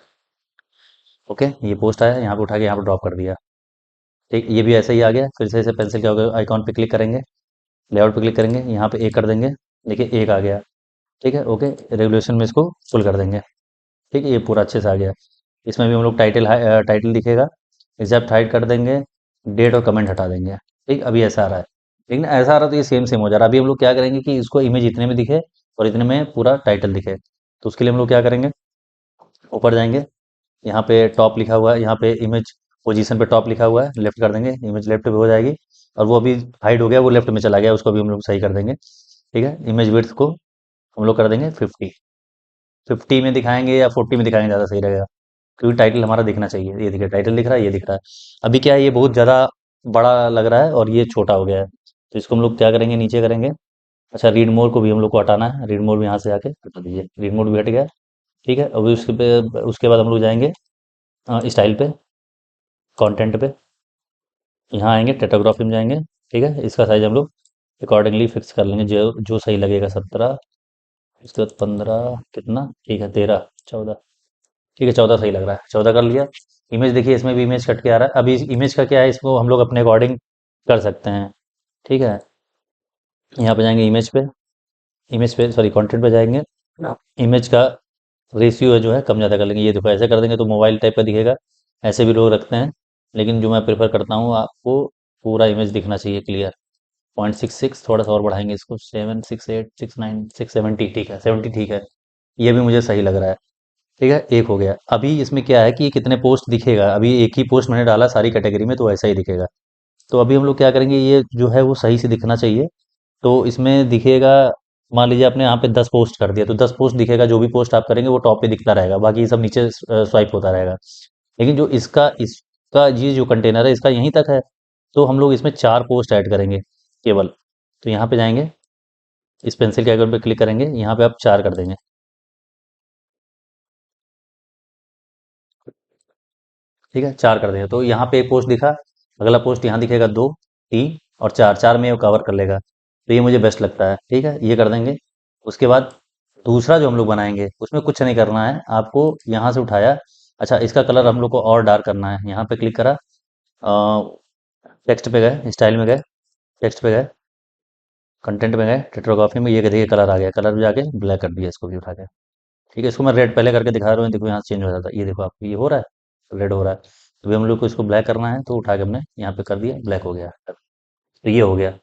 [SPEAKER 1] ओके, ये पोस्ट आया, यहाँ पे उठा के यहाँ पे ड्रॉप कर दिया। ठीक, ये भी ऐसे ही आ गया। फिर से इसे पेंसिल के आइकॉन पे क्लिक करेंगे, लेआउट पे क्लिक करेंगे, यहाँ पे एक कर देंगे। देखिए एक आ गया। ठीक है, ओके, रेगुलेशन में इसको फुल कर देंगे। ठीक है, ये पूरा अच्छे से आ गया। इसमें भी हम लोग टाइटल दिखेगा, एग्जैक्ट हाइड कर देंगे, डेट और कमेंट हटा देंगे। ठीक, अभी ऐसा आ रहा है। लेकिन ऐसा आ रहा तो ये सेम सेम हो जा रहा है। अभी हम लोग क्या करेंगे कि इसको इमेज इतने में दिखे और इतने में पूरा टाइटल दिखे। तो उसके लिए हम लोग क्या करेंगे, ऊपर जाएंगे, यहाँ पे टॉप लिखा हुआ है, यहाँ पे इमेज पोजीशन पे टॉप लिखा हुआ है, लेफ्ट कर देंगे, इमेज लेफ्ट पे हो जाएगी। और वो अभी हाइड हो गया, वो लेफ्ट में चला गया, उसको भी हम लोग सही कर देंगे। ठीक है, इमेज विड्थ को हम लोग कर देंगे 50। 50 में दिखाएंगे या 40 में दिखाएंगे, ज़्यादा सही रहेगा, क्योंकि टाइटल हमारा दिखना चाहिए। ये देखिए टाइटल दिख रहा है, ये दिख रहा है। अभी क्या है, ये बहुत ज़्यादा बड़ा लग रहा है और ये छोटा हो गया है, तो इसको हम लोग क्या करेंगे, नीचे करेंगे। अच्छा, रीड मोर को भी हम लोग को हटाना है, रीड मोर भी यहाँ से आके हटा दीजिए, रीड मोर भी हट गया। ठीक है, अभी उसके बाद हम लोग जाएंगे स्टाइल पे, कंटेंट पे, यहाँ आएंगे, टेटोग्राफी में जाएंगे। ठीक है, इसका साइज हम लोग अकॉर्डिंगली फिक्स कर लेंगे, जो जो सही लगेगा। 17, उसके बाद 15, कितना, ठीक है 13, 14। ठीक है, 14 सही लग रहा है, 14 कर लिया। इमेज देखिए, इसमें भी इमेज कट के आ रहा है। अभी इस इमेज का क्या है, इसको हम लोग अपने अकॉर्डिंग कर सकते हैं। ठीक है, यहाँ पे जाएंगे, इमेज पे सॉरी कंटेंट पे जाएंगे। इमेज का रेशियो है जो है कम ज़्यादा कर लेंगे। ये देखो ऐसे कर देंगे तो मोबाइल टाइप का दिखेगा, ऐसे भी लोग रखते हैं। लेकिन जो मैं प्रेफर करता हूँ, आपको पूरा इमेज दिखना चाहिए क्लियर। 0.66 थोड़ा सा और बढ़ाएंगे इसको, 7 6 8 6 9 6 70। ठीक है, 70 ठीक है, ये भी मुझे सही लग रहा है। ठीक है, एक हो गया। अभी इसमें क्या है कि ये कितने पोस्ट दिखेगा, अभी एक ही पोस्ट मैंने डाला सारी कैटेगरी में, तो ऐसा ही दिखेगा। तो अभी हम लोग क्या करेंगे, ये जो है वो सही से दिखना चाहिए। तो इसमें दिखेगा, मान लीजिए आपने यहाँ पे 10 पोस्ट कर दिया, तो 10 पोस्ट दिखेगा, जो भी पोस्ट आप करेंगे वो टॉप पे दिखता रहेगा, बाकी ये सब नीचे स्वाइप होता रहेगा। लेकिन जो इसका ये जो कंटेनर है, इसका यहीं तक है, तो हम लोग इसमें 4 पोस्ट ऐड करेंगे केवल। तो यहाँ पे जाएंगे, इस पेंसिल के आइकन पे क्लिक करेंगे, यहाँ पे आप 4 कर देंगे। ठीक है, 4 कर देंगे, तो यहाँ पे एक पोस्ट दिखा, अगला पोस्ट यहाँ दिखेगा, 2, 3 और 4, 4 में ये कवर कर लेगा। तो ये मुझे बेस्ट लगता है। ठीक है, ये कर देंगे। उसके बाद दूसरा जो हम लोग बनाएंगे, उसमें कुछ नहीं करना है आपको, यहाँ से उठाया। अच्छा, इसका कलर हम लोग को और डार्क करना है, यहाँ पे क्लिक करा, टेक्स्ट पे गए, स्टाइल में गए, टेक्स्ट पे गए, कंटेंट में गए, टेट्रोग्राफी में, ये देखिए कलर आ गया, कलर भी जाके ब्लैक कर दिया इसको भी उठा के। ठीक है, इसको मैं रेड पहले करके दिखा रहा हूँ, देखो यहाँ चेंज हो जाता है, ये देखो आपको ये हो रहा है, रेड हो रहा है। तो अभी हम लोग को इसको ब्लैक करना है, तो उठा के हमने यहाँ पे कर दिया, ब्लैक हो गया। तो ये हो गया।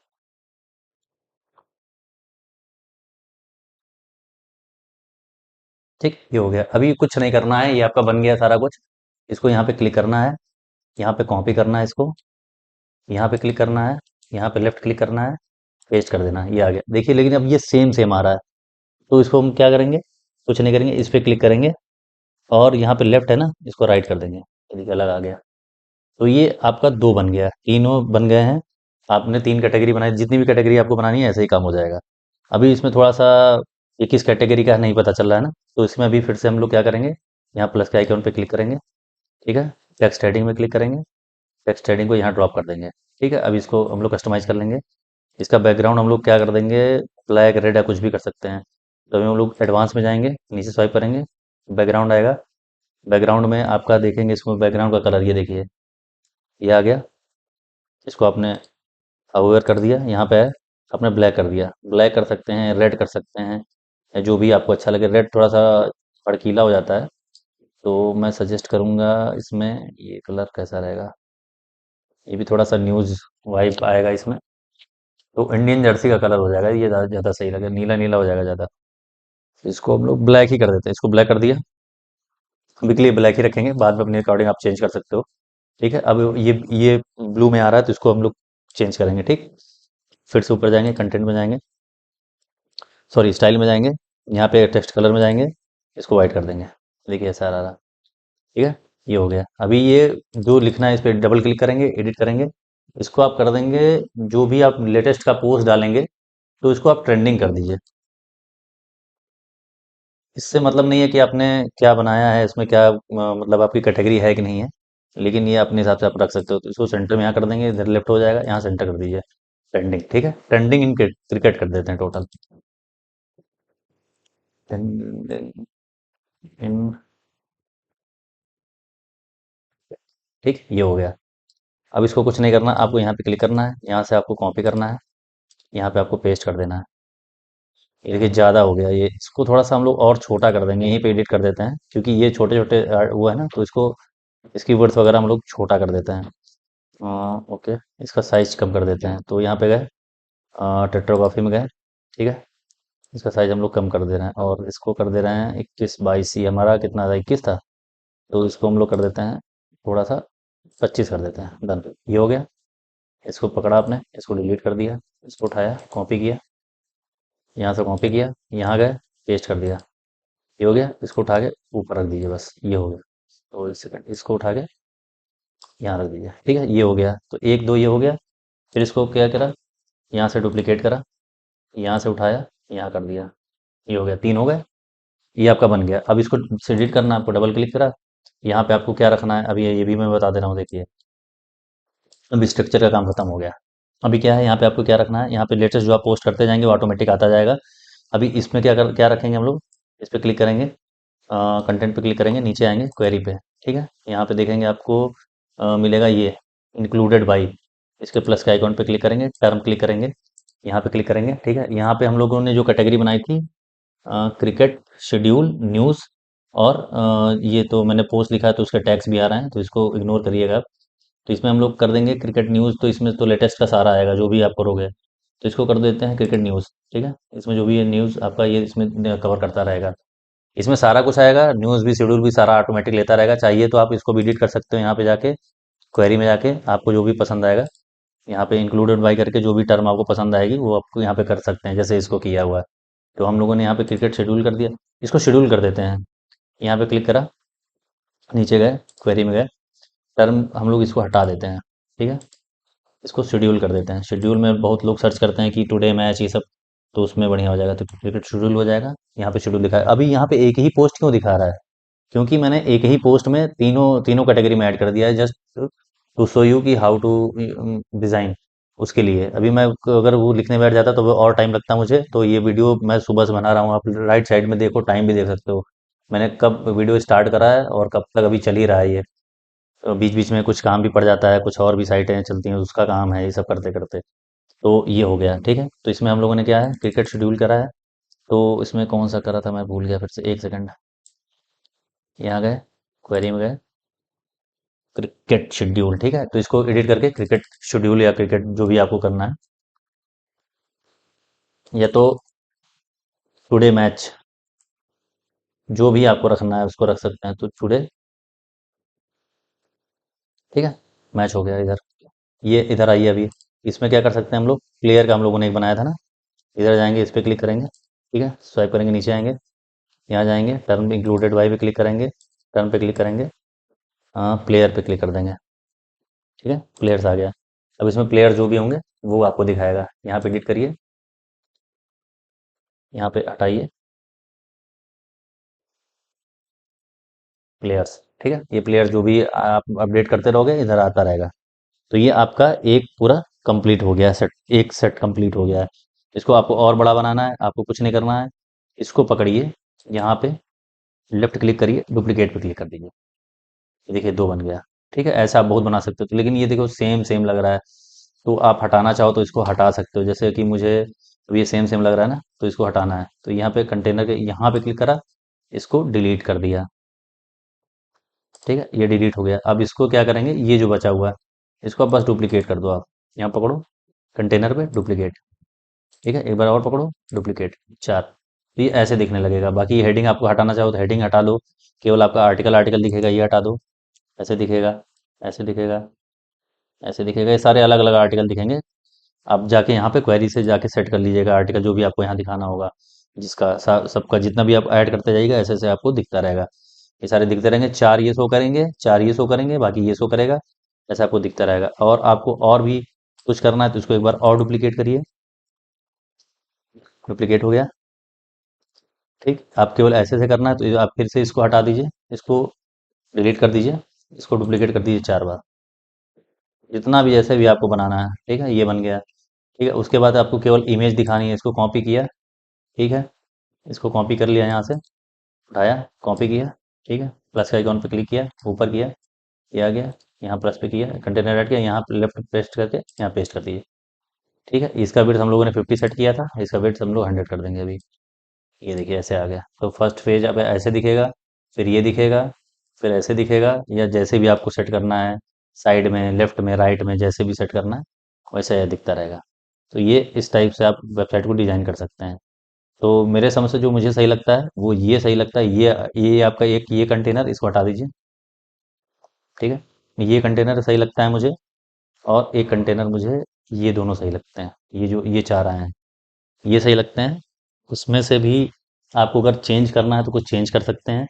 [SPEAKER 1] ठीक, ये हो गया। अभी कुछ नहीं करना है, ये आपका बन गया सारा कुछ। इसको यहाँ पे क्लिक करना है, यहाँ पे कॉपी करना है इसको, यहाँ पे क्लिक करना है, यहाँ पे लेफ्ट क्लिक करना है, पेस्ट कर देना है, ये आ गया। देखिए लेकिन अब ये सेम सेम आ रहा है, तो इसको हम क्या करेंगे, कुछ नहीं करेंगे, इस पे क्लिक करेंगे और यहाँ पे लेफ्ट है ना, इसको राइट कर देंगे। ये देखिए अलग आ गया। तो ये आपका दो बन गया, तीनों बन गए हैं। आपने तीन कैटेगरी बनाई, जितनी भी कैटेगरी आपको बनानी है ऐसे ही काम हो जाएगा। अभी इसमें थोड़ा सा ये किस कैटेगरी का है नहीं पता चल रहा है ना, तो इसमें अभी फिर से हम लोग क्या करेंगे, यहाँ प्लस के आइकॉन पे क्लिक करेंगे। ठीक है, टेक्स्ट हेडिंग में क्लिक करेंगे, टेक्स्ट हेडिंग को यहाँ ड्रॉप कर देंगे। ठीक है, अब इसको हम लोग कस्टमाइज कर लेंगे। इसका बैकग्राउंड हम लोग क्या कर देंगे, ब्लैक रेड या कुछ भी कर सकते हैं। तो अभी हम लोग एडवांस में जाएंगे, नीचे स्वाइप करेंगे, बैकग्राउंड आएगा। बैकग्राउंड में आपका देखेंगे, इसमें बैकग्राउंड का कलर ये देखिए, ये आ गया। इसको आपने अवेयर कर दिया, यहाँ पे है, आपने ब्लैक कर दिया। ब्लैक कर सकते हैं, रेड कर सकते हैं, या जो भी आपको अच्छा लगे। रेड थोड़ा सा भड़कीला हो जाता है, तो मैं सजेस्ट करूँगा इसमें ये कलर कैसा रहेगा, ये भी थोड़ा सा न्यूज़ वाइब आएगा इसमें। तो इंडियन जर्सी का कलर हो जाएगा, ये ज़्यादा ज़्यादा सही लगेगा, नीला नीला हो जाएगा ज़्यादा। इसको हम लोग ब्लैक ही कर देते हैं, इसको ब्लैक कर दिया। अभी के लिए ब्लैक ही रखेंगे, बाद में अपने अकॉर्डिंग आप चेंज कर सकते हो। ठीक है, अब ये ब्लू में आ रहा है, तो इसको हम लोग चेंज करेंगे। ठीक, फिर से ऊपर जाएंगे, कंटेंट में जाएंगे, सॉरी स्टाइल में जाएंगे, यहाँ पे टेक्स्ट कलर में जाएंगे, इसको वाइट कर देंगे। देखिए ऐसा आ रहा। ठीक है, ये हो गया। अभी ये जो लिखना है इस पर डबल क्लिक करेंगे, एडिट करेंगे। इसको आप कर देंगे, जो भी आप लेटेस्ट का पोस्ट डालेंगे तो इसको आप ट्रेंडिंग कर दीजिए। इससे मतलब नहीं है कि आपने क्या बनाया है, इसमें क्या मतलब आपकी कैटेगरी है कि नहीं है, लेकिन ये अपने हिसाब से आप रख सकते हो। तो इसको सेंटर में यहाँ कर देंगे, इधर लेफ्ट हो जाएगा, यहाँ सेंटर कर दीजिए। ट्रेंडिंग, ठीक है, ट्रेंडिंग इन क्रिकेट कर देते हैं टोटल। ट्रेंडिंग इन, ठीक, ये हो गया। अब इसको कुछ नहीं करना, आपको यहाँ पे क्लिक करना है, यहाँ से आपको कॉपी करना है, यहाँ पे आपको पेस्ट कर देना है। ये देखिए ज़्यादा हो गया, ये इसको थोड़ा सा हम लोग और छोटा कर देंगे, यहीं पे एडिट कर देते हैं, क्योंकि ये छोटे छोटे वो है ना, तो इसको इसकी वर्ड्स वगैरह हम लोग छोटा कर देते हैं। ओके, इसका साइज कम कर देते हैं, तो यहाँ पे गए, टेट्राग्राफी में गए। ठीक है, इसका साइज हम लोग कम कर दे रहे हैं, और इसको कर दे रहे हैं 21 22, ये हमारा कितना था, 21 था, तो इसको हम लोग कर देते हैं थोड़ा सा 25 कर देते हैं। डन, ये हो गया। इसको पकड़ा आपने, इसको डिलीट कर दिया, इसको उठाया, कॉपी किया, यहाँ से कॉपी किया, यहाँ गए, पेस्ट कर दिया, ये हो गया। इसको उठा के ऊपर रख दीजिए, बस ये हो गया। तो एक सेकंड, इसको उठा के यहाँ रख दीजिए। ठीक है, ये हो गया। तो एक दो ये हो गया। फिर इसको क्या करा, यहाँ से डुप्लीकेट करा, यहाँ से उठाया, यहाँ कर दिया, ये हो गया। तीन हो गए, ये आपका बन गया। अब इसको एडिट करना है, आपको डबल क्लिक करा, यहाँ पे आपको क्या रखना है, अभी ये भी मैं बता दे रहा हूँ, देखिए। अब स्ट्रक्चर का काम खत्म हो गया। अभी क्या है, यहाँ पे आपको क्या रखना है, यहाँ पे लेटेस्ट जो आप पोस्ट करते जाएंगे वो ऑटोमेटिक आता जाएगा। अभी इसमें क्या रखेंगे हम लोग, इस पे क्लिक करेंगे, कंटेंट पे क्लिक करेंगे, नीचे आएंगे क्वेरी पे। ठीक है, यहाँ पे देखेंगे आपको मिलेगा ये इंक्लूडेड बाई, इसके प्लस के आइकॉन पे क्लिक करेंगे, टर्म क्लिक करेंगे, यहाँ पे क्लिक करेंगे। ठीक है, यहाँ पे हम लोगों ने जो कैटेगरी बनाई थी, क्रिकेट शेड्यूल न्यूज़, और ये तो मैंने पोस्ट लिखा है तो उसके टैग्स भी आ रहे हैं, तो इसको इग्नोर करिएगा आप। तो इसमें हम लोग कर देंगे क्रिकेट न्यूज़, तो इसमें तो लेटेस्ट का सारा आएगा जो भी आप करोगे, तो इसको कर देते हैं क्रिकेट न्यूज़। ठीक है, इसमें जो भी है न्यूज़ आपका, ये इसमें कवर करता रहेगा। इसमें सारा कुछ आएगा, न्यूज़ भी शेड्यूल भी सारा ऑटोमेटिक लेता रहेगा। चाहिए तो आप इसको भी एडिट कर सकते हो, यहाँ पे जाके क्वेरी में जाके आपको जो भी पसंद आएगा, यहाँ पे इंक्लूडेड बाय करके जो भी टर्म आपको पसंद आएगी वो आपको यहाँ पे कर सकते हैं, जैसे इसको किया हुआ है। तो हम लोगों ने यहाँ पे क्रिकेट शेड्यूल कर दिया, इसको शेड्यूल कर देते हैं। यहाँ पे क्लिक करा, नीचे गए, क्वेरी में गए, टर्म हम लोग इसको हटा देते हैं। ठीक है, इसको शेड्यूल कर देते हैं। शेड्यूल में बहुत लोग सर्च करते हैं कि टुडे मैच ये सब, तो उसमें बढ़िया हो जाएगा, तो क्रिकेट शेड्यूल हो जाएगा। यहाँ पे शेड्यूल दिखा है। अभी यहाँ पे एक ही पोस्ट क्यों दिखा रहा है, क्योंकि मैंने एक ही पोस्ट में तीनों तीनों कैटेगरी में ऐड कर दिया है, जस्ट टू शो यू कि हाउ टू डिज़ाइन। उसके लिए अभी मैं अगर वो लिखने बैठ जाता तो वो और टाइम लगता मुझे। तो ये वीडियो मैं सुबह से बना रहा हूँ, आप राइट साइड में देखो, टाइम भी देख सकते हो मैंने कब वीडियो स्टार्ट करा है और कब तक अभी चल ही रहा है ये। तो बीच बीच में कुछ काम भी पड़ जाता है, कुछ और भी साइटें चलती हैं, उसका काम है ये सब करते करते। तो ये हो गया। ठीक है, तो इसमें हम लोगों ने क्या है, क्रिकेट शेड्यूल करा है। तो इसमें कौन सा करा था, मैं भूल गया, फिर से एक सेकंड। यहाँ गए, क्वेरी में गए, क्रिकेट शेड्यूल। ठीक है, तो इसको एडिट करके क्रिकेट शेड्यूल या क्रिकेट जो भी आपको करना है, या तो टुडे मैच, जो भी आपको रखना है उसको रख सकते हैं। तो टुडे, ठीक है, मैच हो गया इधर। ये इधर आइए अभी, इसमें क्या कर सकते हैं हम लोग, प्लेयर का हम लोगों ने एक बनाया था ना, इधर जाएंगे, इस पर क्लिक करेंगे, ठीक है, स्वाइप करेंगे, नीचे आएंगे, यहाँ जाएंगे, टर्न इंक्लूडेड बाई पे क्लिक करेंगे, टर्न पे क्लिक करेंगे, हाँ प्लेयर पे क्लिक कर देंगे, ठीक है, प्लेयर्स आ गया। अब इसमें प्लेयर जो भी होंगे वो आपको दिखाएगा। यहाँ पे एडिट करिए, यहाँ पे हटाइए प्लेयर्स, ठीक है, ये प्लेयर जो भी आप अपडेट करते रहोगे इधर आता रहेगा। तो ये आपका एक पूरा कंप्लीट हो गया सेट, एक सेट कंप्लीट हो गया है। इसको आपको और बड़ा बनाना है, आपको कुछ नहीं करना है, इसको पकड़िए, यहाँ पे लेफ्ट क्लिक करिए, डुप्लीकेट पे क्लिक कर दीजिए, ये देखिए दो बन गया। ठीक है, ऐसा आप बहुत बना सकते हो। तो लेकिन ये देखो सेम सेम लग रहा है, तो आप हटाना चाहो तो इसको हटा सकते हो। जैसे कि मुझे अब ये सेम सेम लग रहा है ना, तो इसको हटाना है, तो यहाँ पे कंटेनर के यहाँ पे क्लिक करा, इसको डिलीट कर दिया, ठीक है, ये डिलीट हो गया। अब इसको क्या करेंगे, ये जो बचा हुआ है इसको आप बस डुप्लीकेट कर दो। आप यहाँ पकड़ो, कंटेनर पे डुप्लीकेट, ठीक है, एक बार और पकड़ो, डुप्लीकेट, चार। तो ये ऐसे दिखने लगेगा। बाकी हेडिंग आपको हटाना चाहो तो हेडिंग हटा लो, केवल आपका आर्टिकल आर्टिकल दिखेगा, ये हटा दो, ऐसे दिखेगा, ऐसे दिखेगा, ऐसे दिखेगा, ये सारे अलग अलग आर्टिकल दिखेंगे। आप जाके यहाँ पे क्वेरी से जाके सेट कर लीजिएगा आर्टिकल जो भी आपको यहाँ दिखाना होगा, जिसका सबका जितना भी आप ऐड करते जाइएगा ऐसे ऐसे आपको दिखता रहेगा। ये सारे दिखते रहेंगे, चार ये शो करेंगे, चार ये शो करेंगे, बाकी ये शो करेगा, ऐसा आपको दिखता रहेगा। और आपको और भी कुछ करना है तो इसको एक बार और डुप्लीकेट करिए, डुप्लीकेट हो गया, ठीक। आप केवल ऐसे से करना है तो आप फिर से इसको हटा दीजिए, इसको डिलीट कर दीजिए, इसको डुप्लीकेट कर दीजिए चार बार, जितना भी जैसे भी आपको बनाना है, ठीक है, ये बन गया। ठीक है, उसके बाद आपको केवल इमेज दिखानी है, इसको कॉपी किया, ठीक है, इसको कॉपी कर लिया, यहाँ से उठाया, कॉपी किया, ठीक है, प्लस का आइकॉन पे क्लिक किया, ऊपर किया, ये आ गया, यहाँ प्लस पे किया, कंटेनर ऐड किया, यहाँ लेफ्ट पेस्ट करके यहाँ पेस्ट कर दीजिए, ठीक है। इसका वेट हम लोगों ने 50 सेट किया था, इसका वेट हम लोग 100 कर देंगे अभी। ये देखिए ऐसे आ गया। तो फर्स्ट पेज अब ऐसे दिखेगा, फिर ये दिखेगा, फिर ऐसे दिखेगा, या जैसे भी आपको सेट करना है, साइड में, लेफ्ट में, राइट में, जैसे भी सेट करना है वैसे यह दिखता रहेगा। तो ये इस टाइप से आप वेबसाइट को डिज़ाइन कर सकते हैं। तो मेरे समझ से जो मुझे सही लगता है वो ये सही लगता है, ये आपका एक ये कंटेनर, इसको हटा दीजिए, ठीक है, ये कंटेनर सही लगता है मुझे, और एक कंटेनर मुझे, ये दोनों सही लगते हैं, ये जो ये चाह रहे हैं ये सही लगते हैं। उसमें से भी आपको अगर चेंज करना है तो कुछ चेंज कर सकते हैं।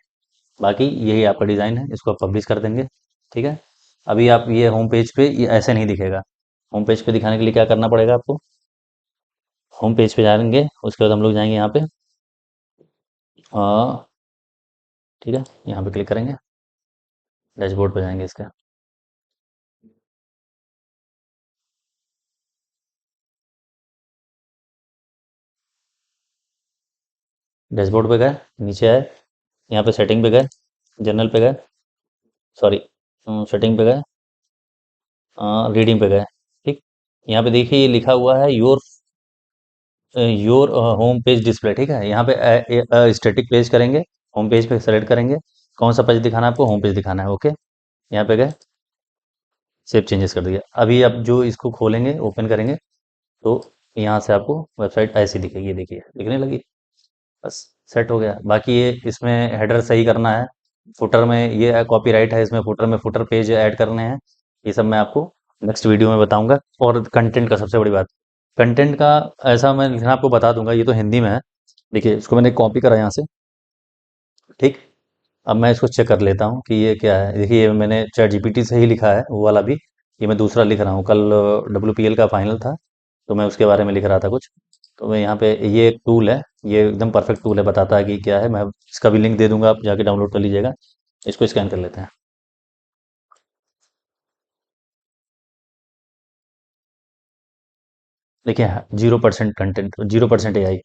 [SPEAKER 1] बाकी यही आपका डिज़ाइन है, इसको आप पब्लिश कर देंगे, ठीक है। अभी आप ये होम पेज पे ये ऐसे नहीं दिखेगा, होम पेज पे दिखाने के लिए क्या करना पड़ेगा आपको, होम पेज पे जाएंगे, उसके बाद हम लोग जाएंगे यहाँ पे, आ, ठीक है, यहाँ पे क्लिक करेंगे, डैशबोर्ड पे जाएंगे इसका, डैशबोर्ड पे गए, नीचे आए, यहाँ पे सेटिंग पे गए, जनरल पे गए, सॉरी, सेटिंग पे गए, रीडिंग पे गए, ठीक। यहाँ पे देखिए ये लिखा हुआ है योर होम पेज डिस्प्ले, ठीक है। यहाँ पे स्टैटिक पेज करेंगे, होम पेज पे सेलेक्ट करेंगे, कौन सा पेज दिखाना है आपको, होम पेज दिखाना है, ओके। यहाँ पे गए, सेव चेंजेस कर दिया। अभी आप जो इसको खोलेंगे, ओपन करेंगे, तो यहाँ से आपको वेबसाइट ऐसी दिखेगी, ये देखिए दिखने लगी, बस सेट हो गया। बाकी ये इसमें हेडर सही करना है, फुटर में ये कॉपीराइट है, इसमें फुटर में फुटर पेज ऐड करने हैं, ये सब मैं आपको नेक्स्ट वीडियो में बताऊंगा। और कंटेंट का सबसे बड़ी बात, कंटेंट का ऐसा मैं लिखना आपको बता दूंगा, ये तो हिंदी में है, देखिए इसको मैंने कॉपी करा यहाँ से, ठीक। अब मैं इसको चेक कर लेता हूँ कि ये क्या है। देखिए ये मैंने चैट जीपीटी से ही लिखा है वो वाला भी, ये मैं दूसरा लिख रहा हूँ, कल WPL का फाइनल था तो मैं उसके बारे में लिख रहा था कुछ। तो मैं यहाँ पे, ये एक टूल है, ये एकदम परफेक्ट टूल है, बताता है कि क्या है। मैं इसका भी लिंक दे दूंगा, आप जाके डाउनलोड कर लीजिएगा। इसको स्कैन कर लेते हैं। देखिए 0% कंटेंट, 0% AI,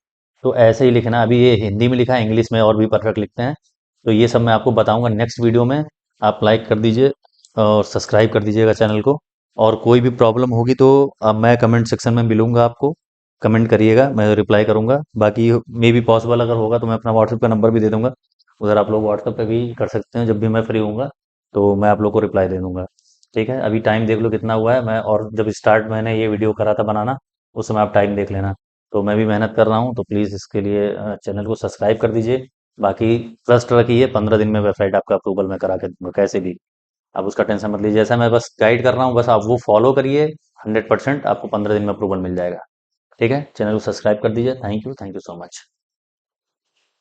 [SPEAKER 1] तो ऐसे ही लिखना। अभी ये हिंदी में लिखा है, इंग्लिश में और भी परफेक्ट लिखते हैं। तो ये सब मैं आपको बताऊंगा नेक्स्ट वीडियो में। आप लाइक कर दीजिए और सब्सक्राइब कर दीजिएगा चैनल को। और कोई भी प्रॉब्लम होगी तो अब मैं कमेंट सेक्शन में मिलूंगा आपको, कमेंट करिएगा, मैं रिप्लाई करूंगा। बाकी मे भी पॉसिबल अगर होगा तो मैं अपना व्हाट्सएप का नंबर भी दे दूंगा, उधर आप लोग व्हाट्सएप पे भी कर सकते हैं, जब भी मैं फ्री होऊंगा तो मैं आप लोग को रिप्लाई दे दूंगा। ठीक है, अभी टाइम देख लो कितना हुआ है। मैं और जब स्टार्ट मैंने ये वीडियो करा था बनाना, उस समय आप टाइम देख लेना। तो मैं भी मेहनत कर रहा हूँ, तो प्लीज़ इसके लिए चैनल को सब्सक्राइब कर दीजिए बाकी ट्रस्ट रखिए, 15 दिन में वेबसाइट आपका अप्रूवल मैं करा के दूंगा कैसे भी। आप उसका टेंशन मत लीजिए, जैसा मैं बस गाइड कर रहा हूँ बस आप वो फॉलो करिए। 100% आपको 15 दिन में अप्रूवल मिल जाएगा। ठीक है, चैनल को सब्सक्राइब कर दीजिए। Thank you so much.